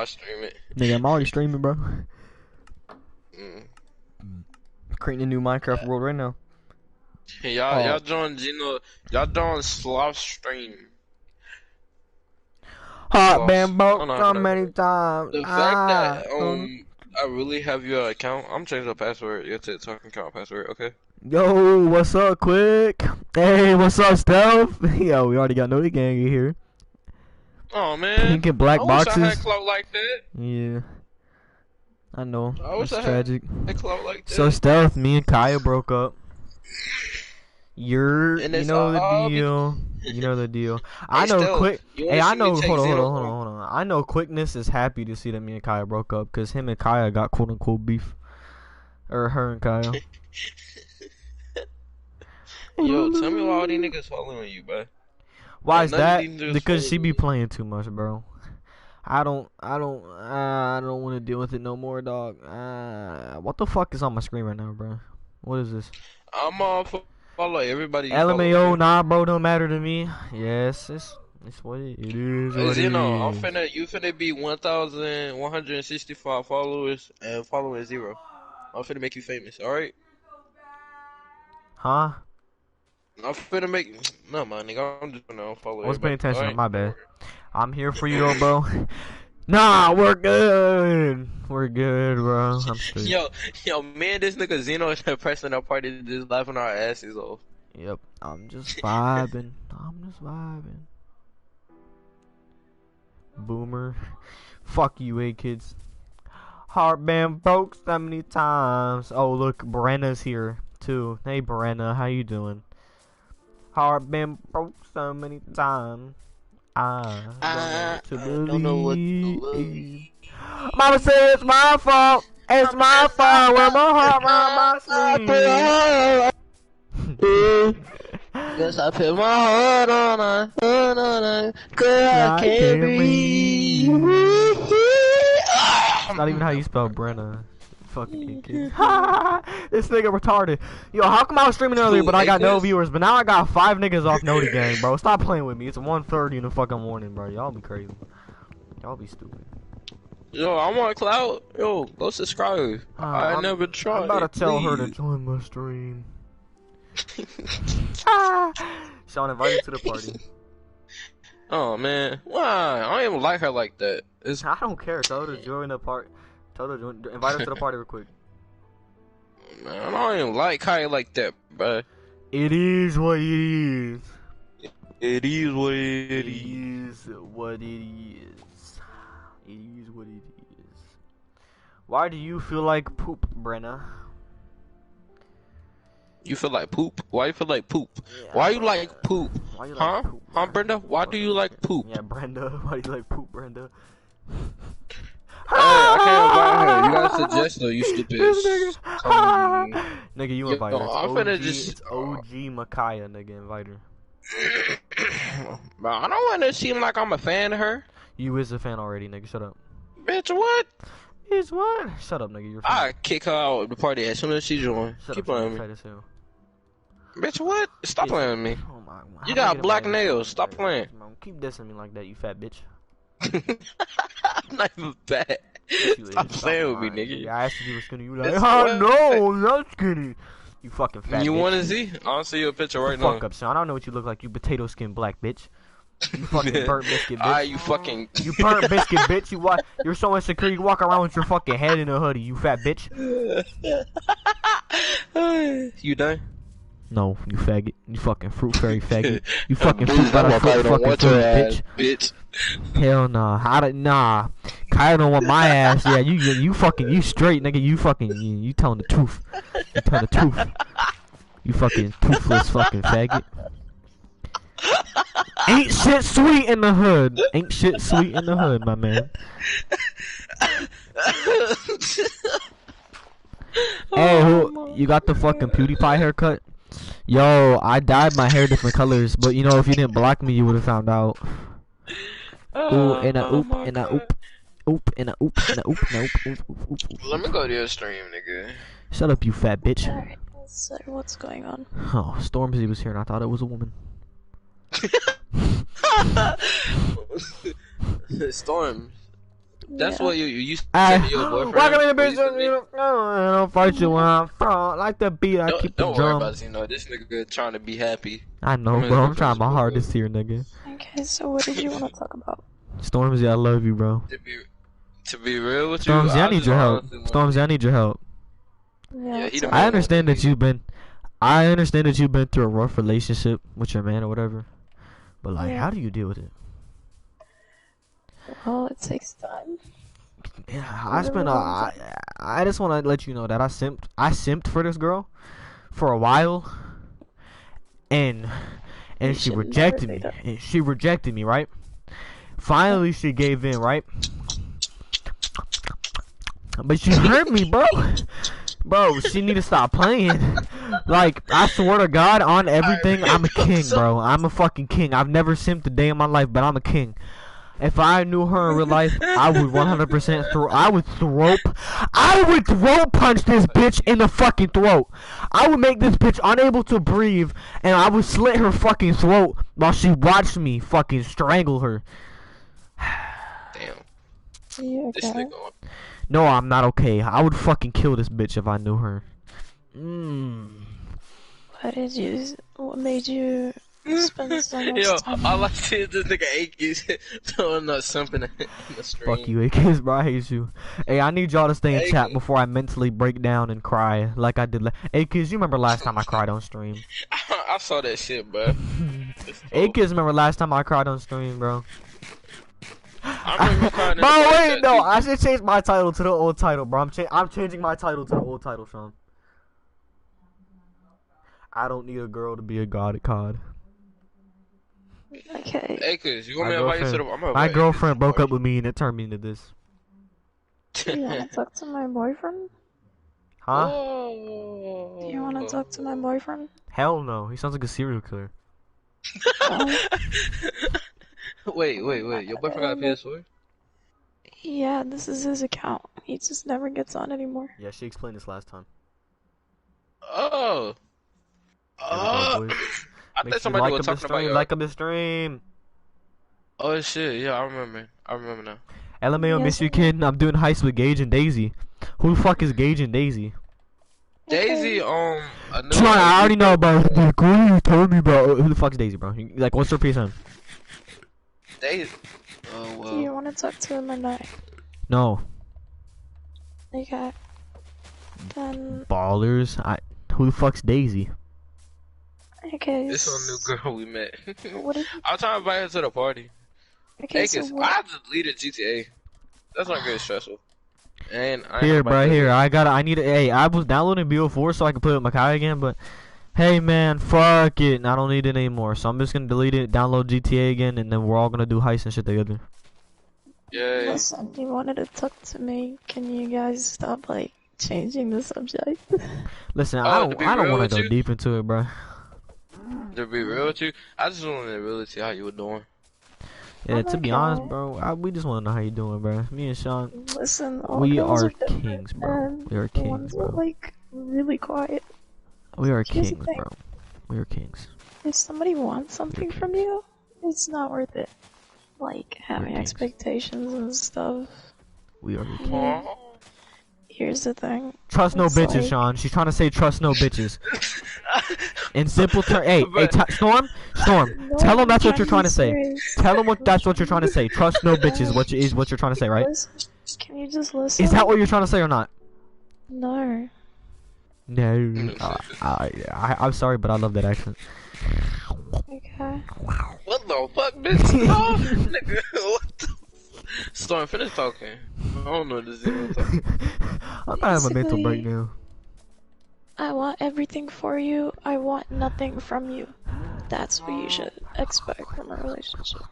I stream it. Nigga, I'm already streaming, bro. Mm. Creating a new Minecraft world right now. Y'all join Gino. Y'all join Sloth stream. Hot been broke I don't know so how to- many times. The fact that I really have your account. I'm changing the password. Your TikTok account password. Okay. Yo, what's up, Quick? Hey, what's up, Stealth? Yo, we already got Noti Gang in here. Oh man. Pink and black I boxes. wish I had clout like that. Yeah. I know. I wish It's I had tragic. clout like that. So Stealth, me and Kaya broke up. And You it's know the all deal. You know the deal. I Hey, know Stealth, Quick. you wanna Hey, I see me know. take Hold Zeno on. I know Quickness is happy to see that me and Kaya broke up because him and Kaya got quote unquote beef, or her and Kaya. Yo, tell me why all these niggas following you, bro. Why is None of that? these niggas Because she follow be me. playing too much, bro. I don't want to deal with it no more, dog. What the fuck is on my screen right now, bro? What is this? I'm all follow everybody. You follow, LMAO, okay? nah, bro, don't matter to me. Yes, it's what it is. What You it know, is. you finna be 1,165 followers and following 0. I'm finna make you famous, alright? Huh? I'm finna make no man, nigga. I'm just gonna follow I was paying everybody. attention. Alright? My bad. I'm here for you, though, bro. Nah, we're good. We're good, bro. I'm straight. Yo, man, this nigga Zeno is the person at party just laughing our asses off. Yep. I'm just vibing. Boomer. Fuck you, kids. Heart been broke so many times. Oh, look, Brenna's here, too. Hey, Brenna, how you doing? Heart been broke so many times. I don't know what to believe. Mama said it's my fault. It's my fault when my heart around my sleeve. Guess I put my heart on her, cause I can't breathe. It's not even how you spell Brenna. Fucking kid. This nigga retarded. Yo, how come I was streaming earlier but I got no viewers, but now I got 5 niggas off Noti Gang, bro. Stop playing with me. It's 1:30 in the fucking morning, bro. Y'all be crazy. Y'all be stupid. Yo, I want clout. Yo, go subscribe. I never tried. I'm about to tell her to please. join my stream. Sean, invite her to the party. Oh man, why? I don't even like her like that. I don't care. Tell her to join the party. Tell her to invite her to the party real quick. Man, I don't even like Kaya like that, bro. It is what it is. It is what it It is. is what it is. It is what it is. Why do you feel like poop, Brenna? You feel like poop? Why you feel like poop? Yeah, Why you like poop? Why you Huh? like poop, Huh, Brenna? Brenda? Why do you like poop? Yeah, Brenda. Why do you like poop, Brenda? Hey, I can't invite her. You gotta suggest her, you stupid. This nigga. Come Nigga, you Yo, invite her. It's I'm OG, finna just- it's OG Micaiah, nigga. Invite her. Bro, I don't wanna seem like I'm a fan of her. You is a fan already, nigga. Shut up. Bitch, what? Is what? Shut up, nigga. You're a fan. I kick her out of the party as soon as she joins. Shut Keep up, playing nigga. with me. Fat as hell. Bitch, what? Stop playing with me. Oh my. You got black nails. Stop playing. Keep dissing me like that, you fat bitch. I'm not even bad. Yes, you Stop is. playing with me, lying. nigga. I asked if you were skinny. You were like, It's oh what? no, I'm not skinny. You fucking fat You bitch. wanna see? I'll see you a picture right Fuck now. up, son. I don't know what you look like. You potato skin black bitch. You fucking burnt biscuit bitch. Alright, you fucking. You burnt biscuit bitch. You're so insecure. You walk around with your fucking head in a hoodie. You fat bitch. You done? No, you faggot. You fucking fruit fairy faggot. You fucking fruit by the fruit fucking fruit bitch. Bitch. Hell nah. Nah. Kyle don't want my ass. Yeah, you straight, nigga. You telling the truth. You telling the truth. You fucking toothless fucking faggot. Ain't shit sweet in the hood. Ain't shit sweet in the hood, my man. Hey, you got the fucking PewDiePie haircut? Yo, I dyed my hair different colors, but you know, if you didn't block me, you would have found out. Ooh, and a oop, and a oop. Oop, and a oop, and a oop, and a oop, oop. Let me go to your stream, nigga. Shut up, you fat bitch. Alright, so what's going on? Oh, Stormzy was here and I thought it was a woman. Storm. That's Yeah. what you said I to your boyfriend. walking in the who used to bitch. be- I don't fight you when I'm front. Like the beat, I keep the Don't worry drum. about it. You know, this nigga trying to be happy. I know, I'm bro. I'm his trying my boy, hardest here, nigga. Okay, so what did you want to talk about? Stormzy, I love you, bro. To be real with you, Stormzy, I need just your help. honestly want- Stormzy, I need your help. Yeah, he so- the I man. understand that you've been. I understand that you've been through a rough relationship with your man or whatever. But like, Yeah. how do you deal with it? well, it takes time. Yeah, I just want to let you know that I simped for this girl for a while, and You she should never rejected do me. that. And she rejected me, right? Finally, she gave in, right? But she hurt me, bro. Bro, she need to stop playing. Like, I swear to God, on everything, I'm a king, bro. I'm a fucking king. I've never simped a day in my life, but I'm a king. If I knew her in real life, I would 100% I would throat punch this bitch in the fucking throat. I would make this bitch unable to breathe, and I would slit her fucking throat while she watched me fucking strangle her. Damn, You this okay? nigga. No, I'm not okay. I would fucking kill this bitch if I knew her. What made you spend so much Yo, time? all I see is this nigga Akis throwing up something in the stream. Fuck you, AKs, bro. I hate you. Hey, I need y'all to stay in Hey, chat kid. before I mentally break down and cry like I did. AKs, you remember last time I cried on stream? I saw that shit, bro. AKs, remember last time I cried on stream, bro? I remember you crying in the Bro, voice wait, chat, no. too. I should change my title to the old title, bro. I'm changing my title to the old title, Sean. I don't need a girl to be a god at COD. Okay. Akis, you want me to invite you to the? I'm gonna My invite you girlfriend to the broke up party. with me and it turned me into this. Do you want to talk to my boyfriend? Huh? Oh. Do you want to talk to my boyfriend? Hell no. He sounds like a serial killer. Wait. Your boyfriend got a PS4? Yeah, this is his account. He just never gets on anymore. Yeah, she explained this last time. Oh. There we go, boys. I Make thought sure somebody you was like up the talking about stream, your. like up the stream. Oh shit, yeah, I remember now. LMAO, Yes, miss you, I know. kid. I'm doing heists with Gage and Daisy. Who the fuck is Gage and Daisy? Daisy, a new Sean, I already know about it. Like, what are you telling me about? Who the fuck is Daisy, bro? Like, what's her PSN? Daisy. Oh Do you well. want to talk to him or not? No. Okay. Then, Ballers. Who the fuck's Daisy? okay. This one new girl we met. What if, I'm trying to invite her to the party. okay, Akis, so I what, have to deleted GTA. That's not good stressful. And I ain't Here, about bro, to- here. I need it. Hey, I was downloading BO4 so I could play with Makai again, but hey, man, fuck it. I don't need it anymore. So I'm just gonna delete it, download GTA again, and then we're all gonna do heists and shit together. Yeah. listen, you wanted to talk to me. Can you guys stop, like, changing the subject? Listen, Oh, I to don't. be I don't real want to with go you? deep into it, bro. To be real with you, I just wanted to really see how you were doing. Yeah, to be honest, Okay. bro, we just want to know how you doing, bro. Me and Sean, Listen, all we girls are different, kings, bro. and We are the kings, ones that, bro. like, really quiet. We are Here's the kings, thing. bro. We are kings. If somebody wants something from you, it's not worth it. Like, having kings. expectations and stuff. We are. I mean, here's the thing. Trust no It's bitches, like- Sean. She's trying to say trust no bitches. In simple terms, hey, But- Storm, No, tell him I'm that's what you're be trying to say. serious. Tell him that's what you're trying to say. Trust no bitches. Is what you're trying to say, right? Listen, can you just listen? Is that what you're trying to say or not? No. No. I'm sorry, but I love that accent. Okay. What the fuck, bitch? No, nigga, what the? Storm, finish talking. I don't know this is talking. I'm gonna have a mental break Basically- now. I want everything for you. I want nothing from you. That's what you should expect from a relationship.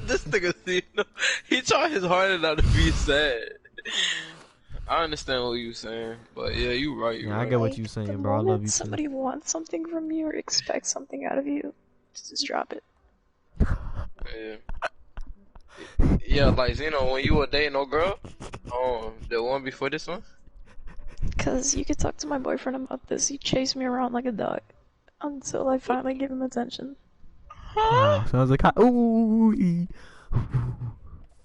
This nigga, you know, he tried his hardest not to be sad. I understand what you saying, but yeah, you right. You Yeah, I right. get what Like, you the saying, bro. I love moment you too. somebody wants something from you or expects something out of you, just drop it. Yeah. Yeah, like Zeno, when you were dating no girl, the one before this one. Cause you could talk to my boyfriend about this. He chased me around like a dog until I finally gave him attention. Wow, sounds like ooh.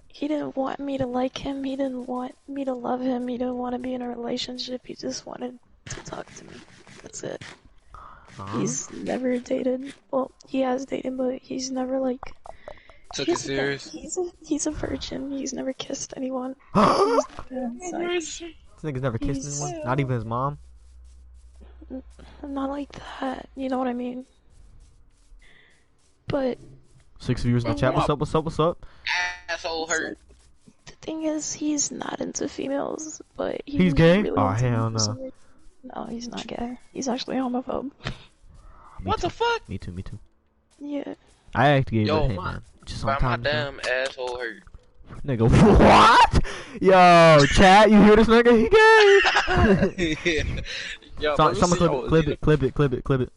He didn't want me to like him. He didn't want me to love him. He didn't want to be in a relationship. He just wanted to talk to me. That's it. He's never dated. Well, he has dated, but he's never like. Took it serious. He's a virgin. He's never kissed anyone. This nigga's never kissed anyone? Not even his mom? Not like that. You know what I mean? But 6 viewers in the chat. What's up? What's up? What's up? Asshole hurt. the thing is, he's not into females, but He's gay? really Oh, into hell them for no. some reason. No, he's not gay. He's actually homophobe. What the fuck? Me too, me too. Yeah. I actually gave Yo, it a hit, my- man. Just By my sometimes. damn asshole hurt. Nigga, what? Yo, chat, you hear this nigga? He gay. Yo, So, let me someone see- clip it.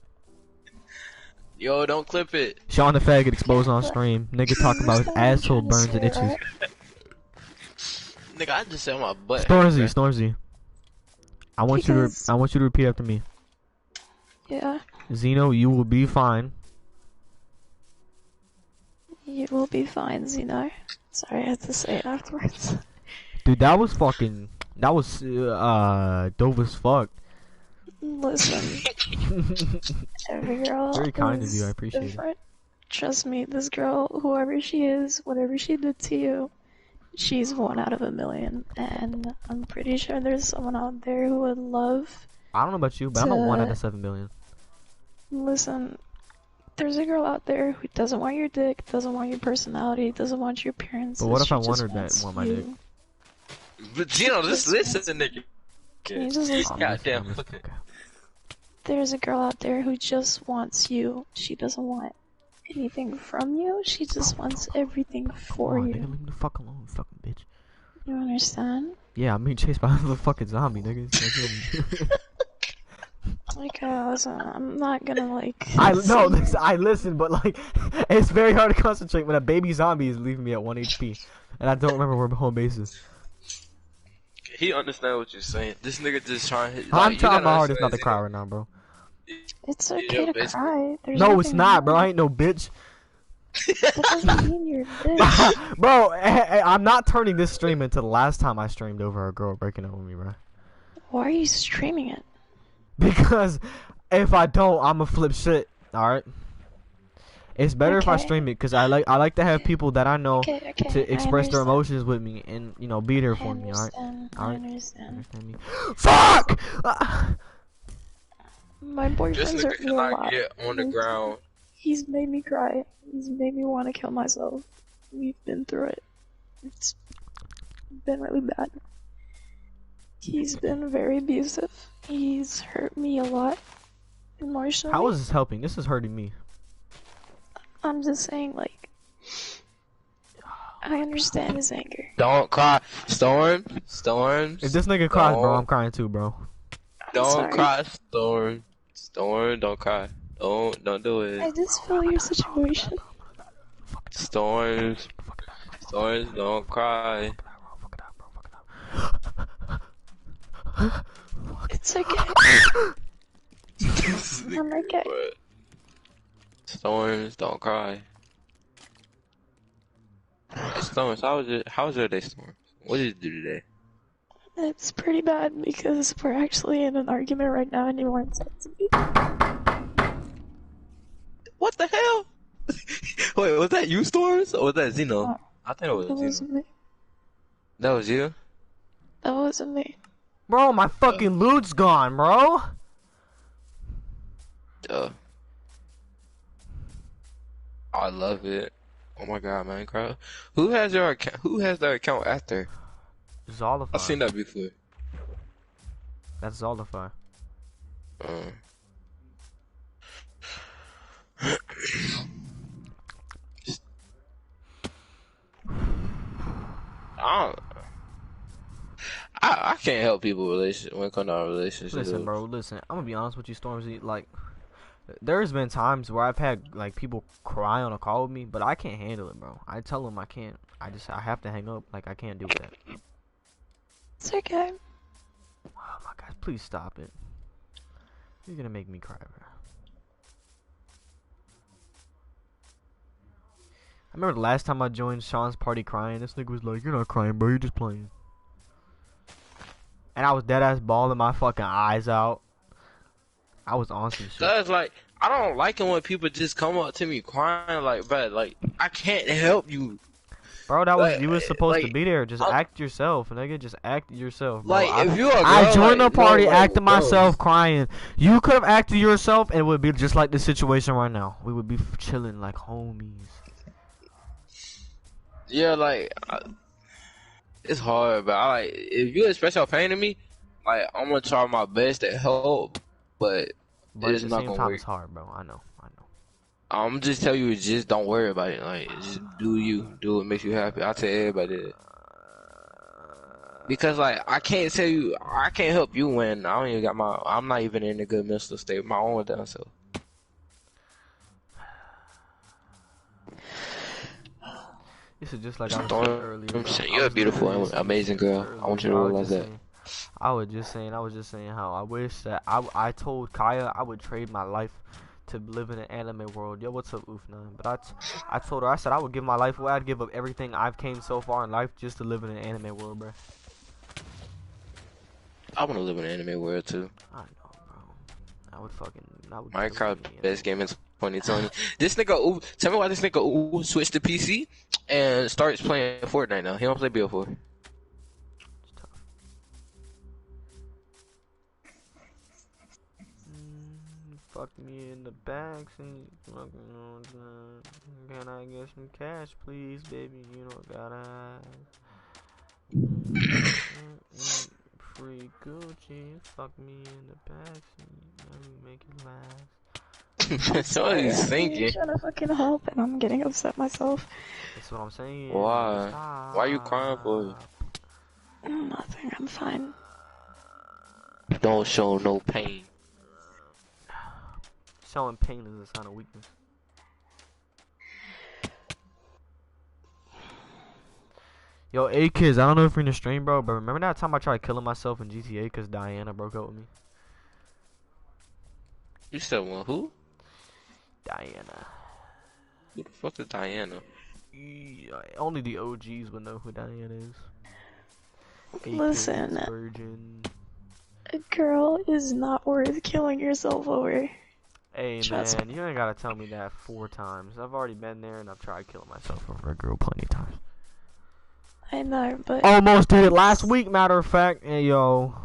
Yo, don't clip it. Sean the faggot exposed on stream. Nigga talk about his asshole burns and itches. Nigga, I just said my butt. Stormzy. I want you Because- to repeat after me. Yeah. Zeno, you will be fine. You will be fine, Zeno. Sorry, I had to say it afterwards. Dude, that was dope as fuck. Listen, every girl Very kind of is you, I appreciate it. different. Trust me, this girl, whoever she is, whatever she did to you, she's 1 out of a million. And I'm pretty sure there's someone out there who would love. I don't know about you, but I'm a 1 out of 7 million. Listen, there's a girl out there who doesn't want your dick, doesn't want your personality, doesn't want your appearance. But what if she I just wanted that wants want my you. dick? But Gino, just listen, nigga. Can you just listen? Goddamn. Okay. There's a girl out there who just wants you. She doesn't want anything from you. She just wants everything for Come on, you. nigga, leave me the fuck alone, fucking bitch. You understand? Yeah, I'm being chased by the fucking zombie, nigga. Like, listen, I'm not gonna like. I listen, but like, it's very hard to concentrate when a baby zombie is leaving me at 1 HP, and I don't remember where my home base is. He understand what you're saying. This nigga just trying. I'm trying my hardest not to cry right now, bro. It's okay to bitch. cry. There's No, it's nothing not, bro. wrong. I ain't no bitch. That doesn't mean you're a bitch. Bro, I'm not turning this stream into the last time I streamed over a girl breaking up with me, bro. Why are you streaming it? Because if I don't, I'ma flip shit. All right. It's better if I Okay. stream it because I like to have people that I know Okay, to I express their understand. emotions with me and be there I for me. All right. understand. I Alright. understand. Understand me? Fuck! My This boyfriend's nigga hurt me a cannot lot. get on the ground. He's made me cry. He's made me want to kill myself. We've been through it. It's been really bad. He's been very abusive. He's hurt me a lot emotionally. How is this helping? This is hurting me. I'm just saying, like, I understand his anger. Don't cry, Storm. If this nigga cries, bro, Don't- I'm crying too, bro. Don't sorry. cry, Storm. Storm, don't cry. Don't do I it. just feel your situation. Storms, don't cry. It's okay. I'm okay. Storms, don't cry. Hey, Storms, how's your day, Storms? What did you do today? It's pretty bad because we're actually in an argument right now and you weren't sent to me. What the hell? Wait, was that you, Storms, or was that Zeno? No. I think it That was Zeno. wasn't me. That was you? That wasn't me. Bro, my fucking loot's gone, bro. Duh. I love it. Oh my god, Minecraft. Who has your account? Who has their account after? Zolify. I've seen that before. That's Zolify. I can't help people when it comes to our relationships. Listen, bro, listen. I'm gonna be honest with you, Stormzy. Like, there's been times where I've had like people cry on a call with me, but I can't handle it, bro. I tell them I can't. I have to hang up. Like, I can't deal with that. It's okay. Oh my god, please stop it. You're gonna make me cry, bro. remember the last time I joined Sean's party crying. This nigga was like, "You're not crying, bro. You're just playing." And I was dead ass bawling my fucking eyes out. I was on some shit. Cause like I don't like it when people just come up to me crying like, bro, like I can't help you. Bro, that was Like, you was supposed to like, be there. Just I'm- act yourself, nigga. Just act yourself, bro. Like if you're a girl, I joined like, the party no, acting bro. myself crying. You could have acted yourself and it would be just like the situation right now. We would be chilling like homies. Yeah, like it's hard, but I like if you express your pain to me, like I'm gonna try my best to help, but But it's at the not same gonna time, work. it's hard, bro. I know. I'm just tell you, just don't worry about it. Like just do you, do what makes you happy. I tell everybody that. Because like I can't tell you, I can't help you when I don't even got my, I'm not even in a good mental state. My own damn self. This is just like I was Don't- saying earlier. I'm bro. saying, I you're a was beautiful literally and saying amazing this girl. earlier, I want you to bro. realize that. I was just saying how I wish that I told Kaya I would trade my life to live in an anime world. Yo, what's up, Oofna? But I told her, I said I would give my life away. I'd give up everything I've came so far in life just to live in an anime world, bro. I want to live in an anime world too. I know, bro. I would Minecraft kill best game in 2020. This nigga, tell me why this nigga switched to PC and starts playing Fortnite now. He don't play BO4. It's tough. Fuck me in the backseat. Fucking on time. Can I get some cash, please, baby? You don't gotta ask. Free Gucci. Fuck me in the backseat. Let me make it last. That's what he's I'm thinking. trying to fucking help, and I'm getting upset myself. That's what I'm saying. Why? Stop. Why are you crying for? Nothing, I'm fine. Don't show no pain. Showing pain is a sign of weakness. Yo, hey kids, I don't know if you're in the stream, bro, but remember that time I tried killing myself in GTA because Diana broke up with me? You said one who? Diana. Who the fuck is Diana? Yeah, only the OGs would know who Diana is. Hey Listen. kids, virgin. A girl is not worth killing yourself over. Hey Trust man, you ain't gotta tell me that 4 times. I've already been there and I've tried killing myself over a girl plenty of times. I know, but Almost did it last week, matter of fact. Hey yo.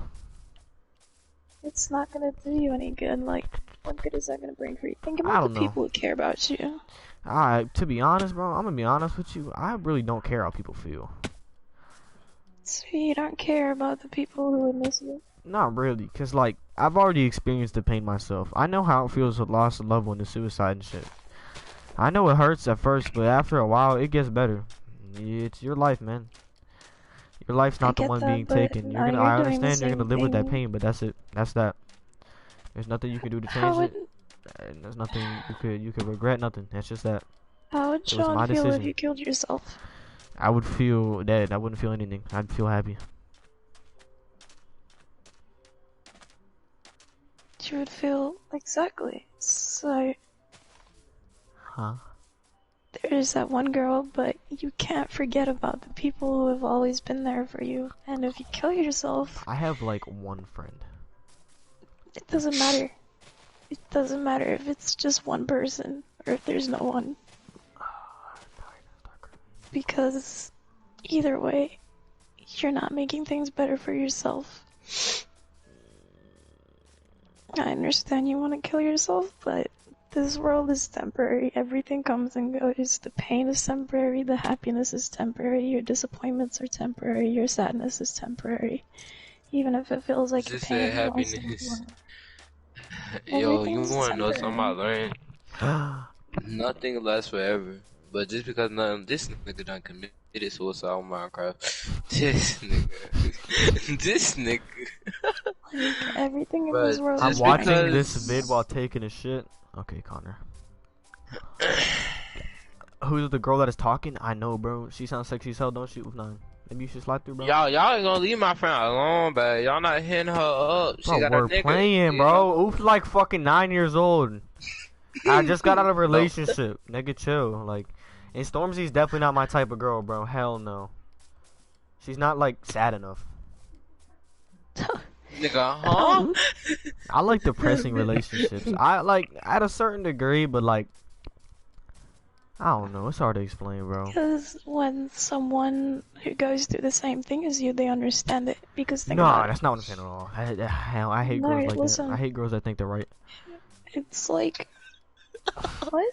it's not gonna do you any good. Like, what good is that gonna bring for you? Think I about don't the know. people who care about you. To be honest, bro, I'm gonna be honest with you. I really don't care how people feel. So you don't care about the people who would miss you. Not really, cause like I've already experienced the pain myself. I know how it feels to loss of loved one to suicide and shit. I know it hurts at first, but after a while, it gets better. It's your life, man. Your life's not the get one that, being but taken. now I you're doing the understand you're gonna same live with that thing. pain, but that's it. That's that. There's nothing you can do to How change would it. And there's nothing you could regret. Nothing. That's just that. how would It was my Sean feel if decision. you killed yourself? I would feel dead. I wouldn't feel anything. I'd feel happy. You would feel exactly. So Huh? there's that one girl, but you can't forget about the people who have always been there for you. And if you kill yourself, I have like one friend. it doesn't matter. It doesn't matter if it's just one person or if there's no one. Because either way, you're not making things better for yourself. I understand you want to kill yourself, but this world is temporary. Everything comes and goes. The pain is temporary. The happiness is temporary. Your disappointments are temporary. Your sadness is temporary. Even if it feels like Just pain, said it also happiness. will. Yo, you Everything's wanna know something I temporary. learned? Nothing lasts forever. But just because this nigga done committed suicide on Minecraft. This nigga. This nigga. Like, everything in But this world I'm is watching fine. this vid while taking a shit. Okay, Connor. Who's the girl that is talking? I know, bro. She sounds sexy as hell. Don't shoot with 9. Maybe you should slide through, bro. Y'all ain't gonna leave my friend alone, but y'all not hitting her up. She Bro, got we're a nigga. playing, bro. Oof's like fucking 9 years old. I just got out of a relationship. Nigga, chill. Like, And Stormzy's definitely not my type of girl, bro. Hell no. She's not like sad enough. Nigga, huh? I like depressing relationships. I like at a certain degree, but like I don't know. It's hard to explain, bro. Because when someone who goes through the same thing as you, they understand it. Because think about No, it. that's not what I'm saying at all. I hate No, girls like listen. that. I hate girls that think they're right. It's like, what?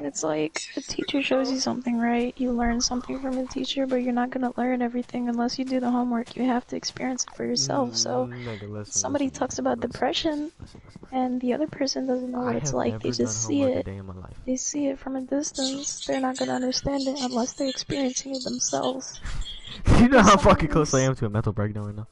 It's like a teacher shows you something, right? You learn something from the teacher, but you're not gonna learn everything unless you do the homework. You have to experience it for yourself. So Nigga, listen, somebody listen, talks about listen, depression, listen. and the other person doesn't know what I it's have like. never They done just see homework a it. day in my life. They see it from a distance. They're not gonna understand it unless they're experiencing it themselves. You know how Someone fucking close I who's- am to a mental breakdown right now.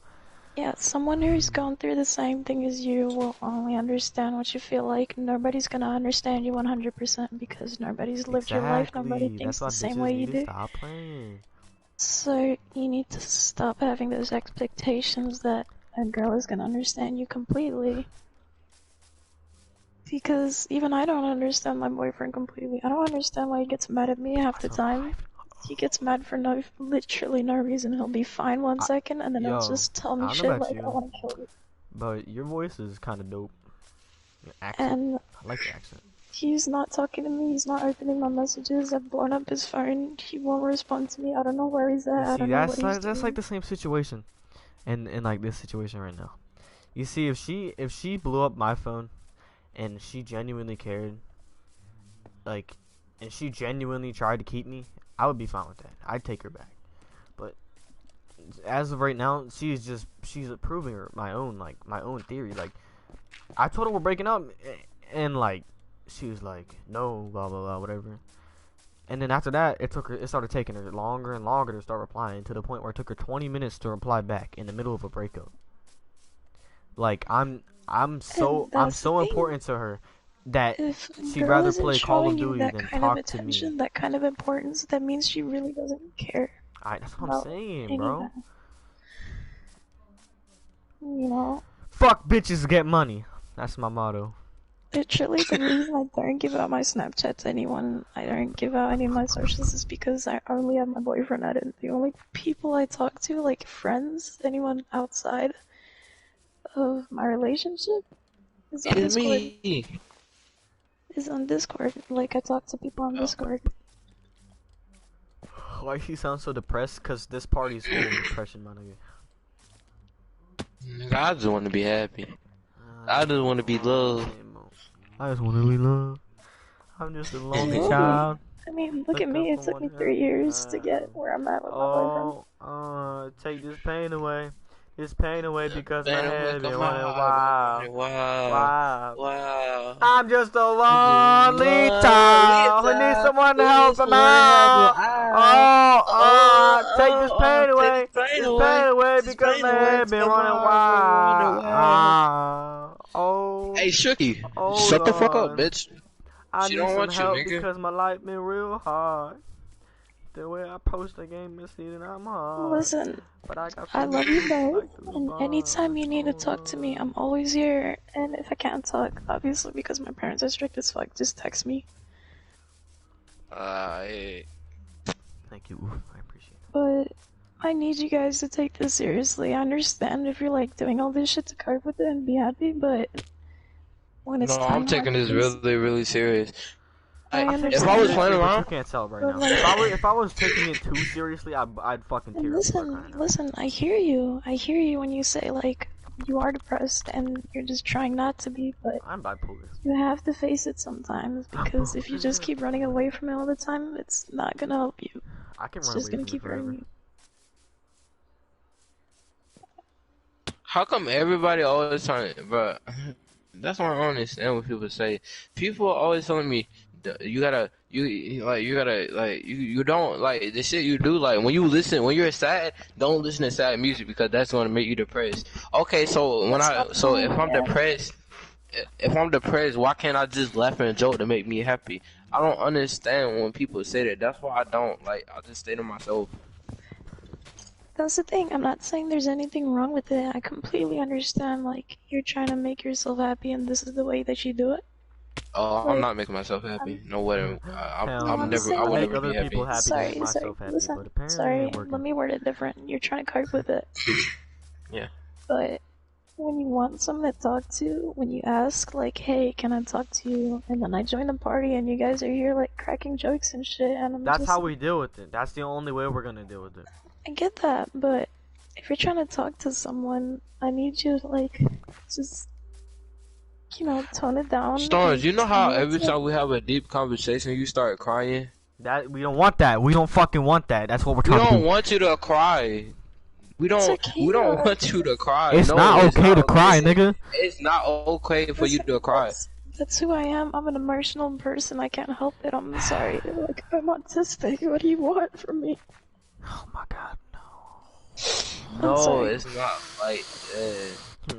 Yeah, someone who's gone through the same thing as you will only understand what you feel like. Nobody's gonna understand you 100% because nobody's lived your life. Nobody Exactly. thinks That's the why same bitches way you need to do. stop playing. So you need to stop having those expectations that a girl is gonna understand you completely. Because even I don't understand my boyfriend completely. I don't understand why he gets mad at me half the time. He gets mad for literally no reason. He'll be fine one second and then he'll Yo, just tell I me don't know shit about like, you. I wanna kill you. But your voice is kind of dope. Your accent. And I like your accent. he's not talking to me, he's not opening my messages, I've blown up his phone, he won't respond to me, I don't know where he's at, I See, don't know what he's that's doing. like the same situation, in like this situation right now. You see, if she blew up my phone, and she genuinely cared, like, and she genuinely tried to keep me, I would be fine with that. I'd take her back. But as of right now, she's approving my own theory. Like, I told her we're breaking up, and like, she was like, no, blah blah blah, whatever. And then after that, it started taking her longer and longer to start replying, to the point where it took her 20 minutes to reply back in the middle of a breakup. Like, I'm so that's the thing. important to her that If she'd girl rather isn't play Call of showing you Duty that than kind of talk to me. attention, that kind of importance, that means she really doesn't care That's what I'm about saying, bro. anything. You know? Fuck bitches, get money. That's my motto. Literally, the reason I don't give out my Snapchat to anyone, I don't give out any of my socials, is because I only have my boyfriend at it. The only people I talk to, like friends, anyone outside of my relationship, is on It's Discord. me. Is on Discord. Like, I talk to people on Discord. Why you sound so depressed? Cause this party's full of depression, my nigga. Nigga, I just want to be happy. I just want to be loved. I just want to be loved. I'm just a lonely Yeah. child. I mean, look at me, it took me 3 years to get where I'm at with my boyfriend. Take this pain away. This pain away because my Man, head been come running on. wild. Wow. Wow. Wow. I'm just a lonely child who needs someone to help him out. Take this pain away. This pain away because my head been running wild. Oh. Hey, Shooky, Oh, shut the fuck Lord. up, bitch. I She need don't some want you, help nigga. because my life been real hard. The way I post the game is seeing I'm hard. Listen, But I got I love you feelings both, like the and bars. anytime you need to talk to me, Oh. I'm always here. And if I can't talk, obviously because my parents are strict as fuck, just text me. Hey. Thank you. Oof, I appreciate it. But I need you guys to take this seriously. I understand if you're like doing all this shit to cope with it and be happy, but when it's No, time I'm taking like this really, really serious. I If understand I was that. playing But around, you can't tell right But now. like- If I was taking it too seriously, I'd fucking tear And up. and start crying now. listen, I hear you. I hear you when you say like you are depressed and you're just trying not to be, but I'm bipolar. you have to face it sometimes because if you just keep running away from it all the time, it's not gonna help you. I can It's run just away gonna from it keep forever. hurting you. how come everybody always trying to, bro? That's what I don't understand what people say. People are always telling me, you don't, like, the shit you do, like, when you're sad, don't listen to sad music because that's going to make you depressed. Okay, so if I'm depressed, why can't I just laugh and joke to make me happy? I don't understand when people say that. That's why I don't, like, I just stay to myself. That's the thing. I'm not saying there's anything wrong with it. I completely understand. Like you're trying to make yourself happy, and this is the way that you do it. Oh, I'm Like, not making myself happy. No way. Hell I'm I'm no. never. I saying I would make like, never other be people happy. happy to make sorry, myself happy, listen, but apparently it sorry, ain't let working. me word it different. You're trying to cope with it. Yeah. But when you want someone to talk to, when you ask, like, hey, can I talk to you? And then I join the party and you guys are here, like, cracking jokes and shit, and I'm That's just, how we deal with it. That's the only way we're gonna deal with it. I get that, but if you're trying to talk to someone, I need you to, like, just, tone it down Stars, and you know tell how me what's every up. time we have a deep conversation, you start crying. That we don't want that. We don't fucking want that. That's what we're We trying to don't do. want you to cry. We It's don't. okay We don't to, want you to cry. It's No, not it's okay not to cry, okay. nigga. It's not okay for you listen, to cry. that's who I am. I'm an emotional person. I can't help it. I'm sorry. Like, I'm autistic. What do you want from me? Oh my god, I'm No, sorry. it's not like. no.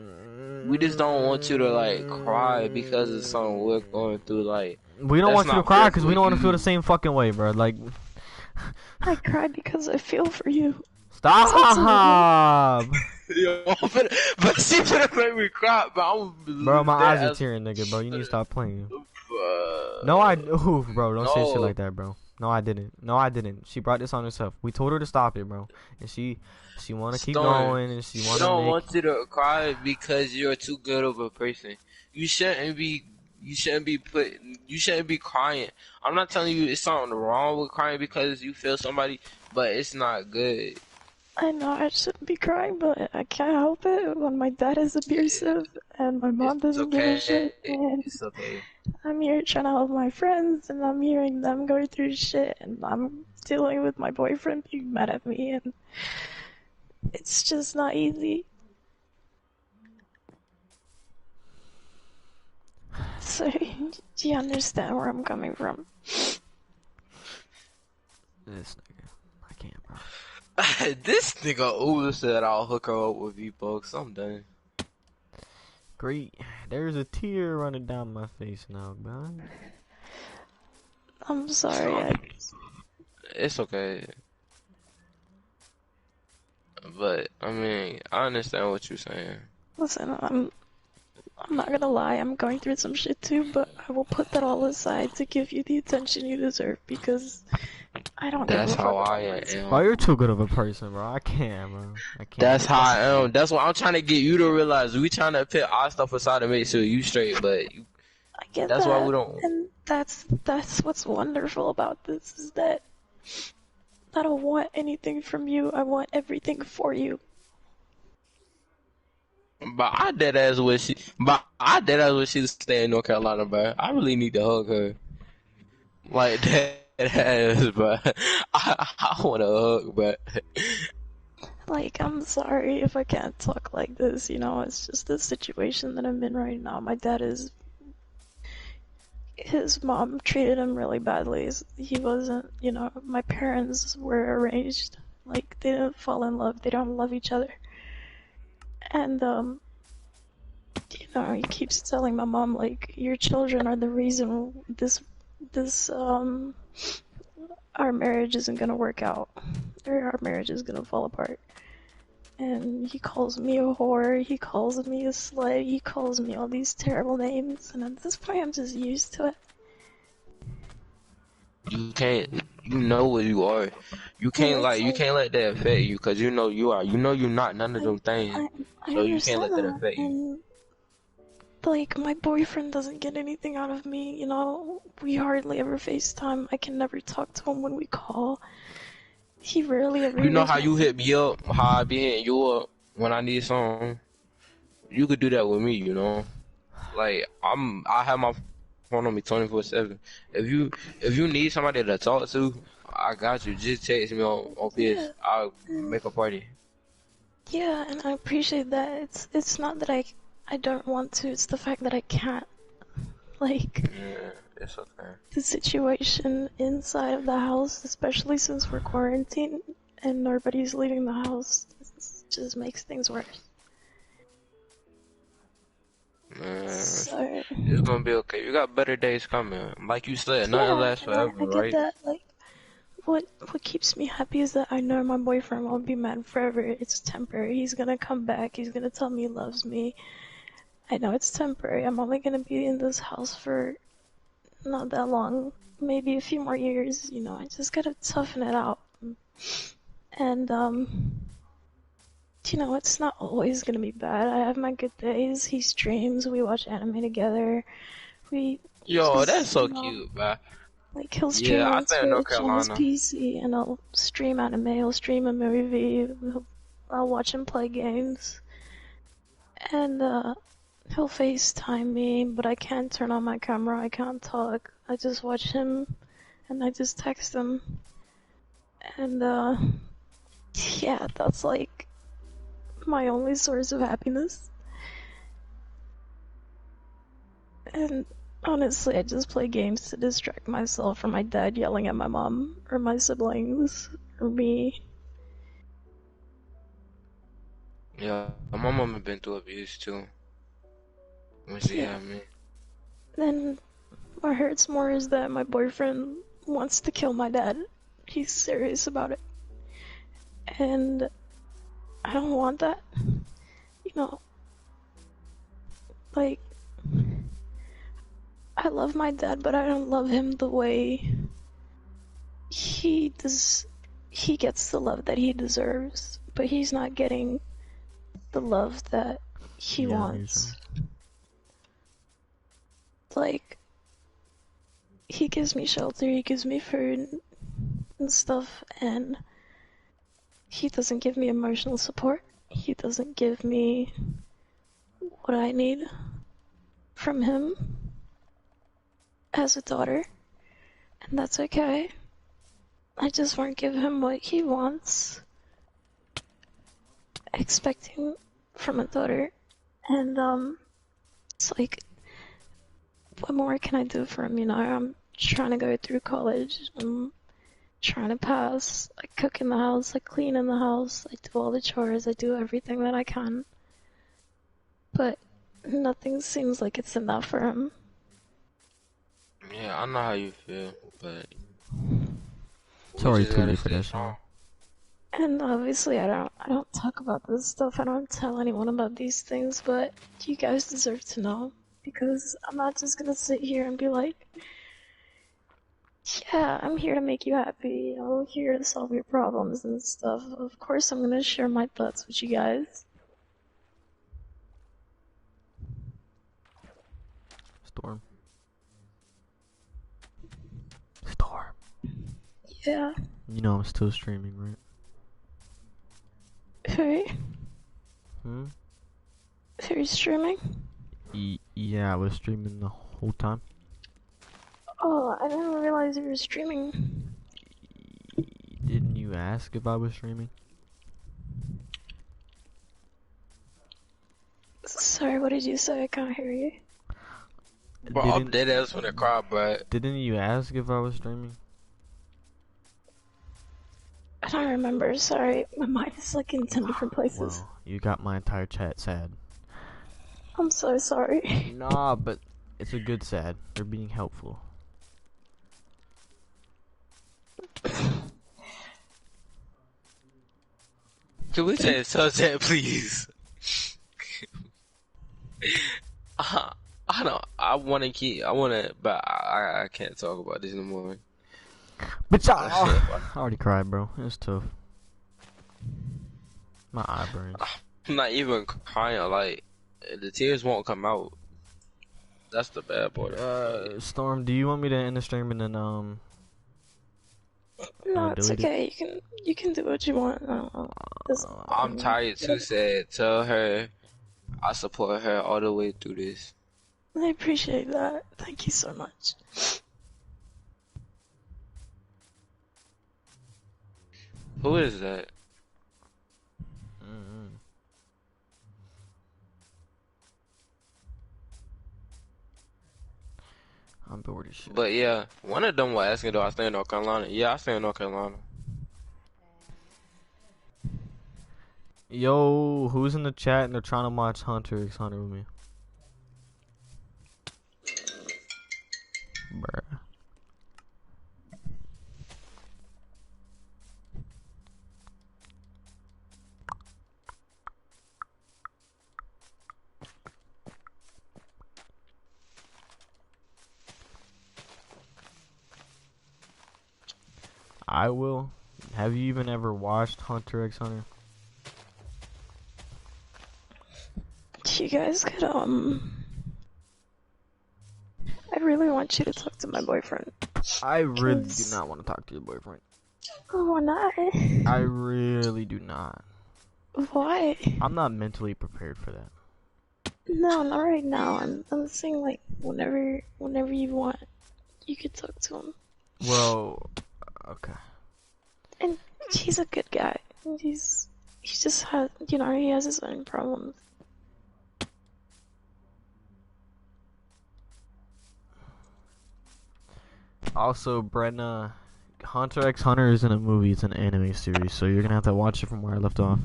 We just don't want you to like cry because of something we're going through. Like We don't that's want you to not cry fair because for we don't want to feel the you. same fucking way, bro. Like, I cry because I feel for you. stop, Yo, but she finna make me cry. But I'm bro. My eyes are that. tearing, nigga, bro. You need to stop playing. Uh, No, oof, bro. Don't say shit no. like that, bro. No, I didn't. No, I didn't. She brought this on herself. We told her to stop it, bro, and she want to keep Storm, going, and she we want to don't make. want you to cry because you're too good of a person. You shouldn't be. You shouldn't be crying. I'm not telling you it's something wrong with crying because you feel somebody, but it's not good. I know I shouldn't be crying, but I can't help it when my dad is abusive and my mom It's doesn't give a okay. shit. And It's okay. I'm here trying to help my friends, and I'm hearing them go through shit, and I'm dealing with my boyfriend being mad at me, and it's just not easy. So, do you understand where I'm coming from? This nigga, I can't, bro. This nigga Uber said I'll hook her up with V-Bucks. I'm done. Great. There's a tear running down my face now, bro. I'm sorry. It's okay. But I mean, I understand what you're saying. Listen, I'm not gonna lie, I'm going through some shit too, but I will put that all aside to give you the attention you deserve because I don't give a That's fuck how about I myself. Bro, am. you're too good of a person, bro. I can't, bro. I can't. That's how I am. That's what I'm trying to get you to realize. We trying to put our stuff aside to make sure you straight, but I get that's why that, we don't. and that's what's wonderful about this is that I don't want anything from you. I want everything for you. But I dead ass wish she. But I dead ass wish she was staying in North Carolina, bro. I really need to hug her. Like dead ass, bro. I want to hug, but Like, I'm sorry if I can't talk like this, it's just the situation that I'm in right now. My dad his mom treated him really badly. He wasn't, my parents were arranged. Like, they didn't fall in love, they don't love each other. And, he keeps telling my mom, like, your children are the reason our marriage isn't gonna work out. Or our marriage is gonna fall apart. And he calls me a whore, he calls me a slut, he calls me all these terrible names, and at this point I'm just used to it. you can't. You know what you are. You can't you can't let that affect you because you know you are. You know you're not none of them things. I So you can't understand let that that, affect you. and like, my boyfriend doesn't get anything out of me, we hardly ever FaceTime, I can never talk to him when we call. He rarely ever You know hears how my you hit me up, how I be hitting you up when I need something. You could do that with me, Like I have my phone on me 24/7. If you need somebody to talk to, I got you. Just text me on PS. Yeah. I'll make a party. Yeah, and I appreciate that. It's not that I don't want to, it's the fact that I can't. Like, Yeah, it's okay. the situation inside of the house, especially since we're quarantined and nobody's leaving the house, just makes things worse. So, It's gonna be okay. You got better days coming. Like you said, nothing yeah, lasts and I forever, get right? that. Like, what keeps me happy is that I know my boyfriend won't be mad forever. It's temporary. He's gonna come back. He's gonna tell me he loves me. I know it's temporary. I'm only gonna be in this house for not that long, maybe a few more years, you know, I just gotta toughen it out. And, you know, it's not always gonna be bad. I have my good days. He streams, we watch anime together. We Yo, that's just, so you know, cute, bro. like he'll stream Yeah, I on stay in North Twitch on his Carolina. PC, and I'll stream anime, he'll stream a movie, I'll watch him play games. And, he'll FaceTime me, but I can't turn on my camera, I can't talk. I just watch him, and I just text him. And, yeah, that's like my only source of happiness. And honestly, I just play games to distract myself from my dad yelling at my mom, or my siblings, or me. Yeah, my mom had been through abuse too when she Yeah. had me. Then what hurts more is that my boyfriend wants to kill my dad. He's serious about it. And I don't want that. You know, like, I love my dad, but I don't love him the way he does. He gets the love that he deserves, but he's not getting the love that he Yeah, wants. Like, he gives me shelter, he gives me food and stuff, and he doesn't give me emotional support. He doesn't give me what I need from him as a daughter, and that's okay. I just won't give him what he wants, expecting from a daughter. And it's like, what more can I do for him? You know, I'm trying to go through college. I'm trying to pass. I cook in the house. I clean in the house. I do all the chores. I do everything that I can. But nothing seems like it's enough for him. Yeah, I know how you feel, but we Sorry just to gotta you for stay that, strong. And obviously, I don't talk about this stuff. I don't tell anyone about these things. But you guys deserve to know, because I'm not just gonna sit here and be like, yeah, I'm here to make you happy. I'm here to solve your problems and stuff. Of course, I'm gonna share my thoughts with you guys. Storm. Storm. Yeah. You know I'm still streaming, right? Who? Hmm? Who's streaming? Yeah, I was streaming the whole time. Oh, I didn't realize you were streaming. Didn't you ask if I was streaming? Sorry, what did you say? I can't hear you. Bro, I'm dead ass when I cry, bro. Didn't you ask if I was streaming? I don't remember. Sorry, my mind is like in 10 different places. Well, you got my entire chat sad. I'm so sorry. Nah, but it's a good sad. They're being helpful. Can we say so sad, please? I don't. I want to keep. I want to, but I can't talk about this no more. But I already cried, bro. It's tough. My eyeburns. I'm not even crying. Like the tears won't come out. That's the bad part. Storm, do you want me to end the stream and then No, it's delete it? okay. You can do what you want. I'm tired too. Sad. Tell her I support her all the way through this. I appreciate that. Thank you so much. Who is that? I'm bored as shit. But yeah, one of them was asking, do I stay in North Carolina? Yeah, I stay in North Carolina. Yo, who's in the chat and they're trying to watch Hunter x Hunter with me? Bruh. I will. Have you even ever watched Hunter x Hunter? You guys could, I really want you to talk to my boyfriend. I really do 'Cause- not want to talk to your boyfriend. Oh, why not? I really do not. Why? I'm not mentally prepared for that. No, not right now. I'm saying like whenever you want, you could talk to him. Well, okay. And he's a good guy. He just has, he has his own problems. Also, Brenna, Hunter x Hunter isn't a movie, it's an anime series, so you're gonna have to watch it from where I left off.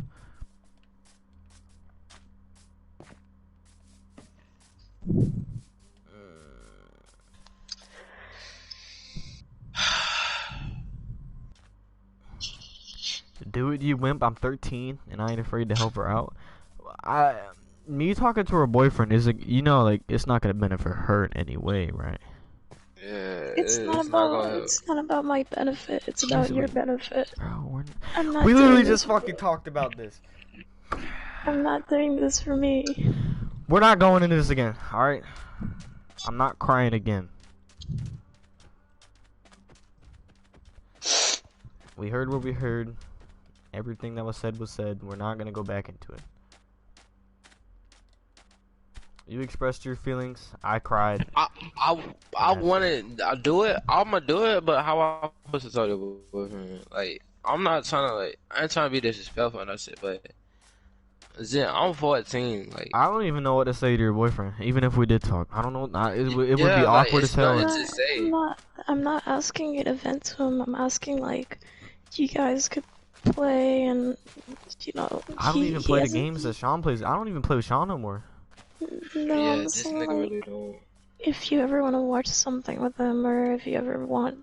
Do it, you wimp. I'm 13, and I ain't afraid to help her out. Me talking to her boyfriend is, like, it's not gonna benefit her in any way, right? Yeah, It's not about my benefit. It's about your benefit. Bro, I'm not. we literally doing just this for fucking you. talked about this. I'm not doing this for me. We're not going into this again, alright? I'm not crying again. We heard what we heard. Everything that was said was said. We're not gonna go back into it. You expressed your feelings. I cried. I wanted to do it. I'ma do it, but how I supposed to talk to a boyfriend? Like, I'm not trying to I ain't trying to be disrespectful and that shit, but I'm 14. Like, I don't even know what to say to your boyfriend. Even if we did talk, I don't know. It would yeah, be like, awkward it's as hell. nothing to say. I'm not asking you to vent to him. I'm asking like, you guys could play and I don't even play the hasn't- games that Sean plays. I don't even play with Sean no more. No, Yeah, I'm this saying nigga like, really don't. if you ever want to watch something with him, or if you ever want,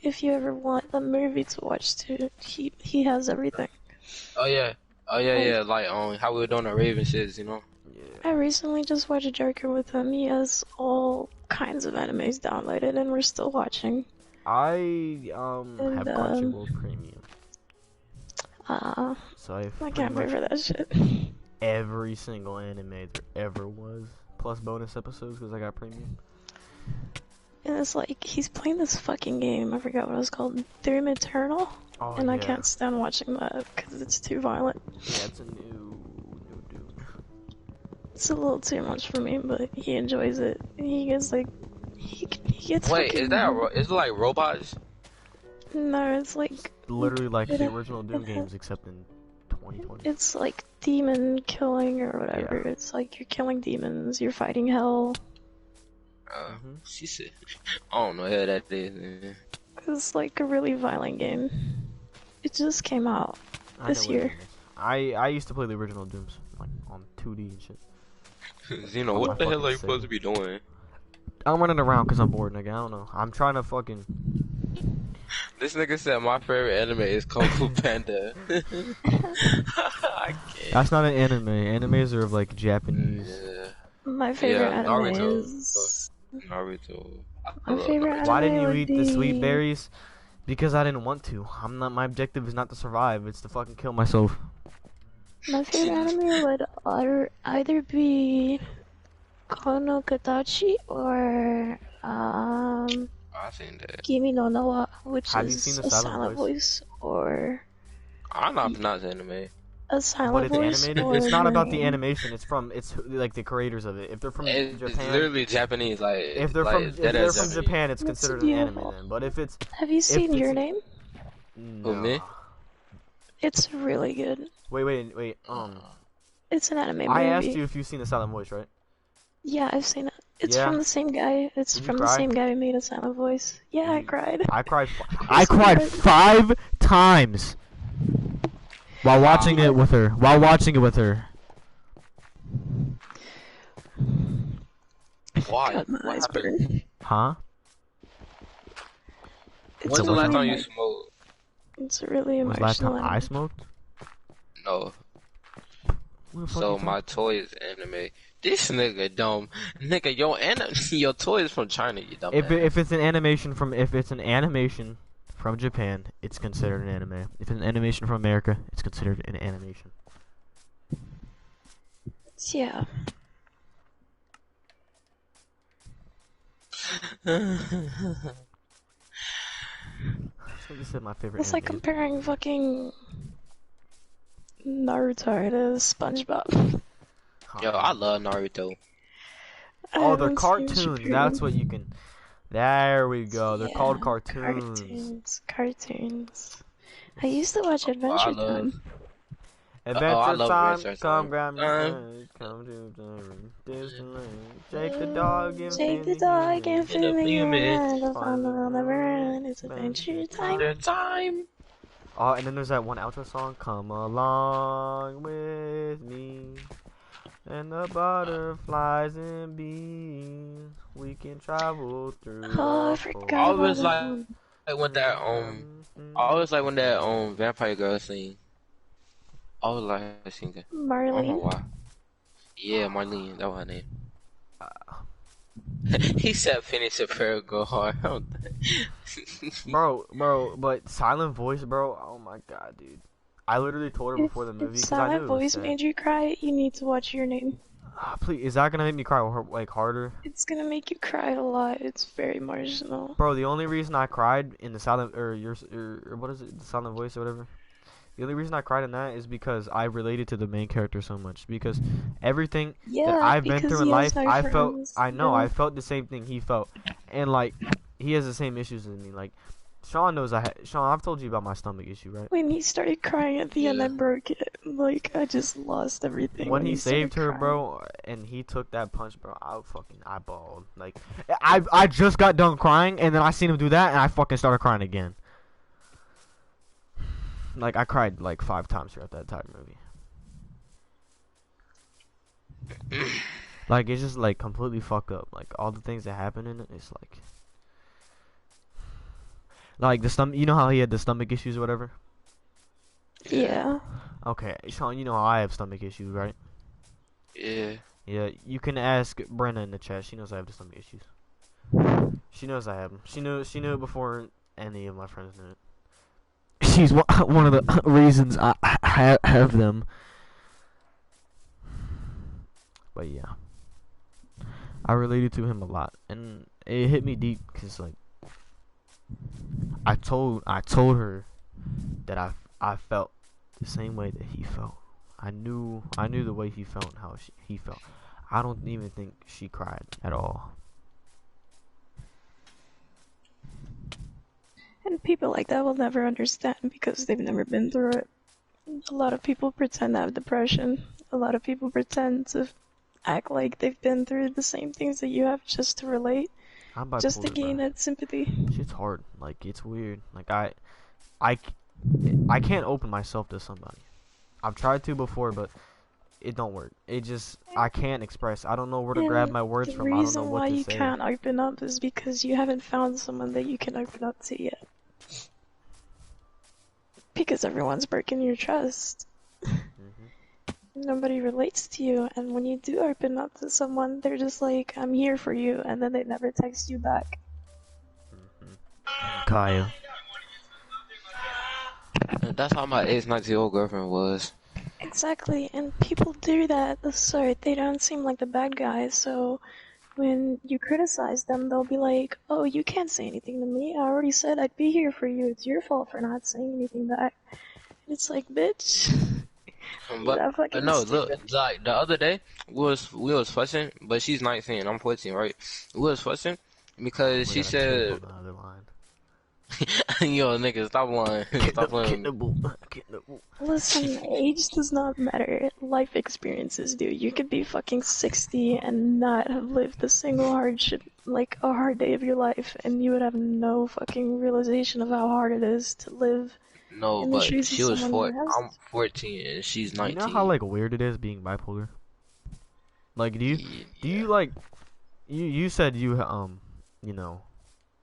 if you ever want a movie to watch too, he has everything. Oh yeah, like how we were doing the Raven shits, I recently just watched Joker with him. He has all kinds of animes downloaded, and we're still watching. I And, have Crunchyroll Premium, Uh, so I've I pretty can't wait much for that shit. every single anime there ever was, plus bonus episodes because I got Premium. And it's like, he's playing this fucking game, I forgot what it was called, Doom Eternal, Oh, and yeah. I can't stand watching that because it's too violent. Yeah, it's a new dude. It's a little too much for me, but he enjoys it. And he gets like, he gets Wait, fucking... is it like robots? No, it's like, Literally like the original Doom games, except in 2020. it's like demon killing or whatever. Yeah. It's like you're killing demons, you're fighting hell. She said, I don't know how that is. Man. It's like a really violent game. It just came out I this know what it year. is. I used to play the original Dooms, like on 2D and shit. Zeno, Oh, what my the hell fucking are you supposed to be doing? I'm running around because I'm bored, nigga. I don't know. I'm trying to fucking. This nigga said my favorite anime is Kung Fu Panda. I can't. That's not an anime. Animes are of like Japanese. Yeah, My favorite Yeah, anime Naruto. is... Naruto. My favorite anime Why didn't you would eat the sweet be- berries? Because I didn't want to. I'm not. My objective is not to survive. It's to fucking kill myself. My favorite anime would either be Kono or I seen that. Kimi no Na wa, which Have you is seen the a silent silent voice? voice, or I'm not pronouncing anime. a But silent it's voice. animated. or It's not about the Dream. animation. It's like the creators of it. If they're from It's Japan, literally Japanese. Like if they're like, from that is Japan, it's That's considered an anime beautiful. then. But if it's Have you seen it's Your a- Name? Who, me? Nah. It's really good. Wait. It's an anime movie. I asked you if you've seen the silent voice, right? Yeah, I've seen it. It's Yeah. from the same guy. It's Did you from the cry? same guy who made a silent voice. Yeah, I cried. I cried. I cried 5 times while watching it with her. Why? God, my What eyes happened? burn. Huh? It's When's the really last time you emo- smoked? It's really Was last emotional. time I smoked? No. What the fuck So you my toy is anime. This nigga dumb. Nigga, your toy is from China, you dumb. If it's an animation from from Japan, it's considered an anime. If it's an animation from America, it's considered an animation. Yeah. So this is my favorite It's like anime. comparing fucking Naruto to SpongeBob. Yo, I love Naruto. Oh, they're And cartoons. That's what you can. There we go. They're called Yeah, cartoons. Cartoons. I used to watch I Adventure love. Time. I Adventure love time, Adventure come Time. grab me friends, come to Disneyland. Take the dog and Take the feed dog me and In the feed me humans. the fun will never end. It's Adventure Time. The time. Oh, and then there's that one outro song. Come along with me, and the butterflies and bees. We can travel through. Oh, I a forgot I about always that like one. when that I always like when that vampire girl sing. I was like singing. I don't know Marlene. why. Yeah, Marlene, that was her name. He said finish a prayer, go hard. Bro, but silent voice, bro. Oh my god, dude. I literally told her before the movie If because I knew Silent it was Voice sad. made you cry, you need to watch Your Name. Please, is that gonna make me cry like harder? It's gonna make you cry a lot. It's very marginal. Bro, the only reason I cried in the silent or what is it, the silent voice or whatever. The only reason I cried in that is because I related to the main character so much. Because everything that Yeah, I've been because through in he has life, no I felt. friends. I know Yeah. I felt the same thing he felt, and like he has the same issues as me. Like Sean knows Sean, I've told you about my stomach issue, right? When he started crying at the end, Yeah. I broke it. Like, I just lost everything. When he started saved her, crying. bro, and he took that punch, bro, I bawled. Like, I just got done crying, and then I seen him do that, and I fucking started crying again. Like, I cried like 5 times throughout that entire movie. Like, it's just like completely fucked up. Like, all the things that happen in it, it's like the stomach. You know how he had the stomach issues or whatever. Yeah. Okay, Sean, you know how I have stomach issues, right? Yeah. Yeah, you can ask Brenna in the chat. She knows I have the stomach issues. She knows I have them. She knew it before any of my friends knew it. She's one of the reasons I have them. But yeah, I related to him a lot, and it hit me deep because like I told her that I felt the same way that he felt. I knew the way he felt and how he felt. I don't even think she cried at all. And people like that will never understand because they've never been through it. A lot of people pretend to have depression. A lot of people pretend to act like they've been through the same things that you have just to relate, I'm bipolar, just to gain bro. that sympathy. Shit's hard. Like, it's weird. Like, I can't open myself to somebody. I've tried to before, but it don't work. It just, I can't express. I don't know where to grab my words the from. I don't know reason what why to you say. can't open up is because you haven't found someone that you can open up to yet. Because everyone's breaking your trust. Nobody relates to you, and when you do open up to someone, they're just like, I'm here for you, and then they never text you back. Kaya. And that's how my ex-90-year-old girlfriend was. Exactly, and people do that. So they don't seem like the bad guys, so when you criticize them, they'll be like, oh, you can't say anything to me. I already said I'd be here for you. It's your fault for not saying anything back. It's like, bitch. But That fucking no, stupid. look, like the other day we was fussing, but she's 19, I'm 14, right? We was fussing because she said, On the other line. "Yo, nigga, stop lying, stop lying." Listen, age does not matter. Life experiences do. You could be fucking 60 and not have lived a single hardship, like a hard day of your life, and you would have no fucking realization of how hard it is to live. No, In the but shoes of she was someone who has I'm 14 and she's 19. You know how like weird it is being bipolar? Like, do Yeah. you like you said you you know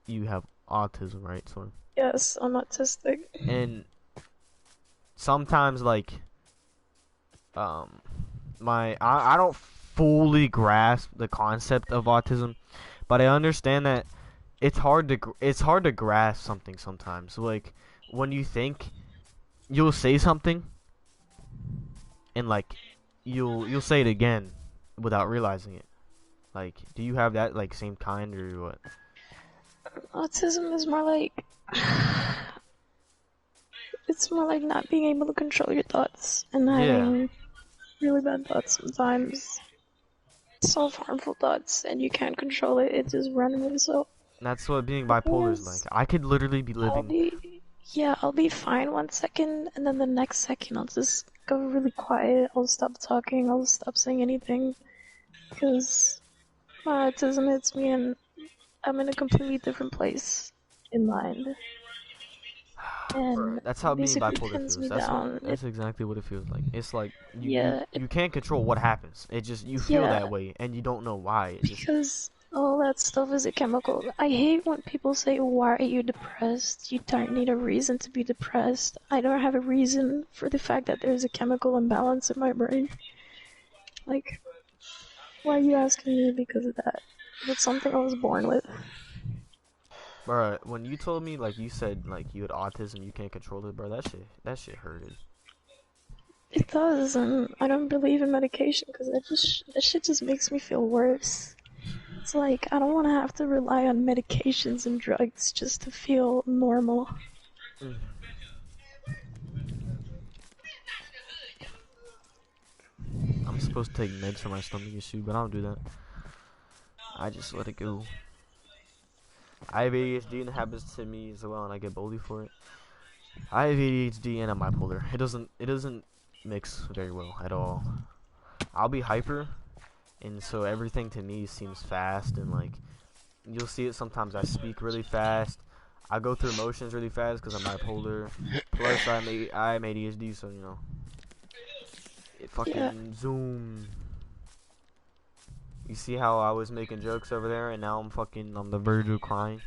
you have autism, right? So Yes, I'm autistic. and sometimes like I don't fully grasp the concept of autism, but I understand that it's hard to grasp something sometimes. Like when you think you'll say something and like you'll say it again without realizing it. Like, do you have that like same kind or what? Autism is more like it's more like not being able to control your thoughts and Yeah, having really bad thoughts sometimes. Self-harmful thoughts, and you can't control it. It just randomly so. that's what being The thing bipolar is like. is, I could literally be I'll living. be, yeah, I'll be fine 1 second, and then the next second I'll just go really quiet. I'll stop talking. I'll stop saying anything because my autism hits me, and I'm in a completely different place in mind, Bro, and that's how it being basically bipolar pins feels. me down. That's exactly what it feels like. It's like Yeah, you can't control what happens. It just you feel yeah, that way and you don't know why. It just because all that stuff is a chemical. I hate when people say, "Why are you depressed? You don't need a reason to be depressed." I don't have a reason for the fact that there's a chemical imbalance in my brain. Like, why are you asking me because of that? It's something I was born with. bro, when you told me like you said like you had autism, you can't control it, bro. That shit hurted. It does, and I don't believe in medication because that shit just makes me feel worse. It's like I don't want to have to rely on medications and drugs just to feel normal. Mm. I'm supposed to take meds for my stomach issue, but I don't do that. I just let it go. I have ADHD and it happens to me as well, and I get bullied for it. I have ADHD and I'm bipolar. It doesn't mix very well at all. I'll be hyper, and so everything to me seems fast, and like you'll see it sometimes. I speak really fast. I go through emotions really fast because I'm bipolar. Plus, I'm ADHD, so you know it Yeah, fucking zoom. You see how I was making jokes over there, and now I'm fucking on the verge of crying.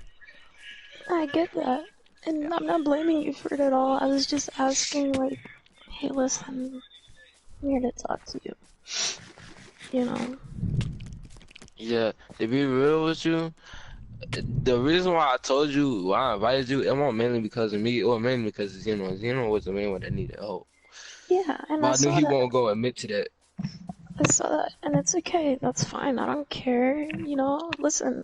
I get that. And I'm not blaming you for it at all. I was just asking, like, hey, listen, I'm here to talk to you. You know? Yeah, to be real with you, the reason why I told you, why I invited you, it wasn't mainly because of me, or mainly because Zeno was the main one that needed help. Yeah, and I But I knew saw he that. won't go admit to that. I saw that. And it's okay. That's fine. I don't care. You know? Listen,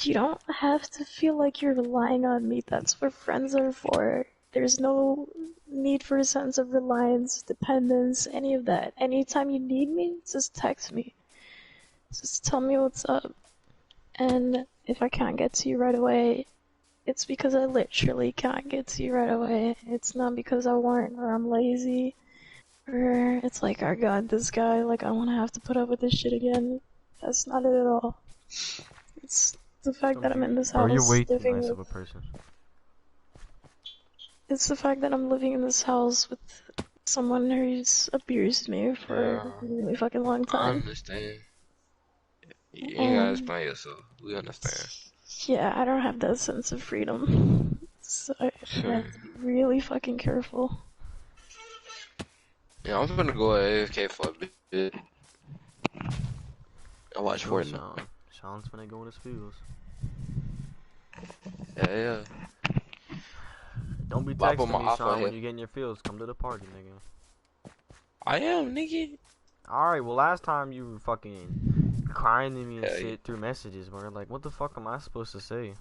you don't have to feel like you're relying on me. That's what friends are for. There's no need for a sense of reliance, dependence, any of that. Anytime you need me, just text me. Just tell me what's up. And if I can't get to you right away, it's because I literally can't get to you right away. It's not because I want or I'm lazy or it's like, oh god, this guy, like I want to have to put up with this shit again. That's not it at all. It's the fact that I'm in this Bro, you're house way too living nice with. of a person. It's the fact that I'm living in this house with someone who's abused me for Yeah, a really fucking long I time. understand. You ain't gotta And explain yourself. We understand. yeah, I don't have that sense of freedom. So I have to be really fucking careful. Yeah, I'm gonna go AFK for a bit. I watch Go, Fortnite. Sean. Sean's finna go in his fields. Yeah. Don't be But I put texting my me, offer Sean, when here. you get in your fields. Come to the party, nigga. I am, nigga. Alright, well, last time you were fucking crying to me and Yeah, shit through messages, where like, what the fuck am I supposed to say?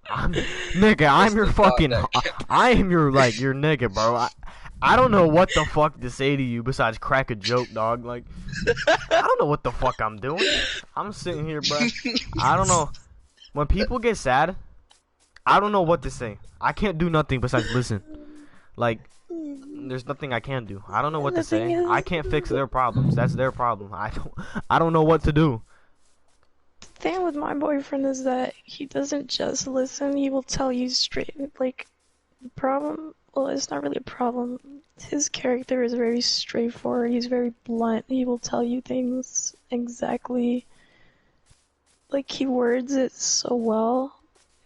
Nigga, I'm That's your the thought fucking. that I am your like your nigga, bro. I don't know what the fuck to say to you besides crack a joke, dog. Like, I don't know what the fuck I'm doing. I'm sitting here, bro. I don't know. When people get sad, I don't know what to say. I can't do nothing besides listen. Like, there's nothing I can do. I don't know what to The thing say. I is, can't fix their problems. That's their problem. I don't know what to do. the thing with my boyfriend is that he doesn't just listen, he will tell you straight. Like, the problem, well, it's not really a problem. His character is very straightforward, he's very blunt, he will tell you things exactly. Like, he words it so well.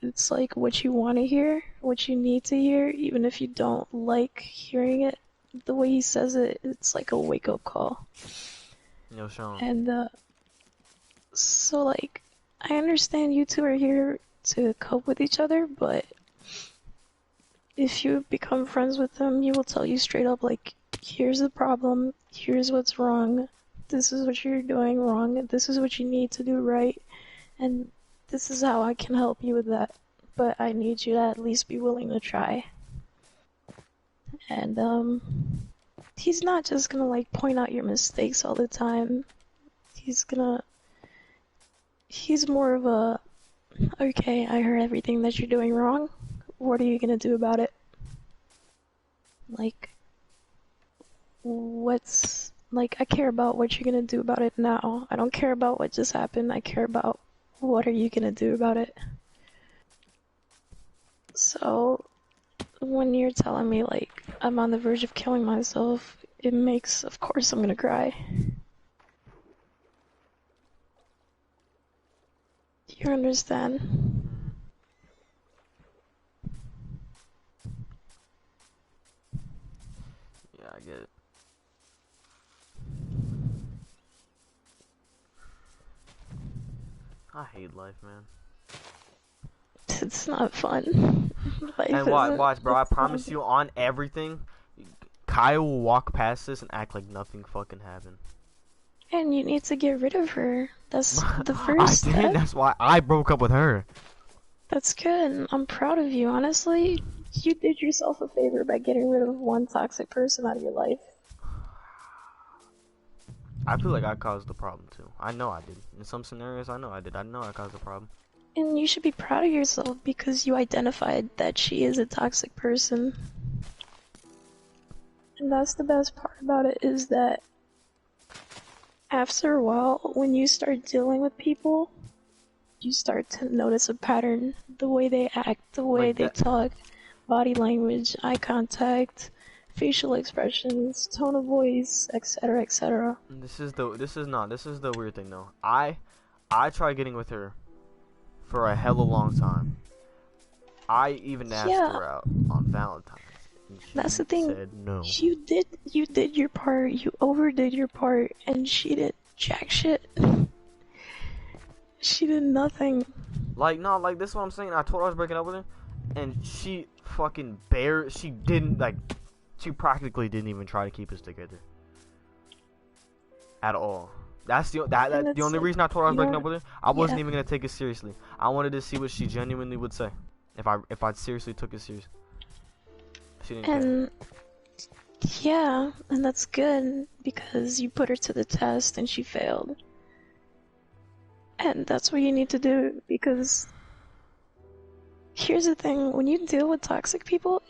It's like what you want to hear, what you need to hear, even if you don't like hearing it. The way he says it, it's like a wake-up call. Yo, Sean. And, so, like, I understand you two are here to cope with each other, but if you become friends with him, he will tell you straight up, like, here's the problem, here's what's wrong, this is what you're doing wrong, this is what you need to do right, and this is how I can help you with that. But I need you to at least be willing to try. And, he's not just gonna, like, point out your mistakes all the time. He's more of a, okay, I heard everything that you're doing wrong. What are you gonna do about it? Like, I care about what you're gonna do about it now. I don't care about what just happened. I care about what are you gonna do about it. So, when you're telling me, like, I'm on the verge of killing myself, of course I'm gonna cry. You understand? Yeah, I get it. I hate life, man. It's not fun. And watch, bro. I promise you, on everything, Kyle will walk past this and act like nothing fucking happened. And you need to get rid of her. That's the I first did. step. That's why I broke up with her. That's good. I'm proud of you. Honestly, you did yourself a favor by getting rid of one toxic person out of your life. I feel like I caused the problem too. I know I did. In some scenarios, I know I did. I know I caused the problem. And you should be proud of yourself because you identified that she is a toxic person. And that's the best part about it, is that after a while, when you start dealing with people, you start to notice a pattern. The way they act, the way Like they that- talk, body language, eye contact, facial expressions, tone of voice, etc., etc. This is the weird thing though. I tried getting with her for a hella long time. I even asked her out on Valentine's. And she That's the thing. said no. You did your part, you overdid your part, and she did jack shit. She did nothing. Like, no, like, this is what I'm saying. I told her I was breaking up with her, and she fucking she practically didn't even try to keep us together. At all. That's the only reason I told her I was breaking up with her. I wasn't even gonna take it seriously. I wanted to see what she genuinely would say. If I seriously took it serious. She didn't care. Yeah, and that's good, because you put her to the test and she failed. And that's what you need to do, because here's the thing, when you deal with toxic people,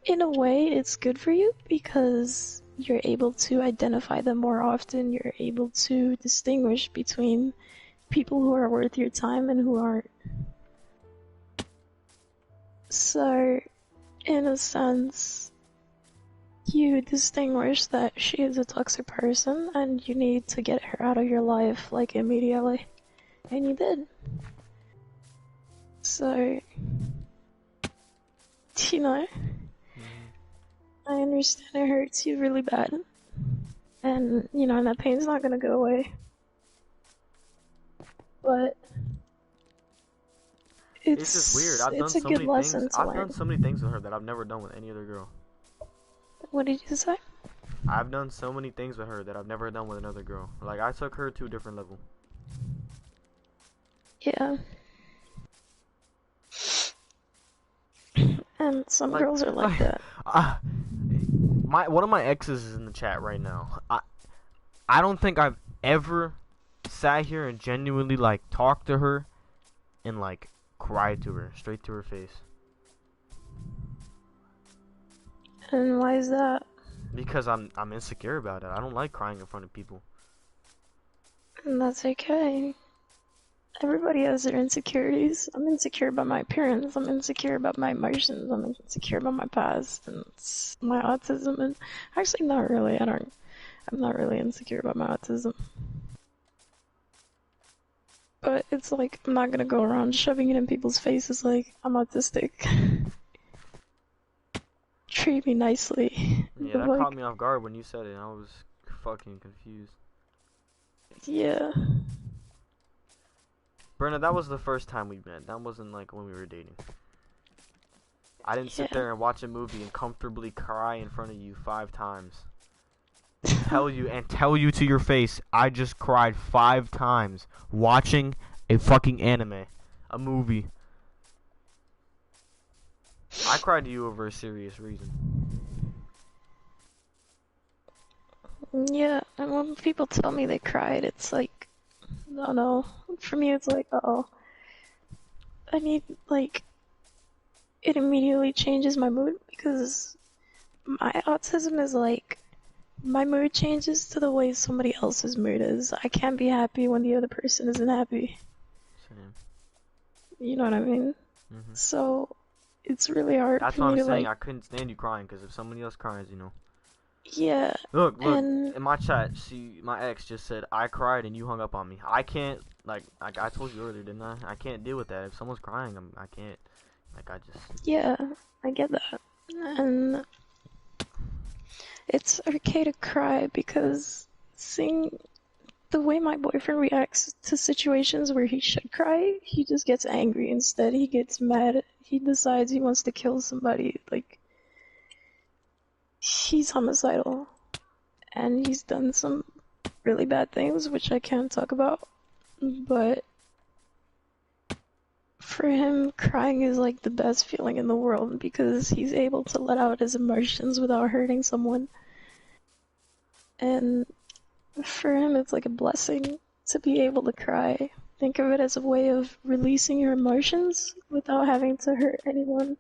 in a way it's good for you, because you're able to identify them more often, you're able to distinguish between people who are worth your time and who aren't. So, in a sense, you distinguish that she is a toxic person and you need to get her out of your life, like, immediately. And you did. So, you know, I understand it hurts you really bad. And, you know, that pain's not gonna go away. But It's just weird. I've done it's a so good many lesson things. to I've learn. done so many things with her that I've never done with any other girl. What did you say? I've done so many things with her that I've never done with another girl. Like, I took her to a different level. Yeah. And some girls are like that. One of my exes is in the chat right now. I don't think I've ever sat here and genuinely, like, talked to her and, like, cried to her straight to her face. And why is that? Because I'm insecure about it. I don't like crying in front of people. And that's okay. Everybody has their insecurities. I'm insecure about my appearance. I'm insecure about my emotions. I'm insecure about my past and my autism. And actually, not really. I'm not really insecure about my autism. But it's like, I'm not gonna go around shoving it in people's faces like, I'm autistic. Treat me nicely. Yeah, But, that like, caught me off guard when you said it. I was fucking confused. yeah. Brenna, that was the first time we met. That wasn't like when we were dating. I didn't sit Yeah. there and watch a movie and comfortably cry in front of you 5 times. Tell you to your face, I just cried 5 times watching a fucking anime, a movie. I cried to you over a serious reason. Yeah, and when people tell me they cried, it's like, no. For me, it's like, oh, I need, like, it immediately changes my mood because my autism is like, my mood changes to the way somebody else's mood is. I can't be happy when the other person isn't happy. Same. You know what I mean? Mhm. So, it's really hard That's for what me I'm to, saying. like, I couldn't stand you crying because if somebody else cries, you know. yeah, Look, and in my chat, my ex just said, I cried and you hung up on me. I can't, like I told you earlier, didn't I? I can't deal with that. If someone's crying, I can't, I just... yeah, I get that. And it's okay to cry because seeing the way my boyfriend reacts to situations where he should cry, he just gets angry instead. He gets mad. He decides he wants to kill somebody. Like, he's homicidal. And he's done some really bad things, which I can't talk about. But for him, crying is like the best feeling in the world because he's able to let out his emotions without hurting someone. And for him, it's like a blessing to be able to cry. Think of it as a way of releasing your emotions without having to hurt anyone.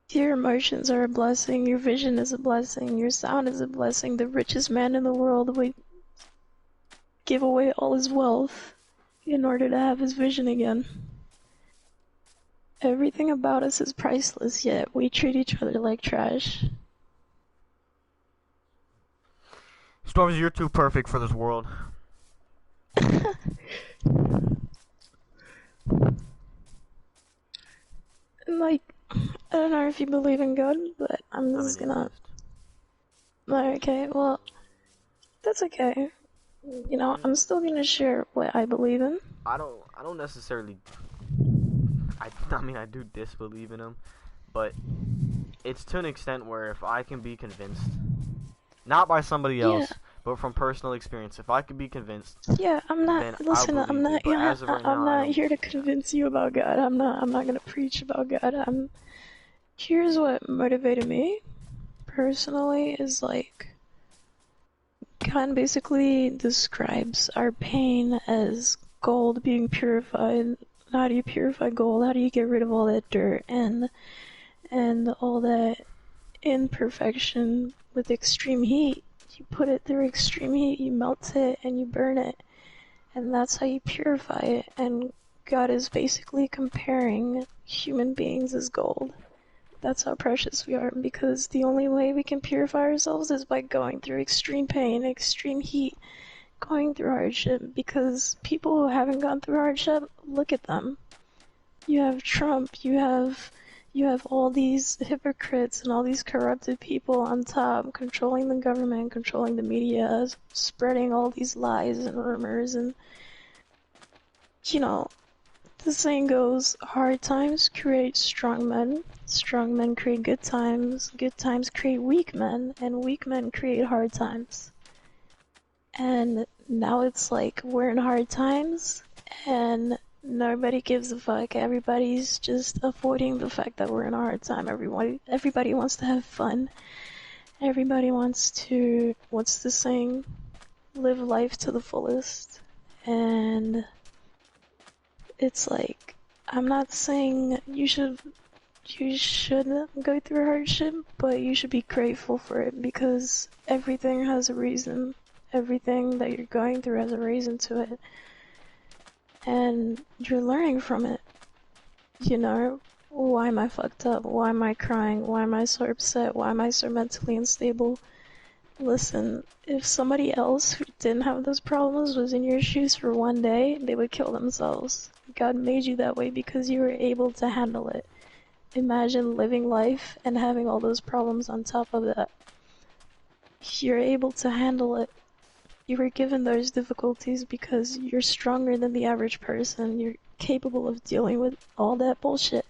Your emotions are a blessing, your vision is a blessing, your sound is a blessing. The richest man in the world would give away all his wealth in order to have his vision again. Everything about us is priceless, yet we treat each other like trash. Storms, you're too perfect for this world. Like, I don't know if you believe in God, but I'm I'm just an gonna... atheist. Okay, well, that's okay. You know, I'm still gonna share what I believe in. I don't necessarily... I mean, I do disbelieve in him, but it's to an extent where if I can be convinced, not by somebody else, but from personal experience, if I can be convinced, Yeah, I'm not. then Listen, I'll I'm believe not. it. But as of right now, I'm I not don't. here to convince you about God. I'm not. I'm not gonna preach about God. Here's what motivated me personally is like God basically describes our pain as gold being purified. How do you purify gold? How do you get rid of all that dirt and all that imperfection with extreme heat? You put it through extreme heat, you melt it, and you burn it. And that's how you purify it. And God is basically comparing human beings as gold. That's how precious we are, because the only way we can purify ourselves is by going through extreme pain, extreme heat, going through hardship, because people who haven't gone through hardship, look at them. You have Trump, you have all these hypocrites and all these corrupted people on top, controlling the government, controlling the media, spreading all these lies and rumors, and, you know, the saying goes, hard times create strong men create good times create weak men, and weak men create hard times. And now it's like, we're in hard times, and nobody gives a fuck. Everybody's just avoiding the fact that we're in a hard time. Everybody wants to have fun. Everybody wants to, what's the saying? Live life to the fullest. And it's like, I'm not saying you should go through hardship, but you should be grateful for it, because everything has a reason. Everything that you're going through has a reason to it. And you're learning from it. You know, why am I fucked up? Why am I crying? Why am I so upset? Why am I so mentally unstable? Listen, if somebody else who didn't have those problems was in your shoes for one day, they would kill themselves. God made you that way because you were able to handle it. Imagine living life and having all those problems on top of that. you're able to handle it. You were given those difficulties because you're stronger than the average person. You're capable of dealing with all that bullshit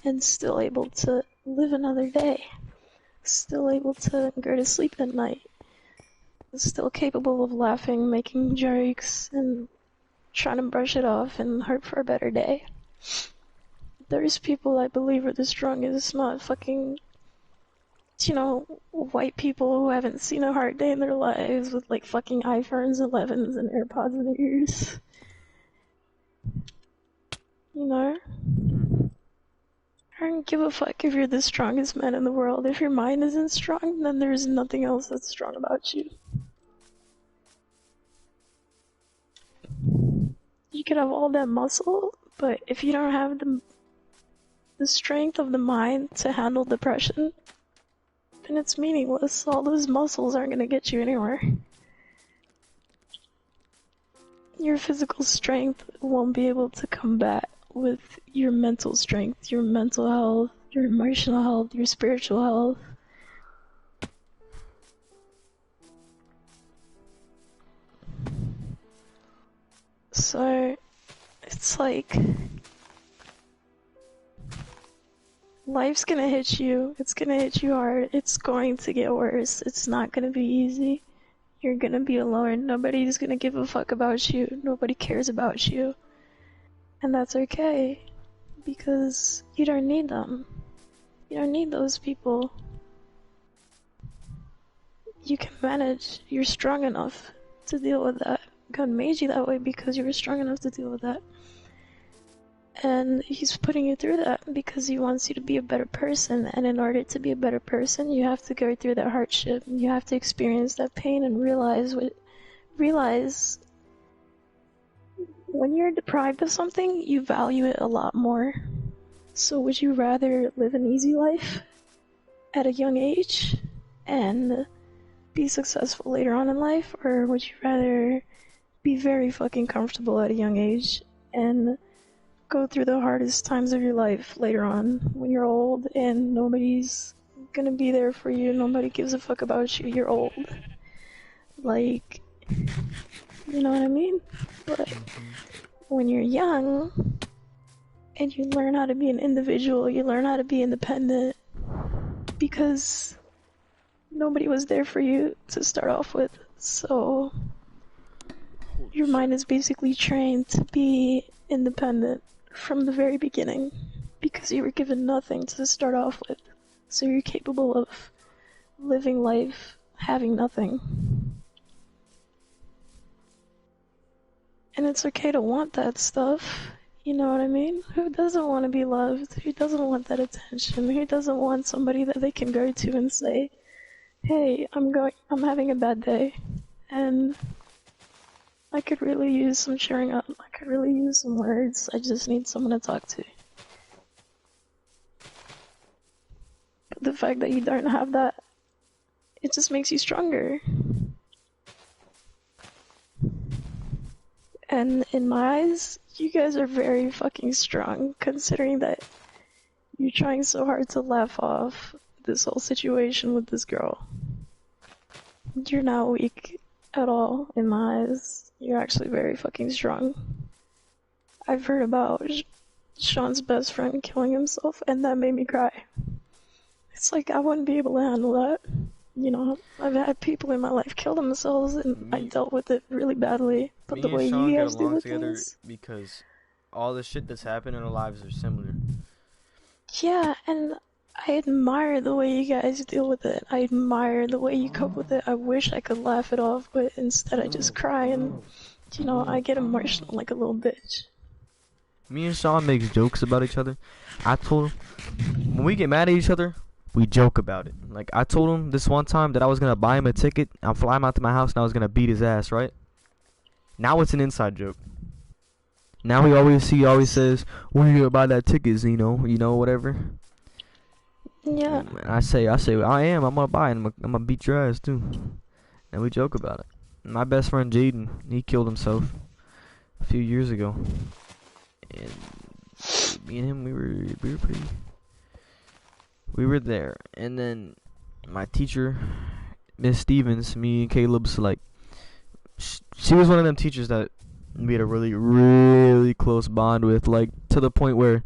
and still able to live another day. Still able to go to sleep at night. Still capable of laughing, making jokes, and trying to brush it off and hope for a better day. There's people I believe are the strongest, not fucking, white people who haven't seen a hard day in their lives with like fucking iPhones 11s and AirPods in their ears. You know? I don't give a fuck if you're the strongest man in the world. If your mind isn't strong, then there's nothing else that's strong about you. You could have all that muscle, but if you don't have the strength of the mind to handle depression, then it's meaningless. All those muscles aren't gonna get you anywhere. Your physical strength won't be able to combat with your mental strength, your mental health, your emotional health, your spiritual health. So, it's like, life's gonna hit you, it's gonna hit you hard, it's going to get worse, it's not gonna be easy. You're gonna be alone, nobody's gonna give a fuck about you, nobody cares about you. And that's okay, because you don't need them. You don't need those people. You can manage, you're strong enough to deal with that. God made you that way because you were strong enough to deal with that. And he's putting you through that because he wants you to be a better person. And in order to be a better person, you have to go through that hardship. You have to experience that pain and realize when you're deprived of something, you value it a lot more. So would you rather live an easy life at a young age and be successful later on in life? Or would you rather be very fucking comfortable at a young age and go through the hardest times of your life later on when you're old and nobody's gonna be there for you, nobody gives a fuck about you, you're old. Like, you know what I mean? But when you're young and you learn how to be an individual, you learn how to be independent because nobody was there for you to start off with. So your mind is basically trained to be independent from the very beginning because you were given nothing to start off with. So you're capable of living life having nothing. And it's okay to want that stuff. You know what I mean? Who doesn't want to be loved? Who doesn't want that attention? Who doesn't want somebody that they can go to and say, hey, I'm having a bad day, and I could really use some cheering up. I could really use some words. I just need someone to talk to. But the fact that you don't have that, it just makes you stronger. And in my eyes, you guys are very fucking strong, considering that you're trying so hard to laugh off this whole situation with this girl. You're not weak at all, in my eyes. You're actually very fucking strong. I've heard about Sean's best friend killing himself, and that made me cry. It's like, I wouldn't be able to handle that. You know, I've had people in my life kill themselves, and I dealt with it really badly. But the way you guys do with things, because all the shit that's happened in our lives are similar. Yeah, and I admire the way you guys deal with it. I admire the way you cope with it. I wish I could laugh it off, but instead I just cry and, you know, I get emotional like a little bitch. Me and Sean make jokes about each other. I told him, when we get mad at each other, we joke about it. Like, I told him this one time that I was gonna buy him a ticket, I'll fly him out to my house, and I was gonna beat his ass, right? Now it's an inside joke. Now he always says, when you gonna buy that ticket, Zeno? You know, whatever. Yeah. And I say, I'm gonna buy it, I'm gonna beat your ass too. And we joke about it. My best friend Jaden, he killed himself a few years ago. And me and him, we were there. And then my teacher, Miss Stevens, me and Caleb's like, she was one of them teachers that we had a really really close bond with, like to the point where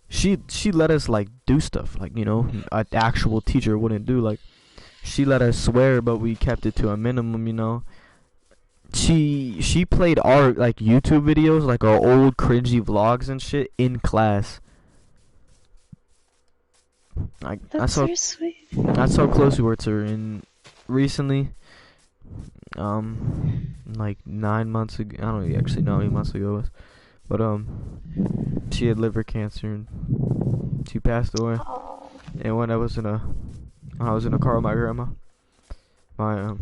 she let us like do stuff like an actual teacher wouldn't do. Like she let us swear, but we kept it to a minimum. She played our like YouTube videos, like our old cringy vlogs and shit in class. Like That's so sweet. that's how close we were to her. And recently, like 9 months ago, I don't actually know how many months ago it was, but she had liver cancer and she passed away. Oh, And when I was in a car with my grandma, my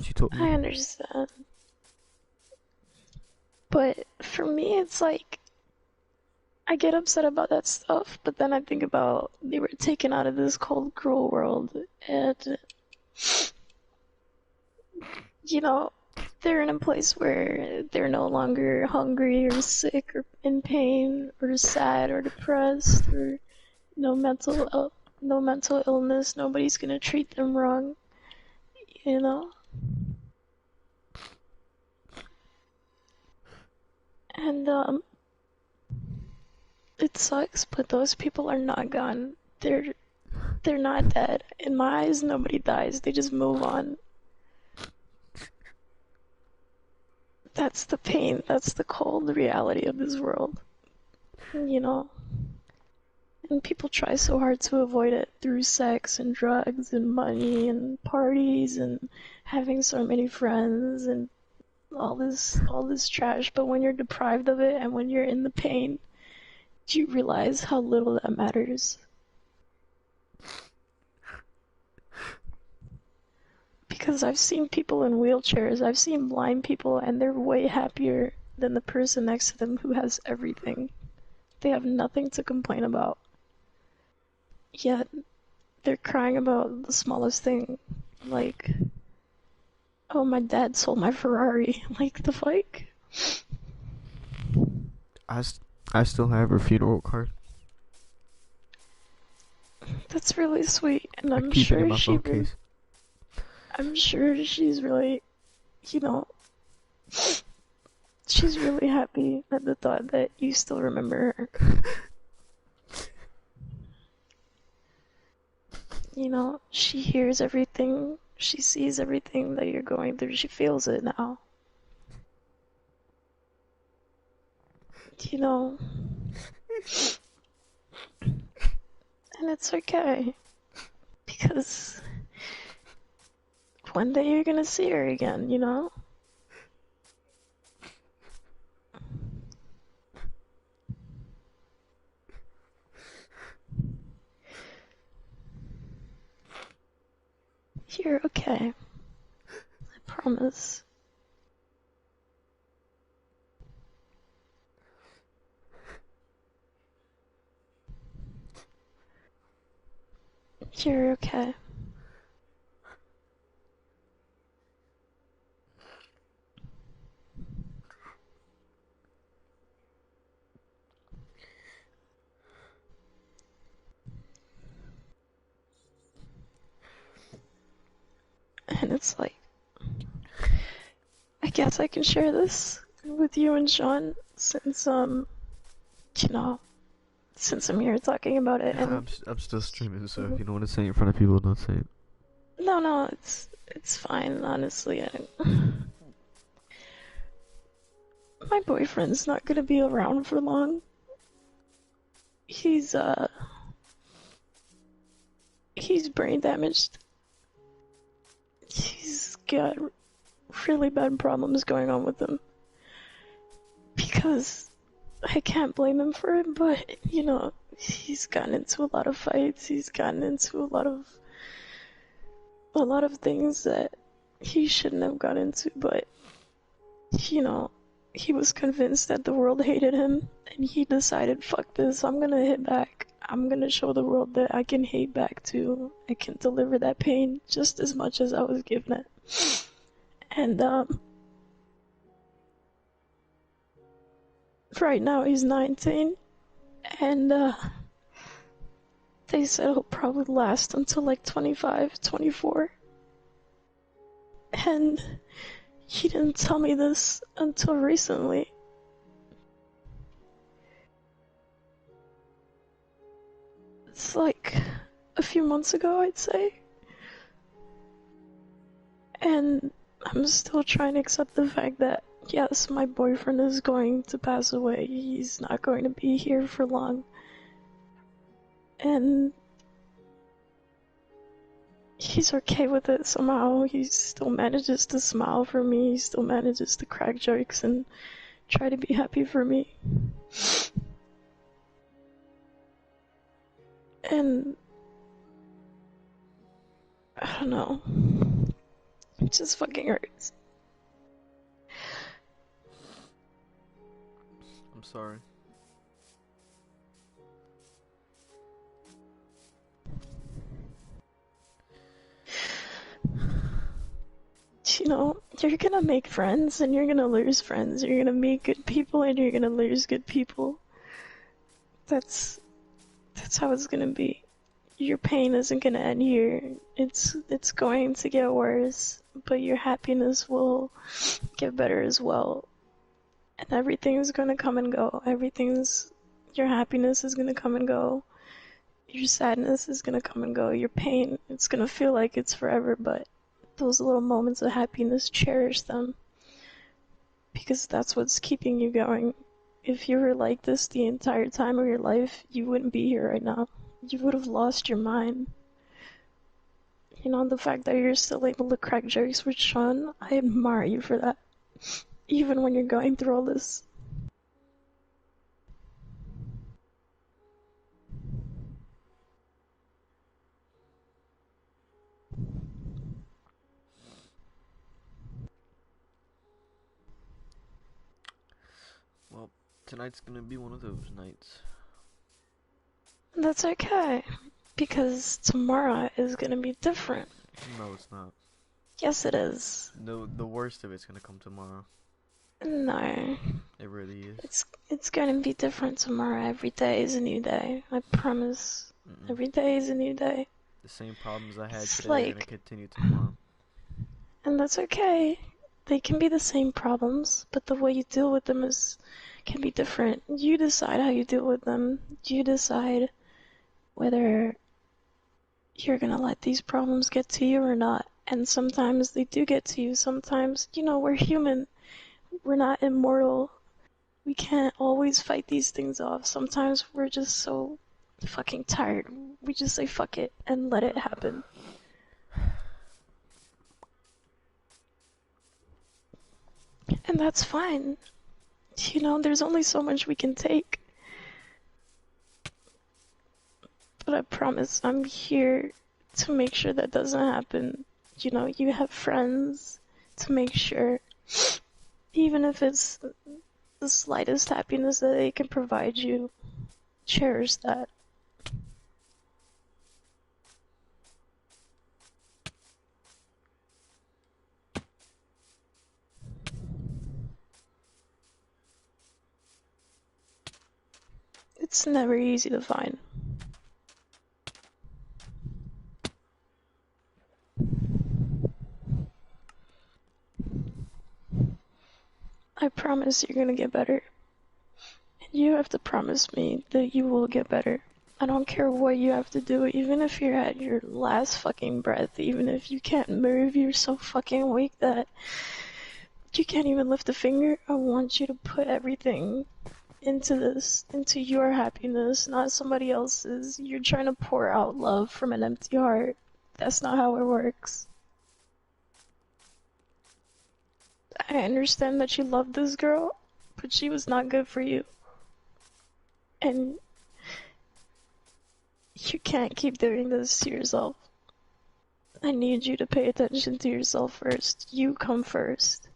she told I me. understand. But for me, it's like I get upset about that stuff, but then I think about they were taken out of this cold, cruel world, and you know, they're in a place where they're no longer hungry or sick or in pain or sad or depressed or no mental illness. Nobody's gonna treat them wrong, you know. And it sucks, but those people are not gone. They're not dead. In my eyes, nobody dies. They just move on. That's the pain. That's the cold reality of this world. You know? And people try so hard to avoid it through sex and drugs and money and parties and having so many friends and all this trash. But when you're deprived of it and when you're in the pain, do you realize how little that matters? Because I've seen people in wheelchairs, I've seen blind people, and they're way happier than the person next to them who has everything. They have nothing to complain about. Yet, they're crying about the smallest thing. Like, oh, my dad sold my Ferrari. Like, the fuck? I still have her funeral card. That's really sweet, and I I'm keep it in sure my phone case. I'm sure she's really, you know, she's really happy at the thought that you still remember her. You know, she hears everything, she sees everything that you're going through, she feels it now. You know, and it's okay, because one day you're gonna see her again, you know? You're okay. I promise. You're okay. And it's like, I guess I can share this with you and Sean since, you know, since I'm here talking about it. And I'm still streaming, so if you don't want to say it in front of people, don't say it. no, it's fine, honestly. My boyfriend's not gonna be around for long. He's brain damaged. He's got really bad problems going on with him. Because I can't blame him for it, but you know, he's gotten into a lot of fights. He's gotten into a lot of things that he shouldn't have got into, but you know, he was convinced that the world hated him, and he decided, fuck this, I'm gonna hit back. I'm gonna show the world that I can hate back too. I can deliver that pain just as much as I was given it. And right now he's 19, and They said it'll probably last until like 25, 24. And he didn't tell me this until recently. It's like a few months ago, I'd say. And I'm still trying to accept the fact that, yes, my boyfriend is going to pass away. He's not going to be here for long. And he's okay with it somehow. He still manages to smile for me. He still manages to crack jokes and try to be happy for me. And I don't know. It just fucking hurts. I'm sorry. You know, you're gonna make friends and you're gonna lose friends. You're gonna meet good people and you're gonna lose good people. That's how it's gonna be. Your pain isn't gonna end here. It's going to get worse, but your happiness will get better as well. And everything's gonna come and go. Your happiness is gonna come and go. Your sadness is gonna come and go. Your pain, it's gonna feel like it's forever, but those little moments of happiness, cherish them. Because that's what's keeping you going. If you were like this the entire time of your life, you wouldn't be here right now. You would have lost your mind. You know, the fact that you're still able to crack jokes with Sean, I admire you for that. Even when you're going through all this. Well, tonight's gonna be one of those nights. That's okay. Because tomorrow is gonna be different. No, it's not. Yes, it is. No, the worst of it's gonna come tomorrow. No. It really is. It's gonna be different tomorrow. Every day is a new day. I promise. Every day is a new day. The same problems I had It's today are gonna like- continue tomorrow. And that's okay. They can be the same problems, but the way you deal with them can be different. You decide how you deal with them. You decide whether you're gonna let these problems get to you or not. And sometimes they do get to you. Sometimes, you know, we're human. We're not immortal. We can't always fight these things off. Sometimes we're just so fucking tired. We just say fuck it and let it happen. And that's fine. You know, there's only so much we can take. But I promise I'm here to make sure that doesn't happen. You know, you have friends to make sure, even if it's the slightest happiness that they can provide you, cherish that. It's never easy to find. I promise you're gonna get better. And you have to promise me that you will get better. I don't care what you have to do, even if you're at your last fucking breath, even if you can't move, you're so fucking weak that you can't even lift a finger. I want you to put everything into this, into your happiness, not somebody else's. You're trying to pour out love from an empty heart. That's not how it works. I understand that you love this girl, but she was not good for you. And you can't keep doing this to yourself. I need you to pay attention to yourself first. You come first.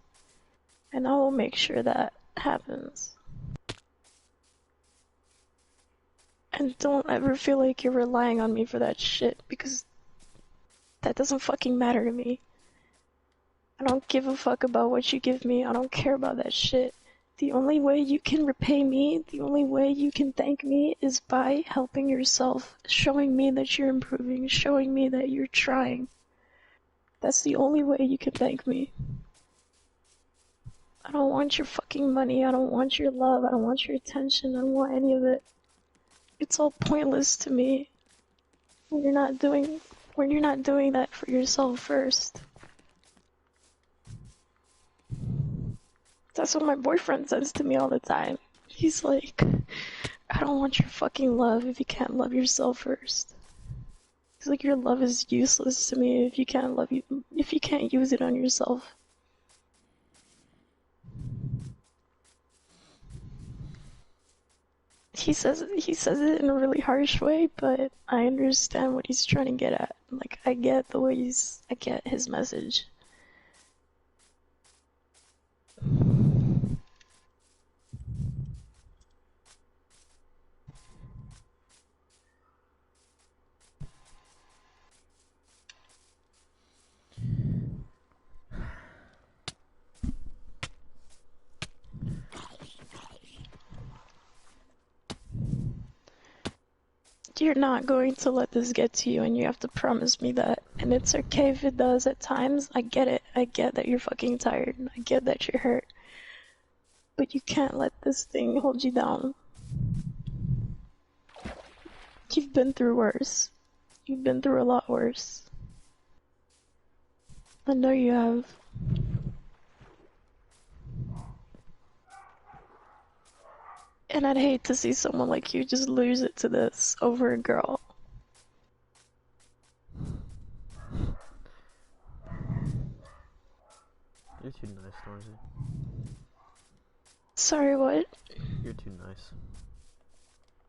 And I will make sure that happens. And don't ever feel like you're relying on me for that shit, because that doesn't fucking matter to me. I don't give a fuck about what you give me. I don't care about that shit. The only way you can repay me, the only way you can thank me is by helping yourself, showing me that you're improving, showing me that you're trying. That's the only way you can thank me. I don't want your fucking money, I don't want your love, I don't want your attention, I don't want any of it. It's all pointless to me when you're not doing that for yourself first. That's what my boyfriend says to me all the time. He's like, I don't want your fucking love if you can't love yourself first. He's like, your love is useless to me if you can't use it on yourself. He says it in a really harsh way, but I understand what he's trying to get at. Like, I get his message. You're not going to let this get to you, and you have to promise me that. And it's okay if it does at times. I get it. I get that you're fucking tired. I get that you're hurt. But you can't let this thing hold you down. You've been through worse. You've been through a lot worse. I know you have. And I'd hate to see someone like you just lose it to this over a girl. You're too nice, Norzy. Sorry, what? You're too nice.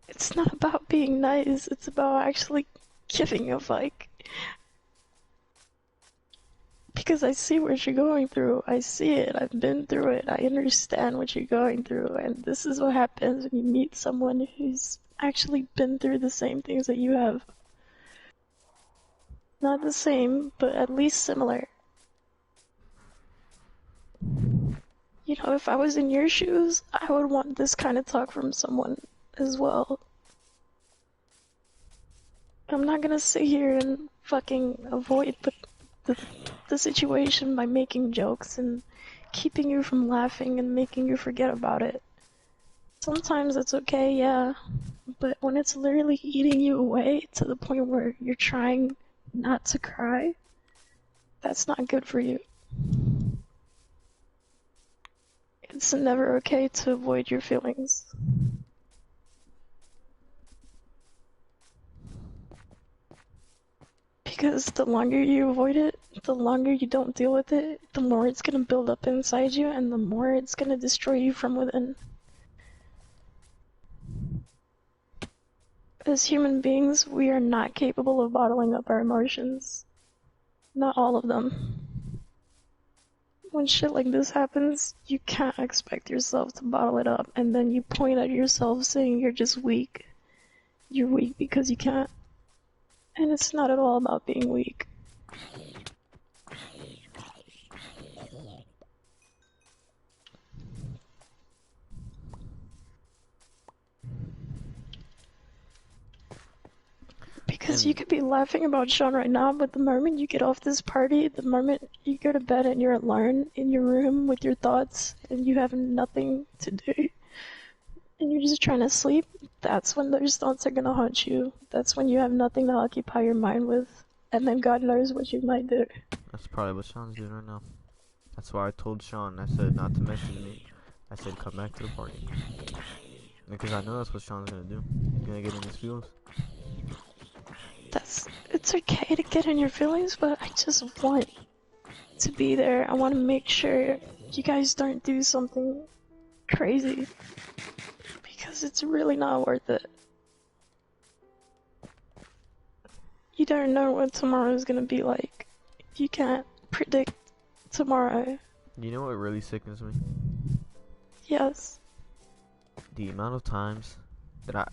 It's not about being nice, it's about actually giving a fuck. Because I see what you're going through. I see it. I've been through it. I understand what you're going through. And this is what happens when you meet someone who's actually been through the same things that you have. Not the same, but at least similar. You know, if I was in your shoes, I would want this kind of talk from someone as well. I'm not gonna sit here and fucking avoid the situation by making jokes and keeping you from laughing and making you forget about it. Sometimes it's okay, yeah, but when it's literally eating you away to the point where you're trying not to cry, that's not good for you. It's never okay to avoid your feelings. Because the longer you avoid it, the longer you don't deal with it, the more it's gonna build up inside you, and the more it's gonna destroy you from within. As human beings, we are not capable of bottling up our emotions. Not all of them. When shit like this happens, you can't expect yourself to bottle it up, and then you point at yourself saying you're just weak. You're weak because you can't. And it's not at all about being weak. Because you could be laughing about Sean right now, but the moment you get off this party, the moment you go to bed and you're alone in your room with your thoughts and you have nothing to do, and you're just trying to sleep, that's when those thoughts are gonna haunt you. That's when you have nothing to occupy your mind with, and then God knows what you might do. That's probably what Sean's doing right now. That's why I told Sean, I said not to message me. I said come back to the party. Because I know that's what Sean's gonna do. He's gonna get in his feels. It's okay to get in your feelings, but I just want to be there. I want to make sure you guys don't do something crazy. Because it's really not worth it. You don't know what tomorrow is gonna be like. You can't predict tomorrow. You know what really sickens me? Yes. The amount of times that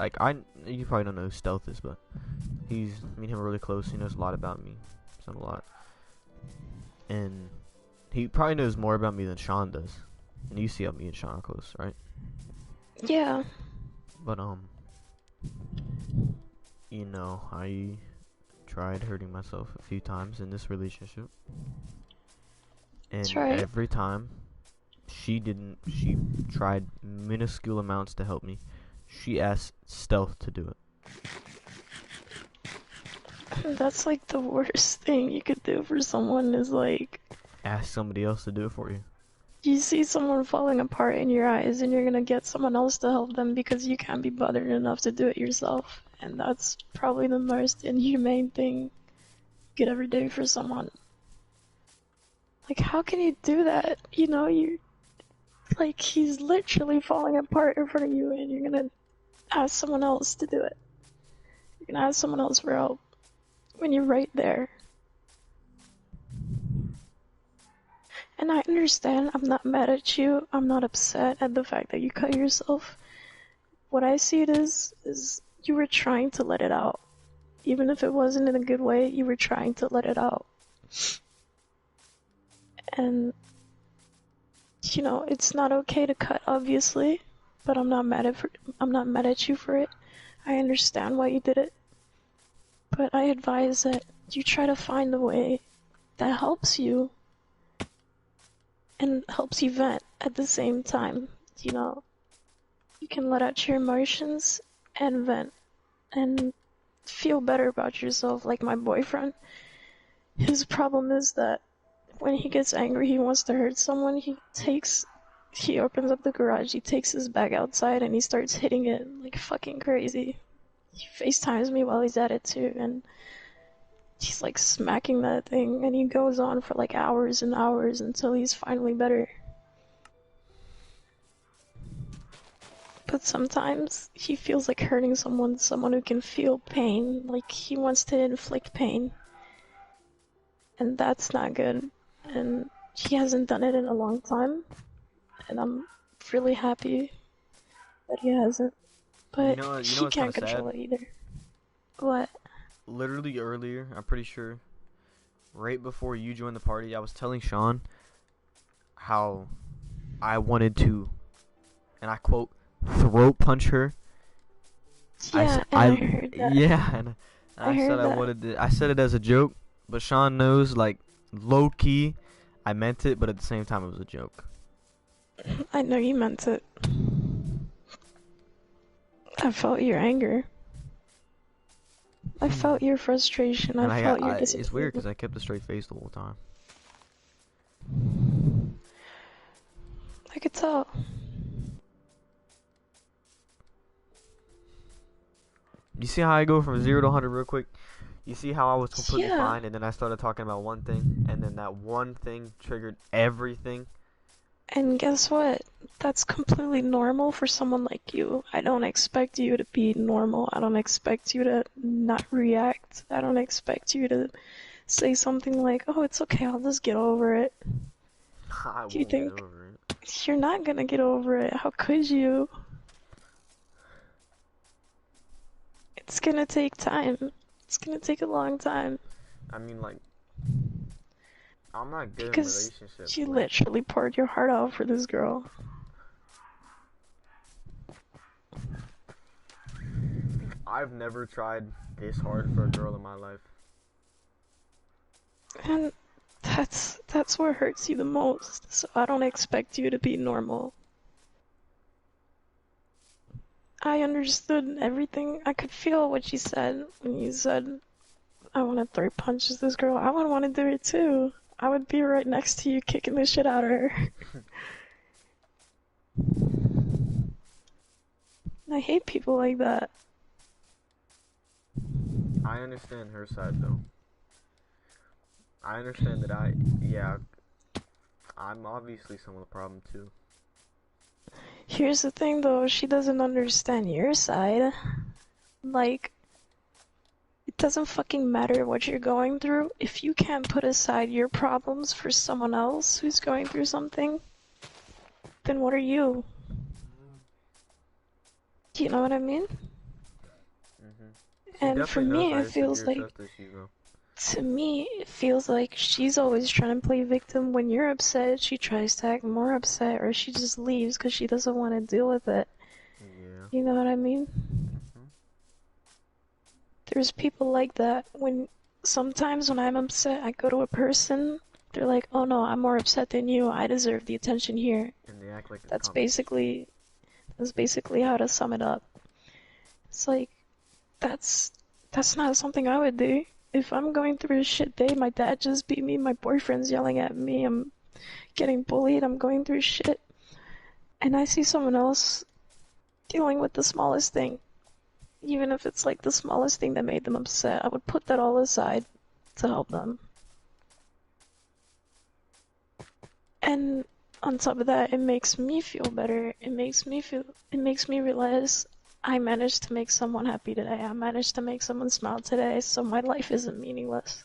you probably don't know who Stealth is, but me and him are really close. He knows a lot about me. He's done a lot. And he probably knows more about me than Sean does. And you see how me and Sean are close, right? Yeah. But you know, I tried hurting myself a few times in this relationship. And That's right. every time she tried minuscule amounts to help me. She asked Stealth to do it. That's like the worst thing you could do for someone is like, Ask somebody else to do it for you. you see someone falling apart in your eyes and you're gonna get someone else to help them because you can't be bothered enough to do it yourself. And that's probably the most inhumane thing you could ever do for someone. Like, how can you do that? You know, you're like, he's literally falling apart in front of you and you're gonna ask someone else to do it. You're gonna ask someone else for help when you're right there. And I understand, I'm not mad at you, I'm not upset at the fact that you cut yourself. What I see it is you were trying to let it out. Even if it wasn't in a good way, you were trying to let it out. And, you know, it's not okay to cut, obviously, but I'm not mad at you for it. I understand why you did it. But I advise that you try to find a way that helps you and helps you vent at the same time. You know, you can let out your emotions and vent and feel better about yourself. Like my boyfriend, his problem is that when he gets angry, he wants to hurt someone, he opens up the garage, he takes his bag outside and he starts hitting it like fucking crazy. He FaceTimes me while he's at it too, and he's like smacking that thing, and he goes on for like hours and hours until he's finally better. But sometimes he feels like hurting someone who can feel pain, like he wants to inflict pain. And that's not good. And he hasn't done it in a long time, and I'm really happy that he hasn't. But You know he what's can't kinda sad? control it either. What? Literally earlier, I'm pretty sure, right before you joined the party, I was telling Sean how I wanted to, and I quote, throat punch her. Yeah, I heard that. Yeah, and I heard said I that. wanted to, I said it as a joke, but Sean knows, like, low key, I meant it, but at the same time it was a joke. I know you meant it. I felt your anger. I felt your frustration. And I felt your it's weird disappointment. because I kept a straight face the whole time. I could tell. You see how I go from 0 to 100 real quick? You see how I was completely Yeah. fine, and then I started talking about one thing, and then that one thing triggered everything? And guess what? That's completely normal for someone like you. I don't expect you to be normal. I don't expect you to not react. I don't expect you to say something like, oh, it's okay, I'll just get over it. I Do you won't think- get over it. You're not gonna get over it. How could you? It's gonna take time. It's gonna take a long time. I mean, like, I'm not good Because in relationships. you like, literally poured your heart out for this girl. I've never tried this hard for a girl in my life. And that's what hurts you the most. So I don't expect you to be normal. I understood everything. I could feel what you said when you said, I want to throw punches this girl. I would want to do it too. I would be right next to you kicking the shit out of her. I hate people like that. I understand her side, though. I understand that I'm obviously some of the problem, too. Here's the thing though, she doesn't understand your side. Like, it doesn't fucking matter what you're going through. If you can't put aside your problems for someone else who's going through something, then what are you? Do you know what I mean? Mm-hmm. And for me, it feels like, to me, it feels like she's always trying to play victim. When you're upset, she tries to act more upset, or she just leaves because she doesn't want to deal with it. Yeah. You know what I mean? Hmm. There's people like that. Sometimes when I'm upset, I go to a person, they're like, oh no, I'm more upset than you. I deserve the attention here. And they act like it's That's competition. basically, that's basically how to sum it up. It's like, that's, that's not something I would do. If I'm going through a shit day, my dad just beat me, my boyfriend's yelling at me, I'm getting bullied, I'm going through shit, and I see someone else dealing with the smallest thing, even if it's like the smallest thing that made them upset, I would put that all aside to help them. And on top of that, it makes me feel better. It makes me realize I managed to make someone happy today. I managed to make someone smile today, so my life isn't meaningless.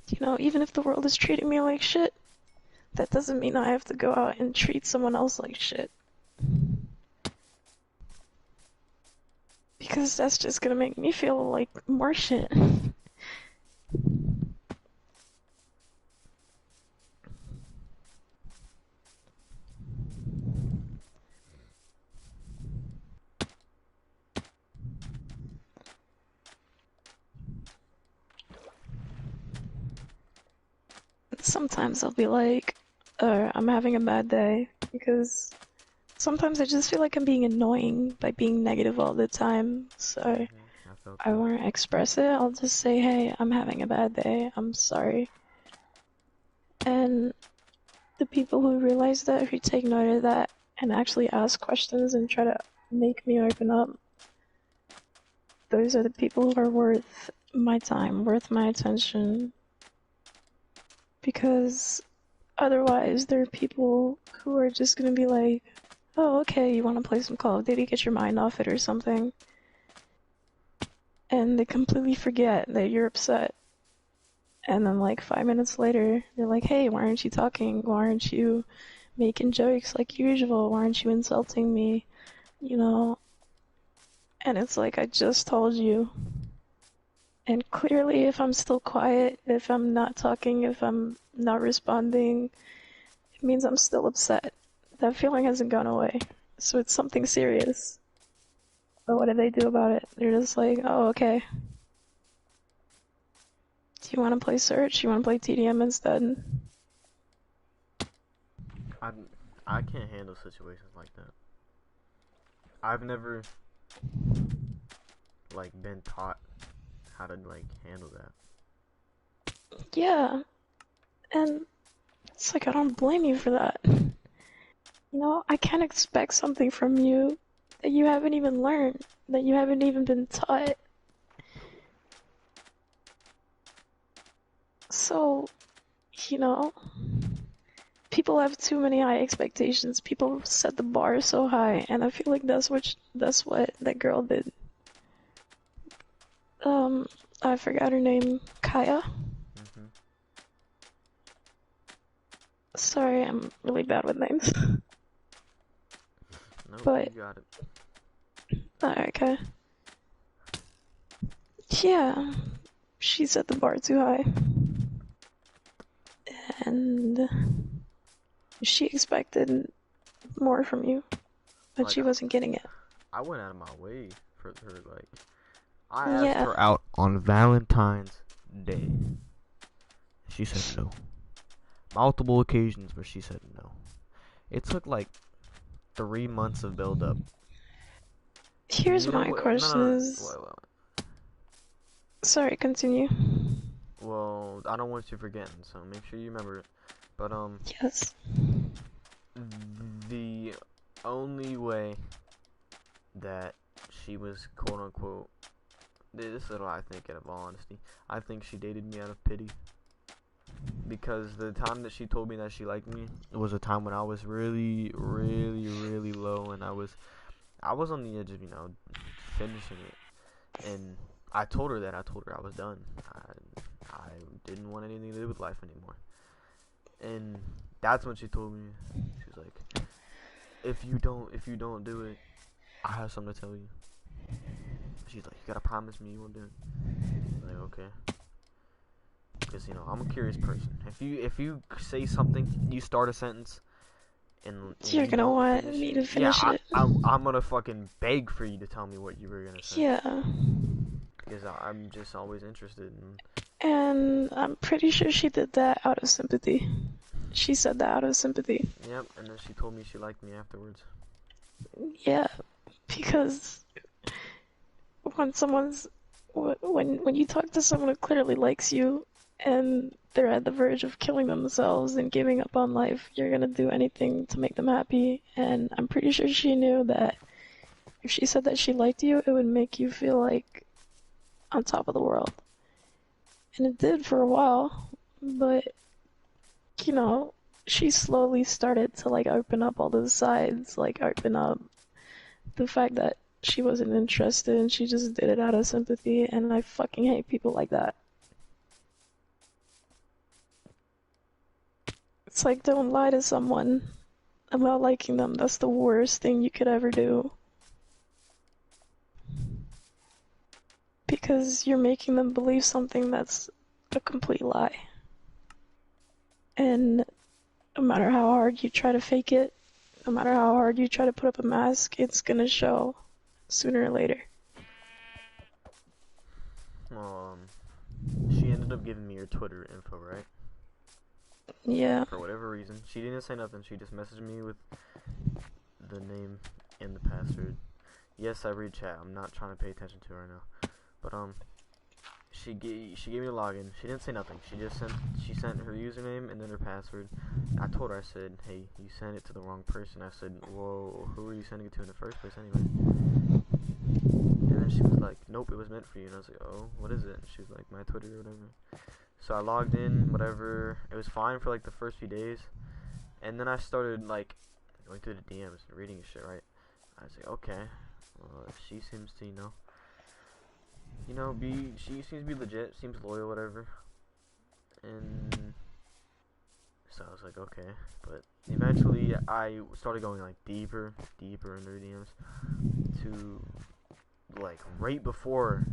You know, even if the world is treating me like shit, that doesn't mean I have to go out and treat someone else like shit. Because that's just gonna make me feel like more shit. Sometimes I'll be like, I'm having a bad day, because sometimes I just feel like I'm being annoying by being negative all the time, so I felt I that. won't express it. I'll just say, hey, I'm having a bad day, I'm sorry. And the people who realize that, who take note of that, and actually ask questions and try to make me open up, those are the people who are worth my time, worth my attention. Because otherwise, there are people who are just gonna be like, oh, okay, you wanna play some Call of Duty, get your mind off it or something. And they completely forget that you're upset. And then like 5 minutes later, they're like, hey, why aren't you talking? Why aren't you making jokes like usual? Why aren't you insulting me? You know? And it's like, I just told you. And clearly, if I'm still quiet, if I'm not talking, if I'm not responding, it means I'm still upset. That feeling hasn't gone away. So it's something serious. But what do they do about it? They're just like, oh, okay. Do you want to play Search? You want to play TDM instead? I I can't handle situations like that. I've never like been taught how to like handle that. Yeah. And it's like, I don't blame you for that. You know, I can't expect something from you that you haven't even learned, that you haven't even been taught. So, you know, people have too many high expectations. People set the bar so high, and I feel like that's what that girl did. I forgot her name. Kaya? Mhm. Sorry, I'm really bad with names. Nope, But, you got it. okay. Yeah, she set the bar too high. And she expected more from you, but Like she wasn't getting it. I went out of my way for her. Like I asked Yeah, her out on Valentine's Day. She said no. Multiple occasions where she said no. It took like 3 months of build up. And here's you know my what? No, question no, no. is... Sorry, continue. Well, I don't want you forgetting, so make sure you remember it. But Yes. the only way that she was quote unquote, this is what I think, out of all honesty, I think she dated me out of pity. Because the time that she told me that she liked me, it was a time when I was really, really, really low, and I was on the edge of, finishing it. And I told her that. I told her I was done. I didn't want anything to do with life anymore. And that's when she told me, she was like, if you don't do it, I have something to tell you. She's like, you gotta promise me you won't do it. I'm like, okay. Because, you know, I'm a curious person. If you say something, you start a sentence, and You're you gonna don't want finish me it, to finish it. I'm gonna fucking beg for you to tell me what you were gonna say. Yeah. Because I'm just always interested in... And I'm pretty sure she did that out of sympathy. She said that out of sympathy. Yep, and then she told me she liked me afterwards. Yeah, because when when you talk to someone who clearly likes you and they're at the verge of killing themselves and giving up on life, you're gonna do anything to make them happy. And I'm pretty sure she knew that if she said that she liked you, it would make you feel like on top of the world. And it did for a while, but you know, she slowly started to like open up all those sides, like open up the fact that she wasn't interested and she just did it out of sympathy, and I fucking hate people like that. It's like, don't lie to someone about liking them. That's the worst thing you could ever do. Because you're making them believe something that's a complete lie. And no matter how hard you try to fake it, no matter how hard you try to put up a mask, it's gonna show sooner or later. She ended up giving me her Twitter info, right? Yeah. For whatever reason. She didn't say nothing. She just messaged me with the name and the password. Yes, I read chat. I'm not trying to pay attention to her right now. But, she gave me the login. She didn't say nothing. She sent her username and then her password. I told her, I said, hey, you sent it to the wrong person. I said, whoa, who are you sending it to in the first place anyway? And then she was like, nope, it was meant for you. And I was like, oh, what is it? And she was like, my Twitter or whatever. So I logged in, whatever. It was fine for like the first few days. And then I started like going through the DMs and reading shit, right? I was like, okay, well, if she seems to, she seems to be legit, seems loyal, whatever. And so I was like, okay. But eventually I started going like deeper into the DMs to like right before,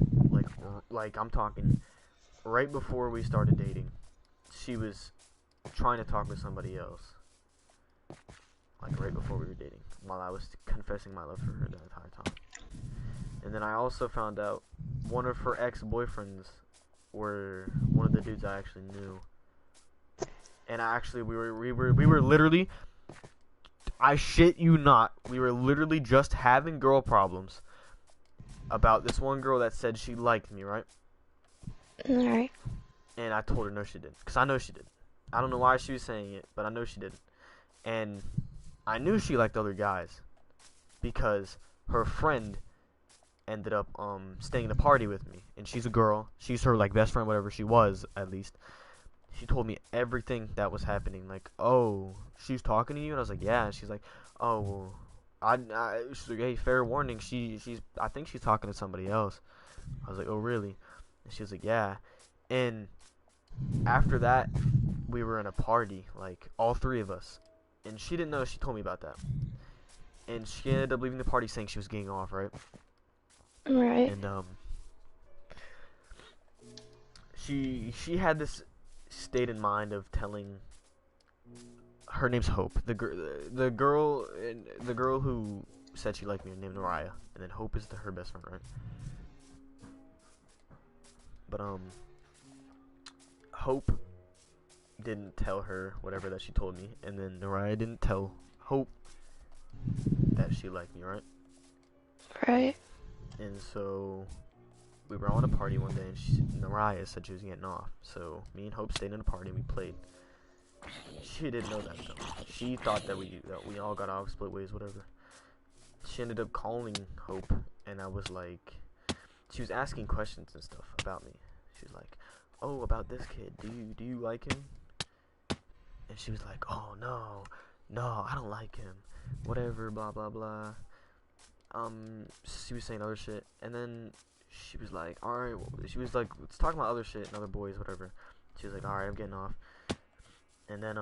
like I'm talking right before we started dating. She was trying to talk with somebody else. Like right before we were dating, while I was confessing my love for her the entire time. And then I also found out one of her ex-boyfriends were one of the dudes I actually knew. And we were literally, I shit you not, we were literally just having girl problems about this one girl that said she liked me, right? Alright. And I told her no she didn't, because I know she didn't. I don't know why she was saying it, but I know she didn't. And I knew she liked other guys because her friend ended up staying in a party with me, and she's a girl. She's her like best friend, whatever she was at least. She told me everything that was happening. Like, oh, she's talking to you, and I was like, yeah. And she's like, oh, well, she's like, hey, fair warning. I think she's talking to somebody else. I was like, oh, really? And she was like, yeah. And after that, we were in a party, like all three of us. And she didn't know. She told me about that. And she ended up leaving the party saying she was getting off, right? Right. And she had this state in mind of telling. Her name's Hope. The girl who said she liked me named Naraya, and then Hope is her best friend, right? But Hope didn't tell her whatever that she told me, and then Naraya didn't tell Hope that she liked me, right? Right. And so we were all in a party one day, and Naraya said she was getting off. So me and Hope stayed in a party and we played. She didn't know that though. She thought that we all got off, split ways, whatever. She ended up calling Hope, and I was like, she was asking questions and stuff about me. She was like, oh, about this kid, do you like him? And she was like, oh, no, I don't like him, whatever, blah, blah, blah. She was saying other shit, and then she was like, alright, she was like, let's talk about other shit and other boys, whatever. She was like, alright, I'm getting off. And then,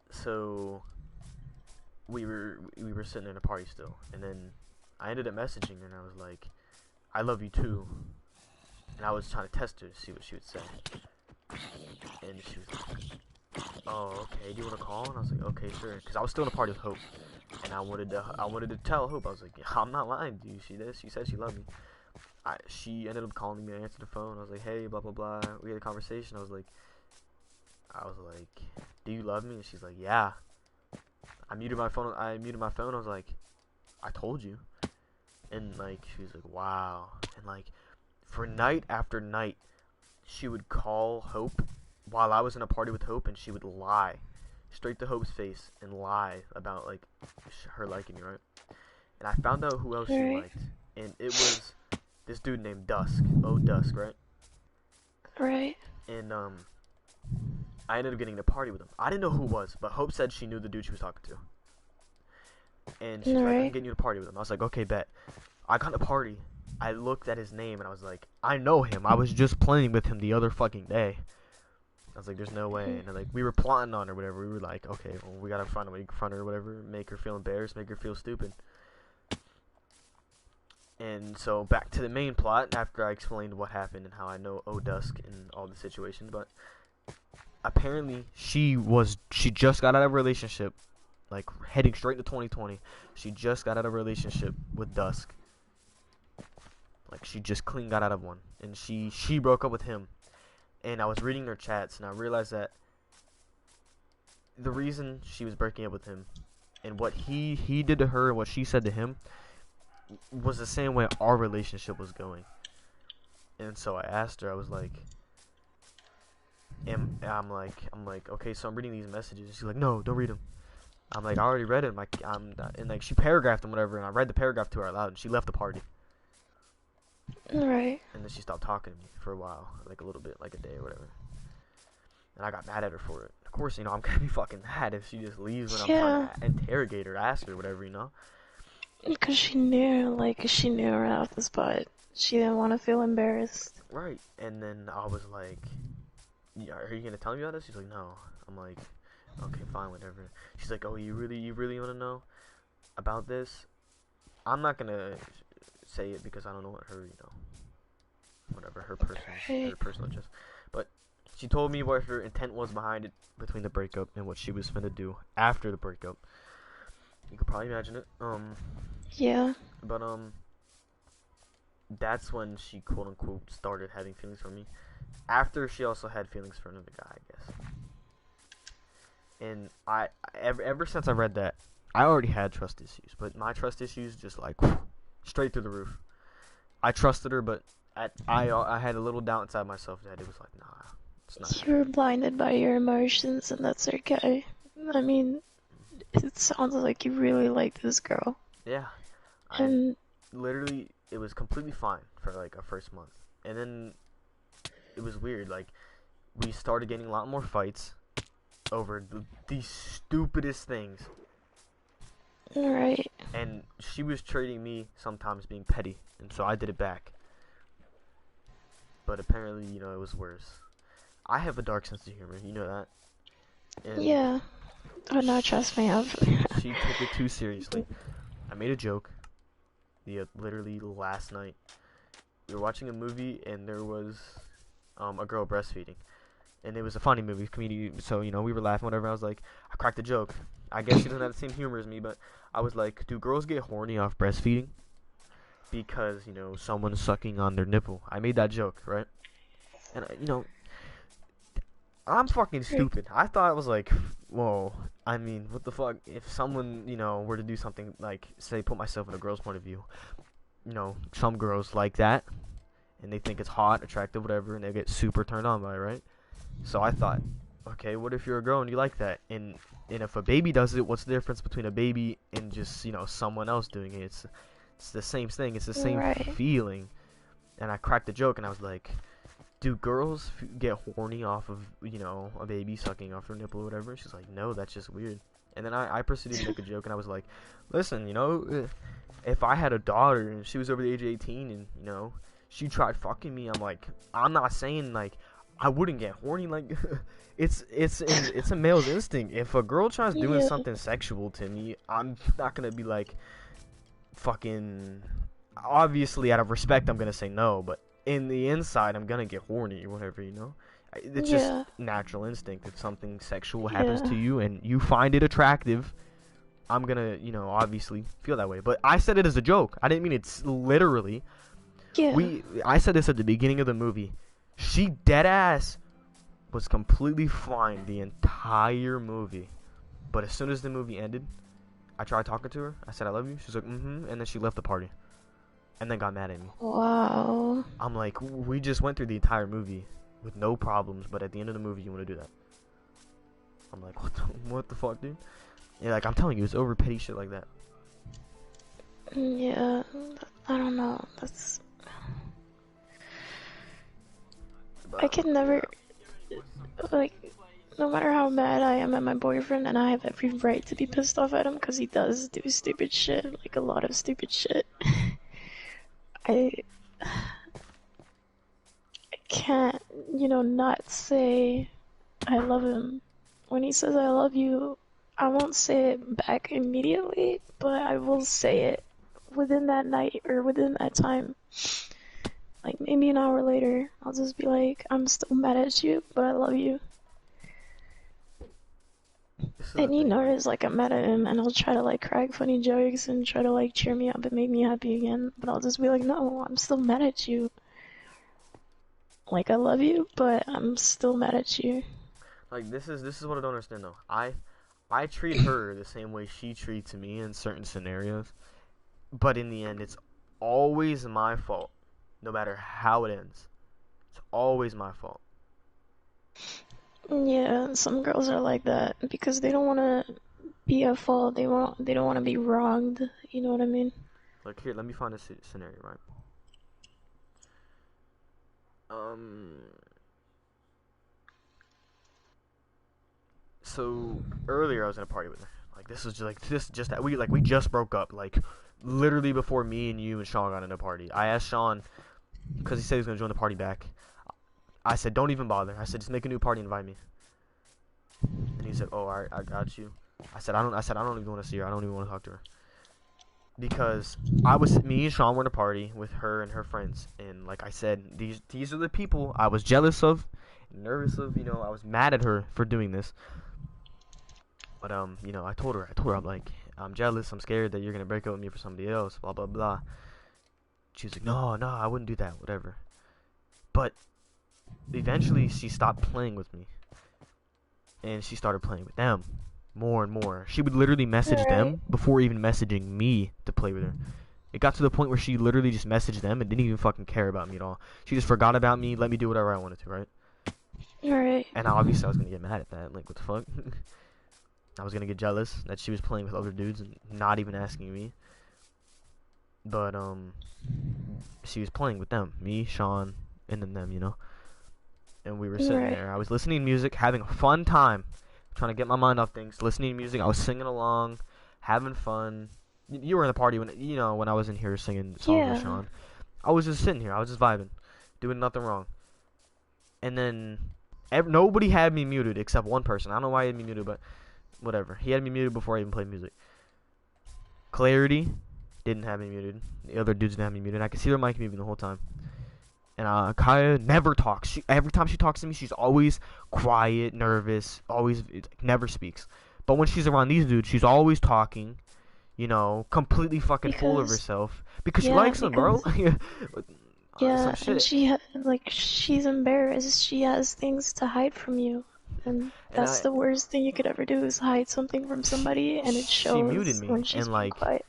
so we were sitting in a party still, and then I ended up messaging her and I was like, I love you too. And I was trying to test her to see what she would say. And she was like, oh, okay, do you want to call? And I was like, okay, sure. Because I was still in a party with Hope. And I wanted to tell Hope. I was like, yeah, I'm not lying. Do you see this? She said she loved me. She ended up calling me. I answered the phone. I was like, hey, blah, blah, blah. We had a conversation. I was like, do you love me? And she's like, yeah. I muted my phone. I was like, I told you. And like, she was like, wow. And like, for night after night, she would call Hope while I was in a party with Hope, and she would lie straight to Hope's face and lie about like her liking me, right? And I found out who else she liked, and it was this dude named Dusk. Oh, Dusk, right? Right. And I ended up getting in a party with him. I didn't know who it was, but Hope said she knew the dude she was talking to. And she's like, I'm getting you to party with him. I was like, okay, bet. I got in a party. I looked at his name and I was like, I know him. I was just playing with him the other fucking day. I was like, there's no way. And like, we were plotting on her, whatever. We were like, okay, well, we gotta find a way to confront her or whatever, make her feel embarrassed, make her feel stupid. And so back to the main plot after I explained what happened and how I know Dusk and all the situations, but apparently she just got out of a relationship, like heading straight to 2020. She just got out of a relationship with Dusk. Like she just clean got out of one, and she broke up with him. And I was reading her chats, and I realized that the reason she was breaking up with him, and what he did to her, and what she said to him, was the same way our relationship was going. And so I asked her, I was like, I'm like, okay, so I'm reading these messages. And she's like, no, don't read them. I'm like, I already read it. And like she paragraphed them, whatever, and I read the paragraph to her out loud, and she left the party. Right. And then she stopped talking to me for a while, like a little bit, like a day or whatever. And I got mad at her for it. Of course, you know, I'm gonna be fucking mad if she just leaves when I'm trying to interrogate her, ask her, whatever, you know. Because she knew her out the spot. She didn't want to feel embarrassed. Right. And then I was like, yeah, are you gonna tell me about this? She's like, no. I'm like, okay, fine, whatever. She's like, oh, you really want to know about this? I'm not gonna say it because I don't know what her, you know, whatever her personal just. But she told me what her intent was behind it, between the breakup and what she was finna do after the breakup. You could probably imagine it. Yeah. But that's when she quote unquote started having feelings for me. After she also had feelings for another guy, I guess. And ever since I read that, I already had trust issues, but my trust issues just like straight through the roof. I trusted her, but I had a little doubt inside myself that it was like, nah, it's not. You were blinded by your emotions, and that's okay. I mean, it sounds like you really like this girl. Yeah. And literally, it was completely fine for like a first month, and then it was weird. Like, we started getting a lot more fights over the stupidest things. Right. And she was treating me sometimes being petty, and so I did it back. But apparently, you know, it was worse. I have a dark sense of humor, you know that. And yeah. Oh no, trust me, she took it too seriously. I made a joke. Literally last night, we were watching a movie, and there was a girl breastfeeding, and it was a funny movie, comedy. So you know, we were laughing, whatever. I was like, I cracked a joke. I guess she doesn't have the same humor as me, but I was like, do girls get horny off breastfeeding? Because, you know, someone's sucking on their nipple. I made that joke, right? And, you know, I'm fucking stupid. I thought it was like, whoa, I mean, what the fuck? If someone, you know, were to do something like, say, put myself in a girl's point of view, you know, some girls like that, and they think it's hot, attractive, whatever, and they get super turned on by it, right? So I thought, okay, what if you're a girl and you like that? And if a baby does it, what's the difference between a baby and just, you know, someone else doing it? It's the same thing. It's the same feeling. And I cracked the joke, and I was like, do girls get horny off of, you know, a baby sucking off their nipple or whatever? She's like, no, that's just weird. And then I proceeded to make a joke, and I was like, listen, you know, if I had a daughter and she was over the age of 18 and, you know, she tried fucking me, I'm like, I'm not saying, like, I wouldn't get horny. Like, it's a male's instinct. If a girl tries doing something sexual to me, I'm not gonna be like, fucking obviously out of respect I'm gonna say no, but in the inside I'm gonna get horny or whatever, you know. It's just Yeah. natural instinct. If something sexual happens to Yeah. you and you find it attractive, I'm gonna, obviously feel that way. But I said it as a joke. I didn't mean it's literally. Yeah. I said this at the beginning of the movie. She dead ass was completely fine the entire movie. But as soon as the movie ended, I tried talking to her. I said I love you. She's like, mm-hmm, and then she left the party. And then got mad at me. Wow. I'm like, we just went through the entire movie with no problems, but at the end of the movie you want to do that. I'm like, what the fuck, dude? Yeah, like I'm telling you, it's over petty shit like that. Yeah. I don't know. I can never, like, no matter how mad I am at my boyfriend, and I have every right to be pissed off at him because he does do stupid shit, like a lot of stupid shit. I can't, not say I love him. When he says I love you, I won't say it back immediately, but I will say it within that night or within that time. Like maybe an hour later, I'll just be like, I'm still mad at you, but I love you. And he knows like I'm mad at him, and I'll try to like crack funny jokes and try to like cheer me up and make me happy again. But I'll just be like, no, I'm still mad at you. Like I love you, but I'm still mad at you. Like this is what I don't understand though. I treat her the same way she treats me in certain scenarios, but in the end, it's always my fault, no matter how it ends. It's always my fault. Yeah, some girls are like that because they don't want to be at fault. They don't want to be wronged. You know what I mean? Like here, let me find a scenario, right? So earlier I was in a party with her. Like this was just that we just broke up. Like literally before me and you and Sean got in a party. I asked Sean because he said he was gonna join the party back. I said don't even bother. I said just make a new party and invite me. And he said, oh, alright, I got you. I said I don't even want to see her. I don't even want to talk to her. Because me and Sean were in a party with her and her friends, and like I said, these are the people I was jealous of, nervous of. I was mad at her for doing this. But I told her, I'm like, I'm jealous. I'm scared that you're gonna break up with me for somebody else. Blah blah blah. She was like, no, I wouldn't do that. Whatever. But eventually, she stopped playing with me, and she started playing with them more and more. She would literally message them before even messaging me to play with her. It got to the point where she literally just messaged them and didn't even fucking care about me at all. She just forgot about me, let me do whatever I wanted to, right? Right. And obviously I was gonna get mad at that. Like, what the fuck? I was gonna get jealous that she was playing with other dudes and not even asking me. But she was playing with them, me, Sean, and then them. And we were sitting there. I was listening to music, having a fun time, trying to get my mind off things. Listening to music, I was singing along, having fun. You were in the party when I was in here singing songs with Sean. I was just sitting here. I was just vibing, doing nothing wrong. And then nobody had me muted except one person. I don't know why he had me muted, but whatever. He had me muted before I even played music. Clarity didn't have me muted. The other dudes didn't have me muted. I could see their mic muted the whole time. And Kaya never talks. Every time she talks to me, she's always quiet, nervous, always never speaks. But when she's around these dudes, she's always talking, completely fucking full of herself because she likes them, bro. Yeah, and she's embarrassed. She has things to hide from you, and that's the worst thing you could ever do is hide something from somebody, and it shows she muted me, when she's and quiet.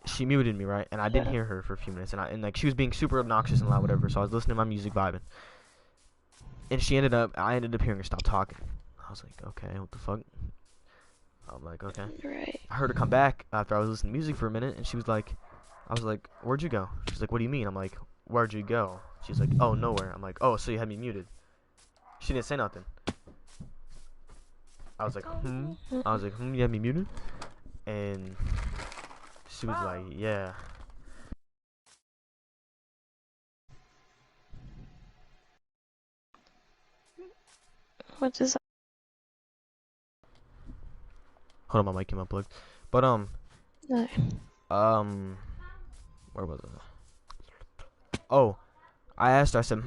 She muted me, right? And I didn't hear her for a few minutes, and she was being super obnoxious and loud, whatever. So I was listening to my music, vibing, and I ended up hearing her stop talking. I was like, okay, what the fuck? I'm like, okay. Right. I heard her come back after I was listening to music for a minute, and she was like, I was like, where'd you go? She's like, what do you mean? I'm like, where'd you go? She's like, oh, nowhere. I'm like, oh, so you had me muted. She didn't say nothing. I was like, you had me muted? And she was like, yeah. What is that? Hold on, my mic came unplugged. But, No. where was it? Oh, I asked her. I said,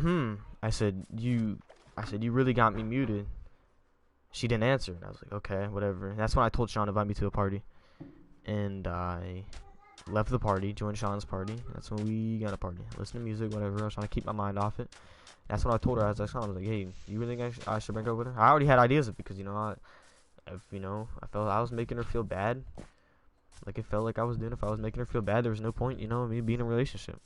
I said, you really got me muted. She didn't answer, and I was like, okay, whatever. And that's when I told Sean to invite me to a party, and I left the party, joined Sean's party. That's when we got a party, listen to music, whatever. I was trying to keep my mind off it. That's when I told her. I was like, hey, you really think I should break up with her? I already had ideas of it because I felt I was making her feel bad. Like it felt like I was doing. If I was making her feel bad, there was no point, me being in a relationship.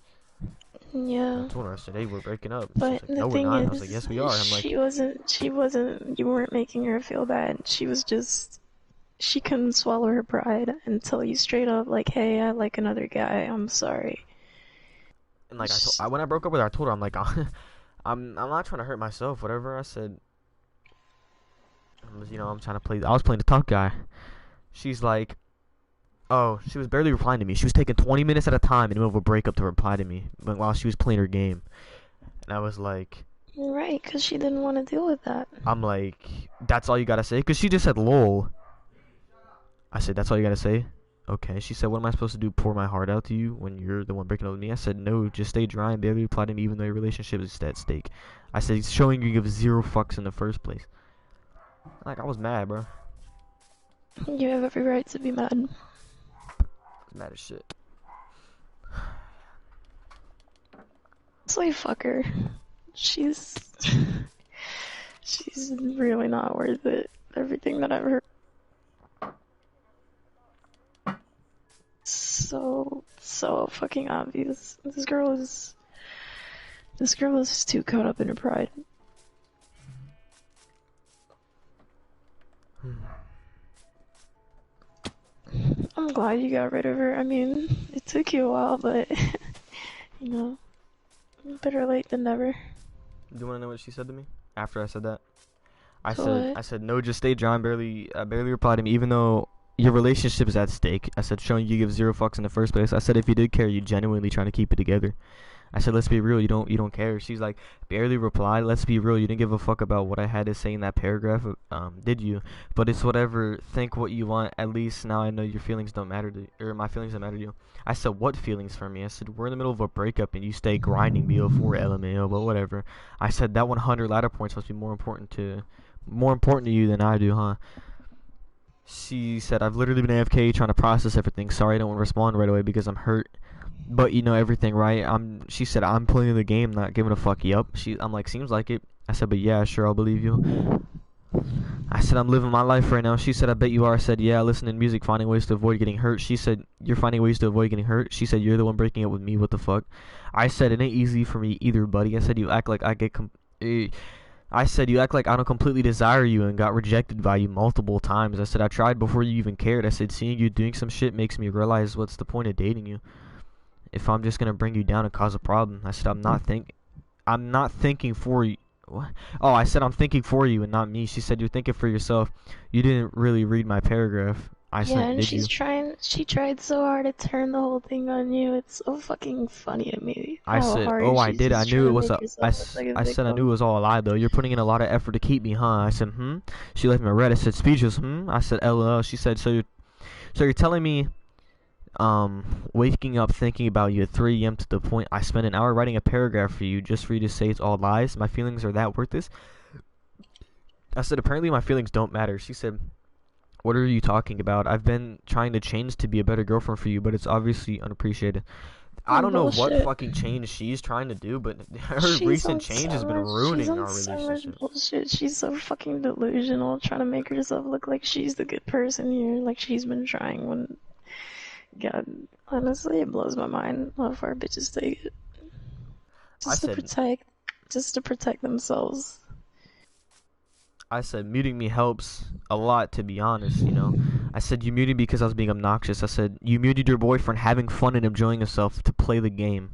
Yeah. I told her, I said, hey, we're breaking up. But She's like, the no, we're thing not. is, I was like, yes, we are. I'm like, she wasn't, you weren't making her feel bad. She couldn't swallow her pride and tell you straight up, like, hey, I like another guy, I'm sorry. and like when I broke up with her, I told her, I'm like, I'm not trying to hurt myself, whatever. I said, I'm trying to play. I was playing the tough guy. She's like, oh, she was barely replying to me. She was taking 20 minutes at a time in the middle of a breakup to reply to me while she was playing her game. And I was like, right, because she didn't want to deal with that. I'm like, that's all you gotta say? Because she just said, lol. I said, that's all you gotta say? Okay. She said, what am I supposed to do? Pour my heart out to you when you're the one breaking up with me? I said, no, just stay dry and barely reply to me even though your relationship is at stake. I said, it's showing you give zero fucks in the first place. Like, I was mad, bro. You have every right to be mad. I was mad as shit. So you fuck her. She's really not worth it. Everything that I've heard. So fucking obvious. This girl is too caught up in her pride. I'm glad you got rid of her. I mean, it took you a while, but better late than never. Do you want to know what she said to me after I said that? I What? said, no, just stay dry and barely reply to me, even though your relationship is at stake. I said, showing you give zero fucks in the first place. I said, if you did care, you genuinely trying to keep it together. I said, let's be real, you don't care. She's like, barely replied. Let's be real, you didn't give a fuck about what I had to say in that paragraph, did you? But it's whatever. Think what you want. At least now I know your feelings don't matter to, or my feelings don't matter to you. I said, what feelings for me? I said, we're in the middle of a breakup and you stay grinding BO4 LMAO, but whatever. I said, that 100 ladder points must be more important to you than I do, huh? She said, I've literally been AFK trying to process everything. Sorry I don't want to respond right away because I'm hurt. But you know everything, right? She said, I'm playing the game, not giving a fuck. Yup. I'm like, seems like it. I said, but yeah, sure, I'll believe you. I said, I'm living my life right now. She said, I bet you are. I said, yeah, listening to music, finding ways to avoid getting hurt. She said, you're finding ways to avoid getting hurt. She said, you're the one breaking up with me. What the fuck? I said, it ain't easy for me either, buddy. I said, you act like I said, you act like I don't completely desire you and got rejected by you multiple times. I said, I tried before you even cared. I said, seeing you doing some shit makes me realize what's the point of dating you if I'm just gonna bring you down and cause a problem. I said, I'm not thinking for you. What? Oh, I said I'm thinking for you and not me. She said, you're thinking for yourself. You didn't really read my paragraph. I Yeah, said, and did you? she tried so hard to turn the whole thing on you. It's so fucking funny to me. I How said, hard oh, I she's did. I just knew it trying to was make a. herself look like a I said I knew it victim. was all a lie though. You're putting in a lot of effort to keep me, huh? I said, She left me red. I said, speechless. I said, LOL. She said, so you're telling me, waking up thinking about you at 3 a.m. to the point I spent an hour writing a paragraph for you just for you to say it's all lies? My feelings are that worth this? I said, apparently my feelings don't matter. She said, what are you talking about? I've been trying to change to be a better girlfriend for you, but it's obviously unappreciated. I don't know what Bullshit. fucking change she's trying to do, but her She's recent on change so has been much. She's ruining on our so much relationship. bullshit. She's so fucking delusional, trying to make herself look like she's the good person here, like she's been trying. When God, honestly, it blows my mind how far bitches take it I said, just to protect themselves. muting me helps a lot, to be honest, I said, you muted me because I was being obnoxious. I said, you muted your boyfriend having fun and enjoying himself to play the game.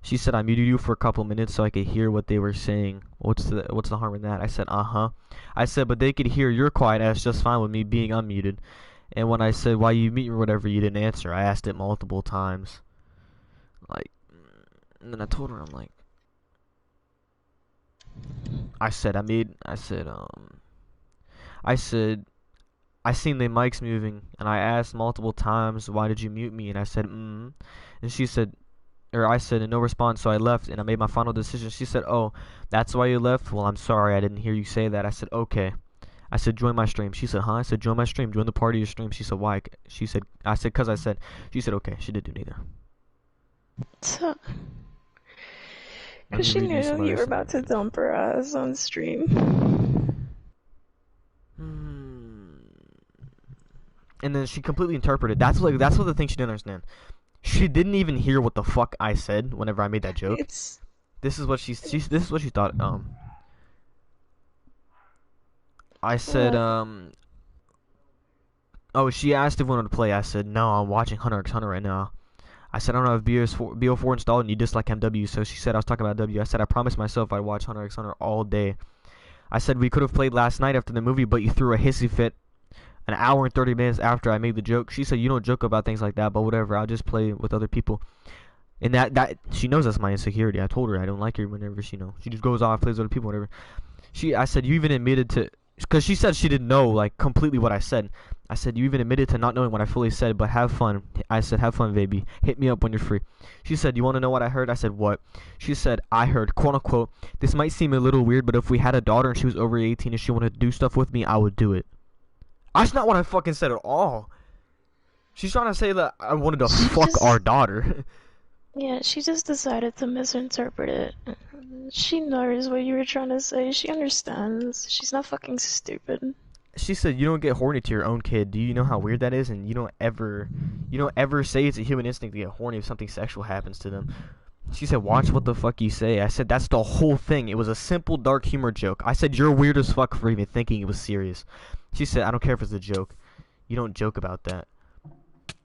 She said, I muted you for a couple minutes so I could hear what they were saying. What's the harm in that? I said, uh-huh. I said, but they could hear your quiet ass just fine with me being unmuted. And when I said, why you mute or whatever, you didn't answer. I asked it multiple times. Like, and then I told her, I'm like, I said, I seen the mics moving, and I asked multiple times, why did you mute me? And I said, and she said, or I said, no response, so I left, and I made my final decision. She said, oh, that's why you left? Well, I'm sorry, I didn't hear you say that. I said, okay. I said, join my stream. She said, huh? I said, join my stream, join the party of your stream. She said, why? She said, I said, cause I said. She said, okay. She did do neither. So, Let because me she read you some knew you other were stuff. about to dump her ass on stream. And then she completely interpreted. That's what the thing she didn't understand. She didn't even hear what the fuck I said whenever I made that joke. It's This is what she thought. I said what? oh, she asked if we wanted to play. I said no, I'm watching Hunter x Hunter right now. I said I don't have BO4 installed and you dislike MW. So she said I was talking about W. I said I promised myself I'd watch Hunter x Hunter all day. I said we could have played last night after the movie, but you threw a hissy fit an hour and 30 minutes after I made the joke. She said you don't joke about things like that, but whatever. I'll just play with other people. And that she knows that's my insecurity. I told her I don't like her whenever she just goes off, plays with other people, whatever. I said you even admitted to, because she said she didn't know like completely what I said. I said you even admitted to not knowing what I fully said, but have fun. I said have fun, baby. Hit me up when you're free. She said you want to know what I heard? I said what? She said I heard, quote unquote, this might seem a little weird, but if we had a daughter and she was over 18 and she wanted to do stuff with me, I would do it. That's not what I fucking said at all. She's trying to say that I wanted to fuck our daughter. Yeah, she just decided to misinterpret it. She knows what you were trying to say. She understands. She's not fucking stupid. She said you don't get horny to your own kid. Do you know how weird that is? And you don't ever say it's a human instinct to get horny if something sexual happens to them. She said, watch what the fuck you say. I said, that's the whole thing. It was a simple dark humor joke. I said, you're weird as fuck for even thinking it was serious. She said, I don't care if it's a joke. You don't joke about that.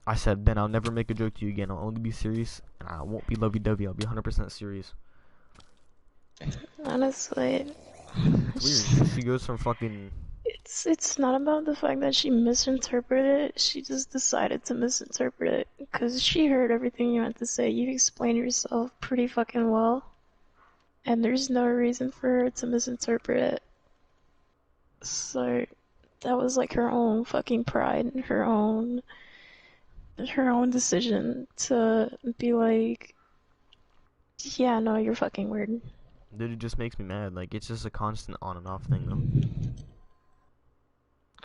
I said, then I'll never make a joke to you again. I'll only be serious, and I won't be lovey-dovey. I'll be 100% serious. Honestly, It's weird. She goes from fucking... it's not about the fact that she misinterpreted it. She just decided to misinterpret it because she heard everything you had to say. You explained yourself pretty fucking well, and there's no reason for her to misinterpret it. So that was like her own fucking pride and her own decision to be like, yeah, no, you're fucking weird. Dude, it just makes me mad. Like, it's just a constant on and off thing, though.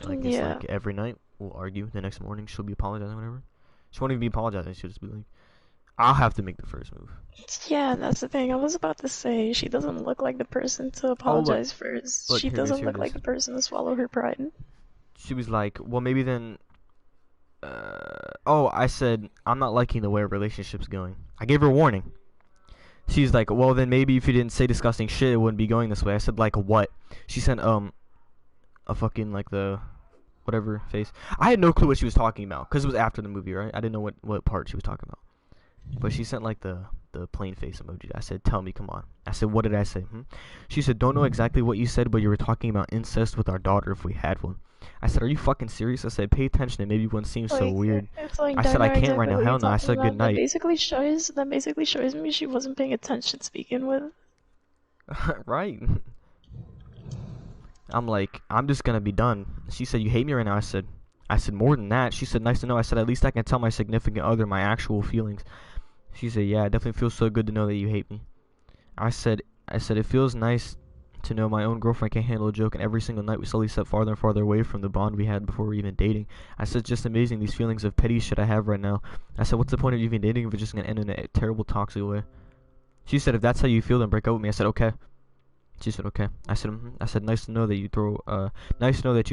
Like, it's Yeah. like every night we'll argue. The next morning she'll be apologizing, whatever. She won't even be apologizing. She'll just be like, I'll have to make the first move. Yeah, that's the thing. I was about to say, she doesn't look like the person to apologize first. Look, She here it is, doesn't here look it like is. the person to swallow her pride. She was like, well, maybe then... oh, I said, I'm not liking the way our relationship's going. I gave her a warning. She's like, well, then maybe if you didn't say disgusting shit, it wouldn't be going this way. I said, like, what? She sent, a fucking, like, the... whatever face. I had no clue what she was talking about, because it was after the movie, right? I didn't know what part she was talking about. But she sent, like, the plain face emoji. I said, tell me, come on. I said, what did I say? She said, don't know exactly what you said, but you were talking about incest with our daughter if we had one. I said, are you fucking serious? I said, pay attention and maybe one seems so weird. It's like, I said, I can't right now. exactly what Hell you're no. I talking said, about. good night. That basically shows me she wasn't paying attention speaking with. Right. I'm like, I'm just gonna be done. She said, you hate me right now? I said, more than that. She said, nice to know. I said, at least I can tell my significant other my actual feelings. She said, yeah, it definitely feels so good to know that you hate me. I said, it feels nice to know my own girlfriend can't handle a joke, and every single night we slowly step farther and farther away from the bond we had before we were even dating. I said, it's just amazing these feelings of petty shit I have right now. I said, what's the point of you even dating if it's just gonna end in a terrible toxic way? She said, if that's how you feel, then break up with me. I said, okay. She said, okay. I said, I said, nice to know that you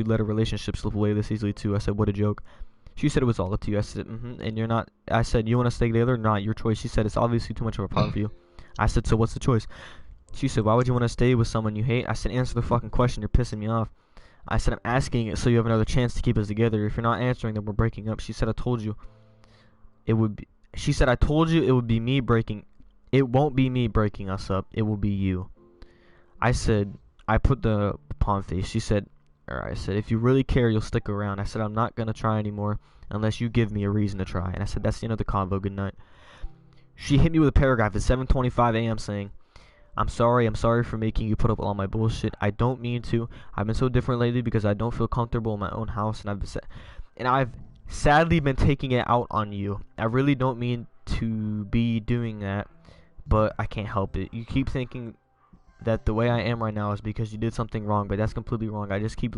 let a relationship slip away this easily too. I said, what a joke. She said it was all up to you. I said, and you're not. I said, you want to stay together or not? Your choice. She said, it's obviously too much of a problem for you. I said, so what's the choice? She said, why would you want to stay with someone you hate? I said, answer the fucking question. You're pissing me off. I said, I'm asking it so you have another chance to keep us together. If you're not answering, then we're breaking up. She said, I told you it would be. She said, I told you it would be me breaking. It won't be me breaking us up. It will be you. I said, I put the palm face. She said, I said, if you really care, you'll stick around. I said, I'm not going to try anymore unless you give me a reason to try. And I said, that's the end of the convo. Good night. She hit me with a paragraph at 7:25 a.m. saying, I'm sorry. I'm sorry for making you put up with all my bullshit. I don't mean to. I've been so different lately because I don't feel comfortable in my own house, and I've sadly been taking it out on you. I really don't mean to be doing that, but I can't help it. You keep thinking that the way I am right now is because you did something wrong, but that's completely wrong. I keep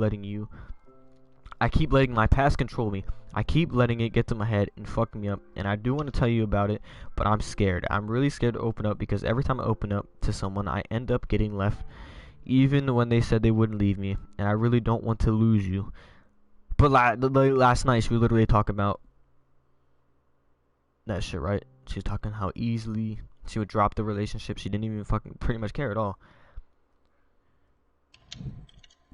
letting my past control me. I keep letting it get to my head and fuck me up, and I do want to tell you about it, but I'm scared. I'm really scared to open up because every time I open up to someone, I end up getting left, even when they said they wouldn't leave me, and I really don't want to lose you. But last night, she was literally talking about that shit, right? She was talking how easily she would drop the relationship. She didn't even fucking pretty much care at all.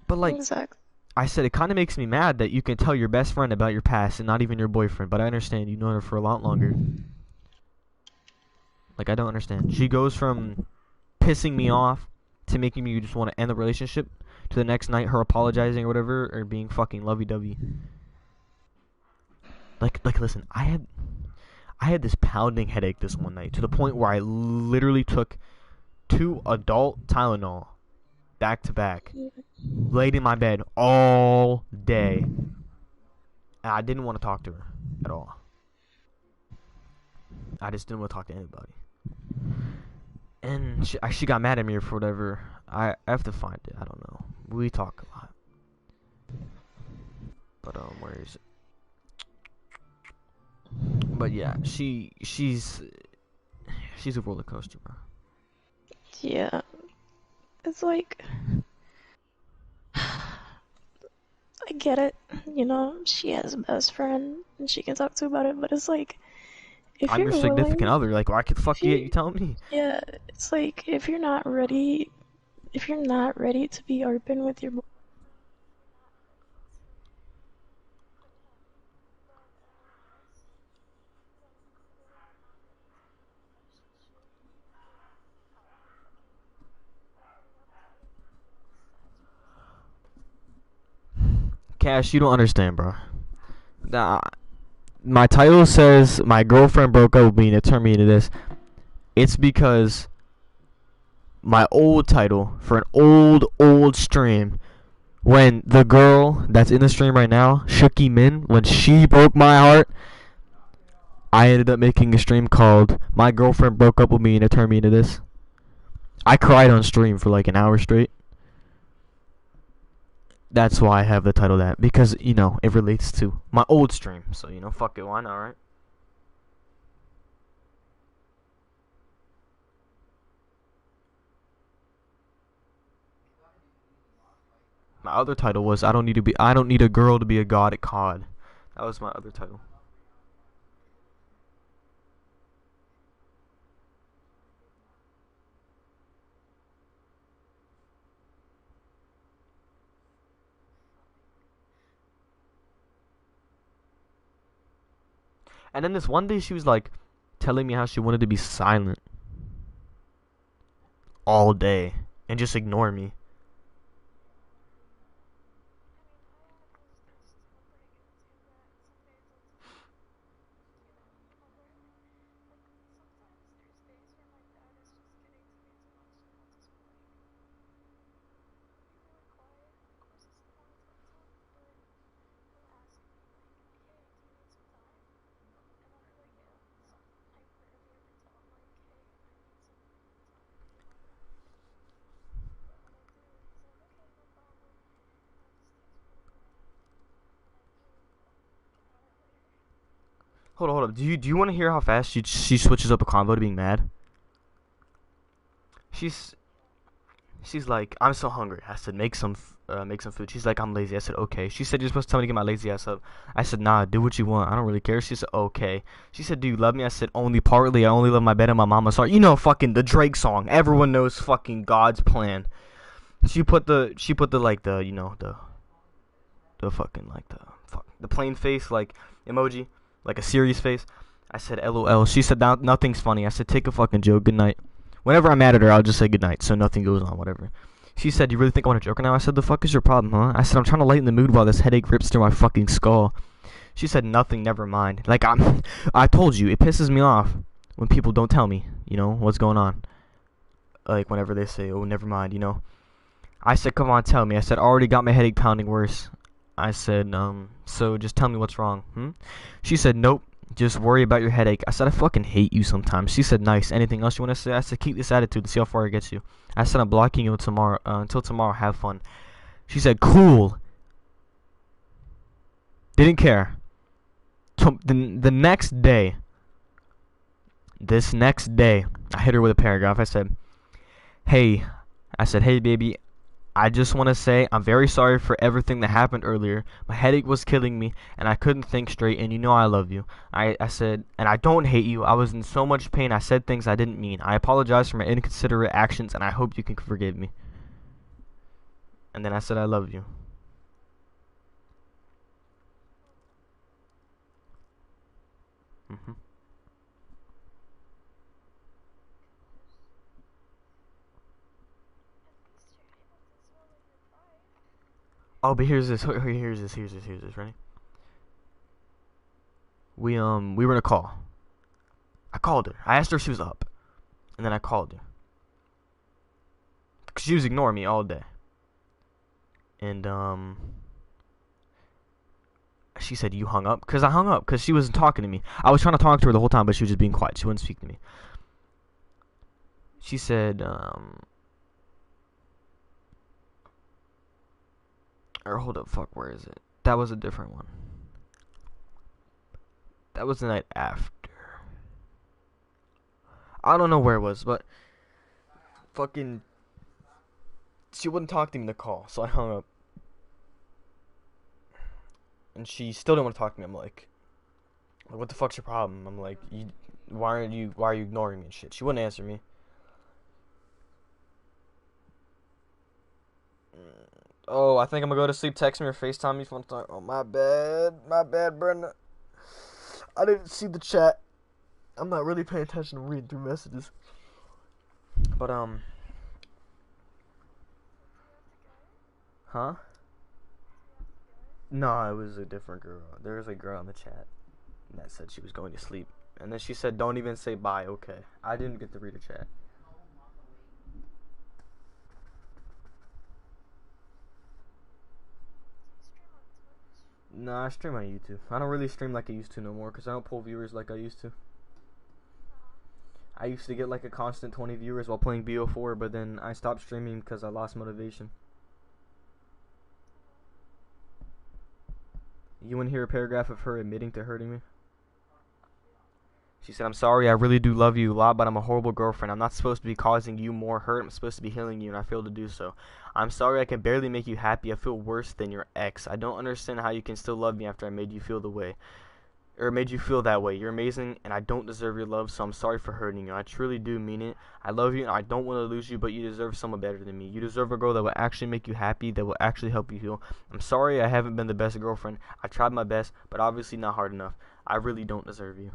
But like, Exactly. I said, it kind of makes me mad that you can tell your best friend about your past and not even your boyfriend. But I understand you've known her for a lot longer. Like, I don't understand. She goes from pissing me off to making me just want to end the relationship to the next night her apologizing or whatever or being fucking lovey-dovey. Like, listen, I had this pounding headache this one night to the point where I literally took 2 adult Tylenol back to back, laid in my bed all day, and I didn't want to talk to her at all. I just didn't want to talk to anybody. And she got mad at me for whatever. I have to find it. I don't know. We talk a lot. But where is it? But yeah, she's a roller coaster, bro. Yeah. It's like, I get it, you know, she has a best friend and she can talk to about it, but it's like, if I'm you're your significant willing, other. Like, why could the fuck you telling me? yeah, it's like, if you're not ready to be open with your Cash, you don't understand, bro. Nah, my title says my girlfriend broke up with me and it turned me into this. It's because my old title for an old stream, when the girl that's in the stream right now, Shuki Min, when she broke my heart, I ended up making a stream called My Girlfriend Broke Up With Me and it turned me into this. I cried on stream for like an hour straight. That's why I have the title that, because, you know, it relates to my old stream. So, you know, fuck it, why not, right? My other title was I don't need a girl to be a god at COD. That was my other title. And then this one day she was like telling me how she wanted to be silent all day and just ignore me. Hold up. Do you want to hear how fast she switches up a convo to being mad? She's like, I'm so hungry. I said, make some food. She's like, I'm lazy. I said, okay. She said, you're supposed to tell me to get my lazy ass up. I said, nah, do what you want. I don't really care. She said, okay. She said, do you love me? I said, only partly. I only love my bed and my mama. Sorry, you know, fucking the Drake song. Everyone knows fucking God's plan. She put the like the, you know, the fucking like the plain face like emoji, like a serious face. I said, LOL. She said, nothing's funny. I said, take a fucking joke. Good night. Whenever I'm mad at her, I'll just say goodnight, so nothing goes on, whatever. She said, you really think I want to joke right now? I said, the fuck is your problem, huh? I said, I'm trying to lighten the mood while this headache rips through my fucking skull. She said, nothing, never mind. Like, I told you, it pisses me off when people don't tell me, you know, what's going on. like whenever they say, "Oh, never mind," you know. I said, "Come on, tell me." I said, "I already got my headache pounding worse." I said, "So just tell me what's wrong." She said, "Nope, just worry about your headache." I said, "I fucking hate you sometimes." She said, "Nice. Anything else you want to say?" I said, "Keep this attitude and see how far it gets you." I said, "I'm blocking you tomorrow. Until tomorrow. Have fun." She said, "Cool." Didn't care. The next day, I hit her with a paragraph. I said, "Hey," "Hey, baby, I just want to say I'm very sorry for everything that happened earlier. My headache was killing me, and I couldn't think straight, and you know I love you." I said, "And I don't hate you. I was in so much pain. I said things I didn't mean. I apologize for my inconsiderate actions, and I hope you can forgive me." And then I said, "I love you." Oh, but here's this. Ready? We were in a call. I called her. I asked her if she was up, and then I called her. Cause she was ignoring me all day. And she said, "You hung up?" Cause I hung up. Cause she wasn't talking to me. I was trying to talk to her the whole time, but she was just being quiet. She wouldn't speak to me. She said, or hold up, fuck, where is it? That was a different one. That was the night after. I don't know where it was, but fucking, she wouldn't talk to me in the call, so I hung up. And she still didn't want to talk to me. I'm like, "What the fuck's your problem?" I'm like, why are you ignoring me and shit? She wouldn't answer me. "Oh, I think I'm gonna go to sleep. Text me or FaceTime me if you want to talk." Oh, my bad, Brenda. I didn't see the chat. I'm not really paying attention to reading through messages. But huh? No, it was a different girl. There was a girl in the chat that said she was going to sleep, and then she said, "Don't even say bye." Okay, I didn't get to read her chat. Nah, I stream on YouTube. I don't really stream like I used to no more, because I don't pull viewers like I used to. I used to get like a constant 20 viewers while playing BO4, but then I stopped streaming because I lost motivation. You want to hear a paragraph of her admitting to hurting me? She said, "I'm sorry, I really do love you a lot, but I'm a horrible girlfriend. I'm not supposed to be causing you more hurt. I'm supposed to be healing you, and I failed to do so. I'm sorry I can barely make you happy. I feel worse than your ex. I don't understand how you can still love me after I made you feel the way. Or made you feel that way. You're amazing, and I don't deserve your love, so I'm sorry for hurting you. I truly do mean it. I love you, and I don't want to lose you, but you deserve someone better than me. You deserve a girl that will actually make you happy, that will actually help you heal. I'm sorry I haven't been the best girlfriend. I tried my best, but obviously not hard enough. I really don't deserve you."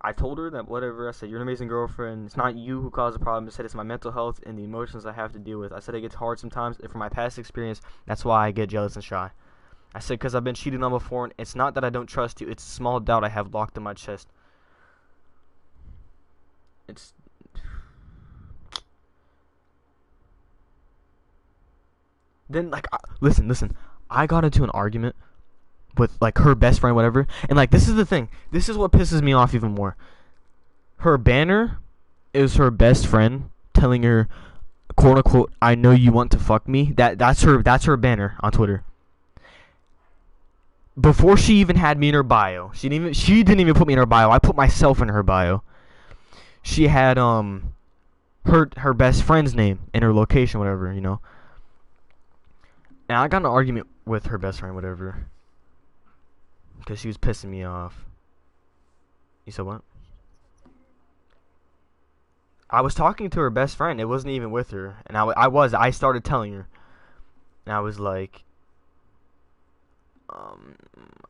I told her that whatever. I said, "You're an amazing girlfriend. It's not you who caused the problem." I said, "It's my mental health and the emotions I have to deal with." I said, "It gets hard sometimes, and from my past experience, that's why I get jealous and shy." I said, "Because I've been cheated on before, and it's not that I don't trust you. It's a small doubt I have locked in my chest." It's... Then, like, listen. I got into an argument with, like, her best friend, whatever. And, like, this is the thing. This is what pisses me off even more. Her banner is her best friend telling her, quote unquote, "I know you want to fuck me." That's her banner on Twitter. Before she even had me in her bio. She didn't even put me in her bio. I put myself in her bio. She had her best friend's name and her location, whatever, you know. And I got in an argument with her best friend, whatever, because she was pissing me off. You said what? I was talking to her best friend. It wasn't even with her, and I started telling her, and I was like,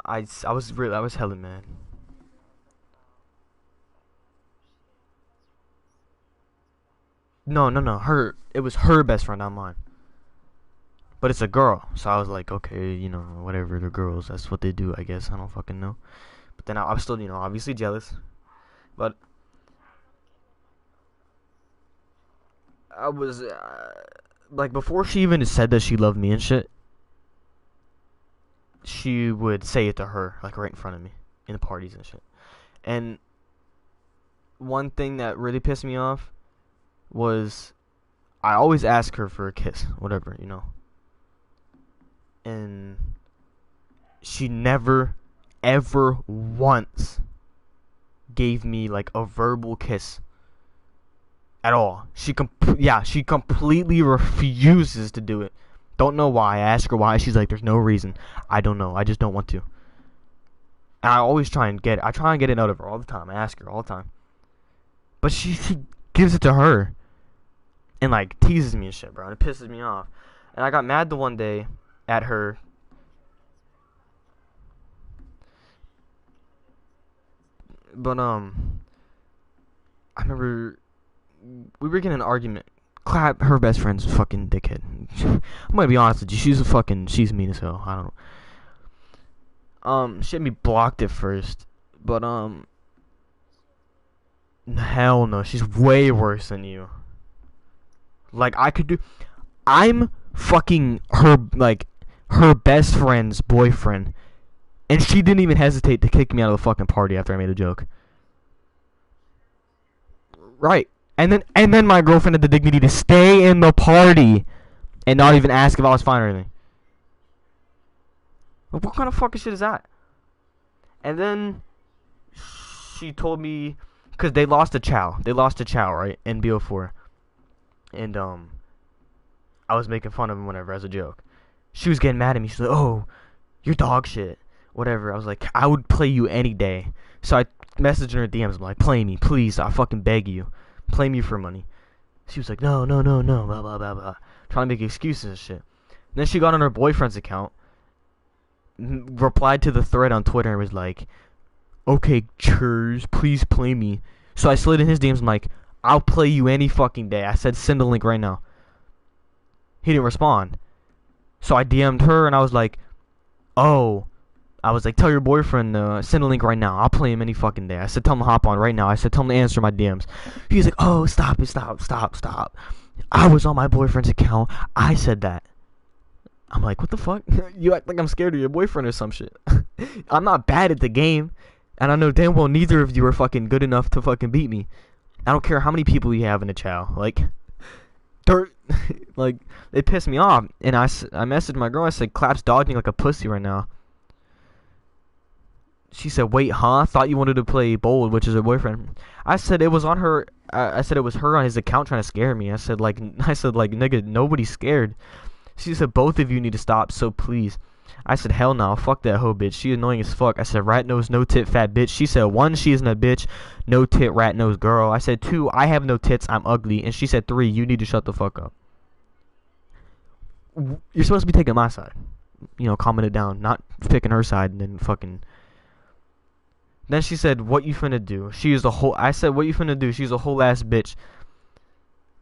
I was hella mad. No. It was her best friend, not mine. But it's a girl, so I was like, okay, you know, whatever. They're girls. That's what they do, I guess. I don't fucking know. But then I was still, you know, obviously jealous. But I was like before she even said that she loved me and shit, she would say it to her like right in front of me in the parties and shit. And one thing that really pissed me off was I always ask her for a kiss, whatever, you know. And she never, ever once gave me like a verbal kiss at all. She completely refuses to do it. Don't know why. I ask her why. She's like, there's no reason. I don't know. I just don't want to. And I always try and get it. I try and get it out of her all the time. I ask her all the time. But she gives it to her. And like teases me and shit, bro. And it pisses me off. And I got mad the one day at her. But I remember we were getting in an argument. Clap, her best friend's a fucking dickhead. I'm gonna be honest with you, she's mean as hell. I don't know. She had me blocked at first, but hell no, she's way worse than you. Like I'm fucking her, like her best friend's boyfriend, and she didn't even hesitate to kick me out of the fucking party after I made a joke. Right. And then my girlfriend had the dignity to stay in the party and not even ask if I was fine or anything. What kind of fucking shit is that? And then she told me, because they lost a chow. They lost a chow, right, in BO4. And I was making fun of him whenever as a joke. She was getting mad at me. She's like, oh, you're dog shit. Whatever. I was like, I would play you any day. So I messaged her in DMs. I'm like, play me, please. I fucking beg you. Play me for money. She was like, no, blah, blah, blah. Trying to make excuses and shit. And then she got on her boyfriend's account, replied to the thread on Twitter and was like, okay, churs, please play me. So I slid in his DMs. I'm like, I'll play you any fucking day. I said, send the link right now. He didn't respond. So I DM'd her and I was like, oh. I was like, tell your boyfriend to send a link right now. I'll play him any fucking day. I said, tell him to hop on right now. I said, tell him to answer my DMs. He's like, oh, stop. I was on my boyfriend's account. I said that. I'm like, what the fuck? You act like I'm scared of your boyfriend or some shit. I'm not bad at the game. And I know damn well neither of you are fucking good enough to fucking beat me. I don't care how many people you have in a chow. Like, like, they pissed me off. And I messaged my girl. I said, Clap's dodging like a pussy right now. She said, wait, huh? Thought you wanted to play Bold, which is her boyfriend. I said it was on her. I said it was her on his account trying to scare me. I said like nigga, nobody's scared. She said both of you need to stop, so please. I said hell no, fuck that hoe bitch. She annoying as fuck. I said rat nose, no tit, fat bitch. She said 1, she isn't a bitch. No tit, rat nose girl. I said 2, I have no tits, I'm ugly. And she said 3, you need to shut the fuck up. You're supposed to be taking my side. You know, calming it down, not picking her side and then fucking. Then she said, what you finna do? She is a whole. I said, what you finna do? She's a whole ass bitch.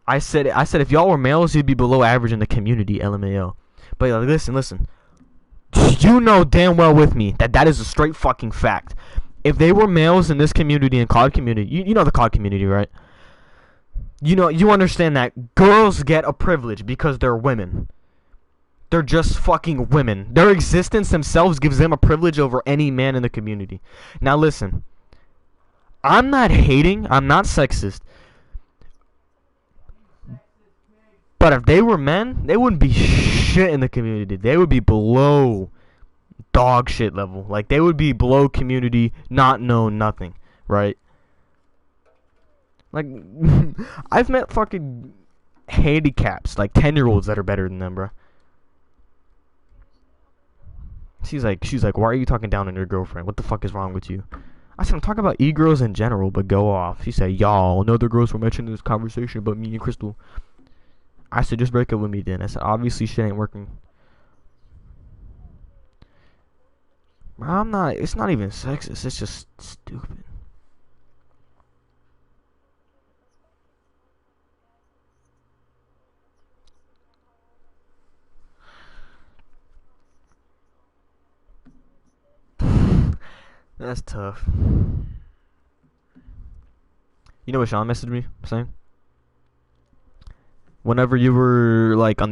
I said, if y'all were males, you'd be below average in the community, LMAO. But like, listen. You know damn well with me that is a straight fucking fact. If they were males in this community and COD community, you know the COD community, right? You understand that girls get a privilege because they're women. They're just fucking women. Their existence themselves gives them a privilege over any man in the community. Now listen, I'm not hating, I'm not sexist. But if they were men, they wouldn't be shit in the community. They would be below dog shit level. Like, they would be below community, not known, nothing. Right? Like, I've met fucking handicaps, like 10-year-olds that are better than them, bro. She's like, why are you talking down on your girlfriend? What the fuck is wrong with you? I said, I'm talking about e-girls in general, but go off. She said, y'all, no other girls were mentioned in this conversation but me and Crystal. I said, just break up with me then. I said, obviously shit ain't working. Bro, it's not even sexist, it's just stupid. That's tough. You know what Sean messaged me saying? whenever you were like on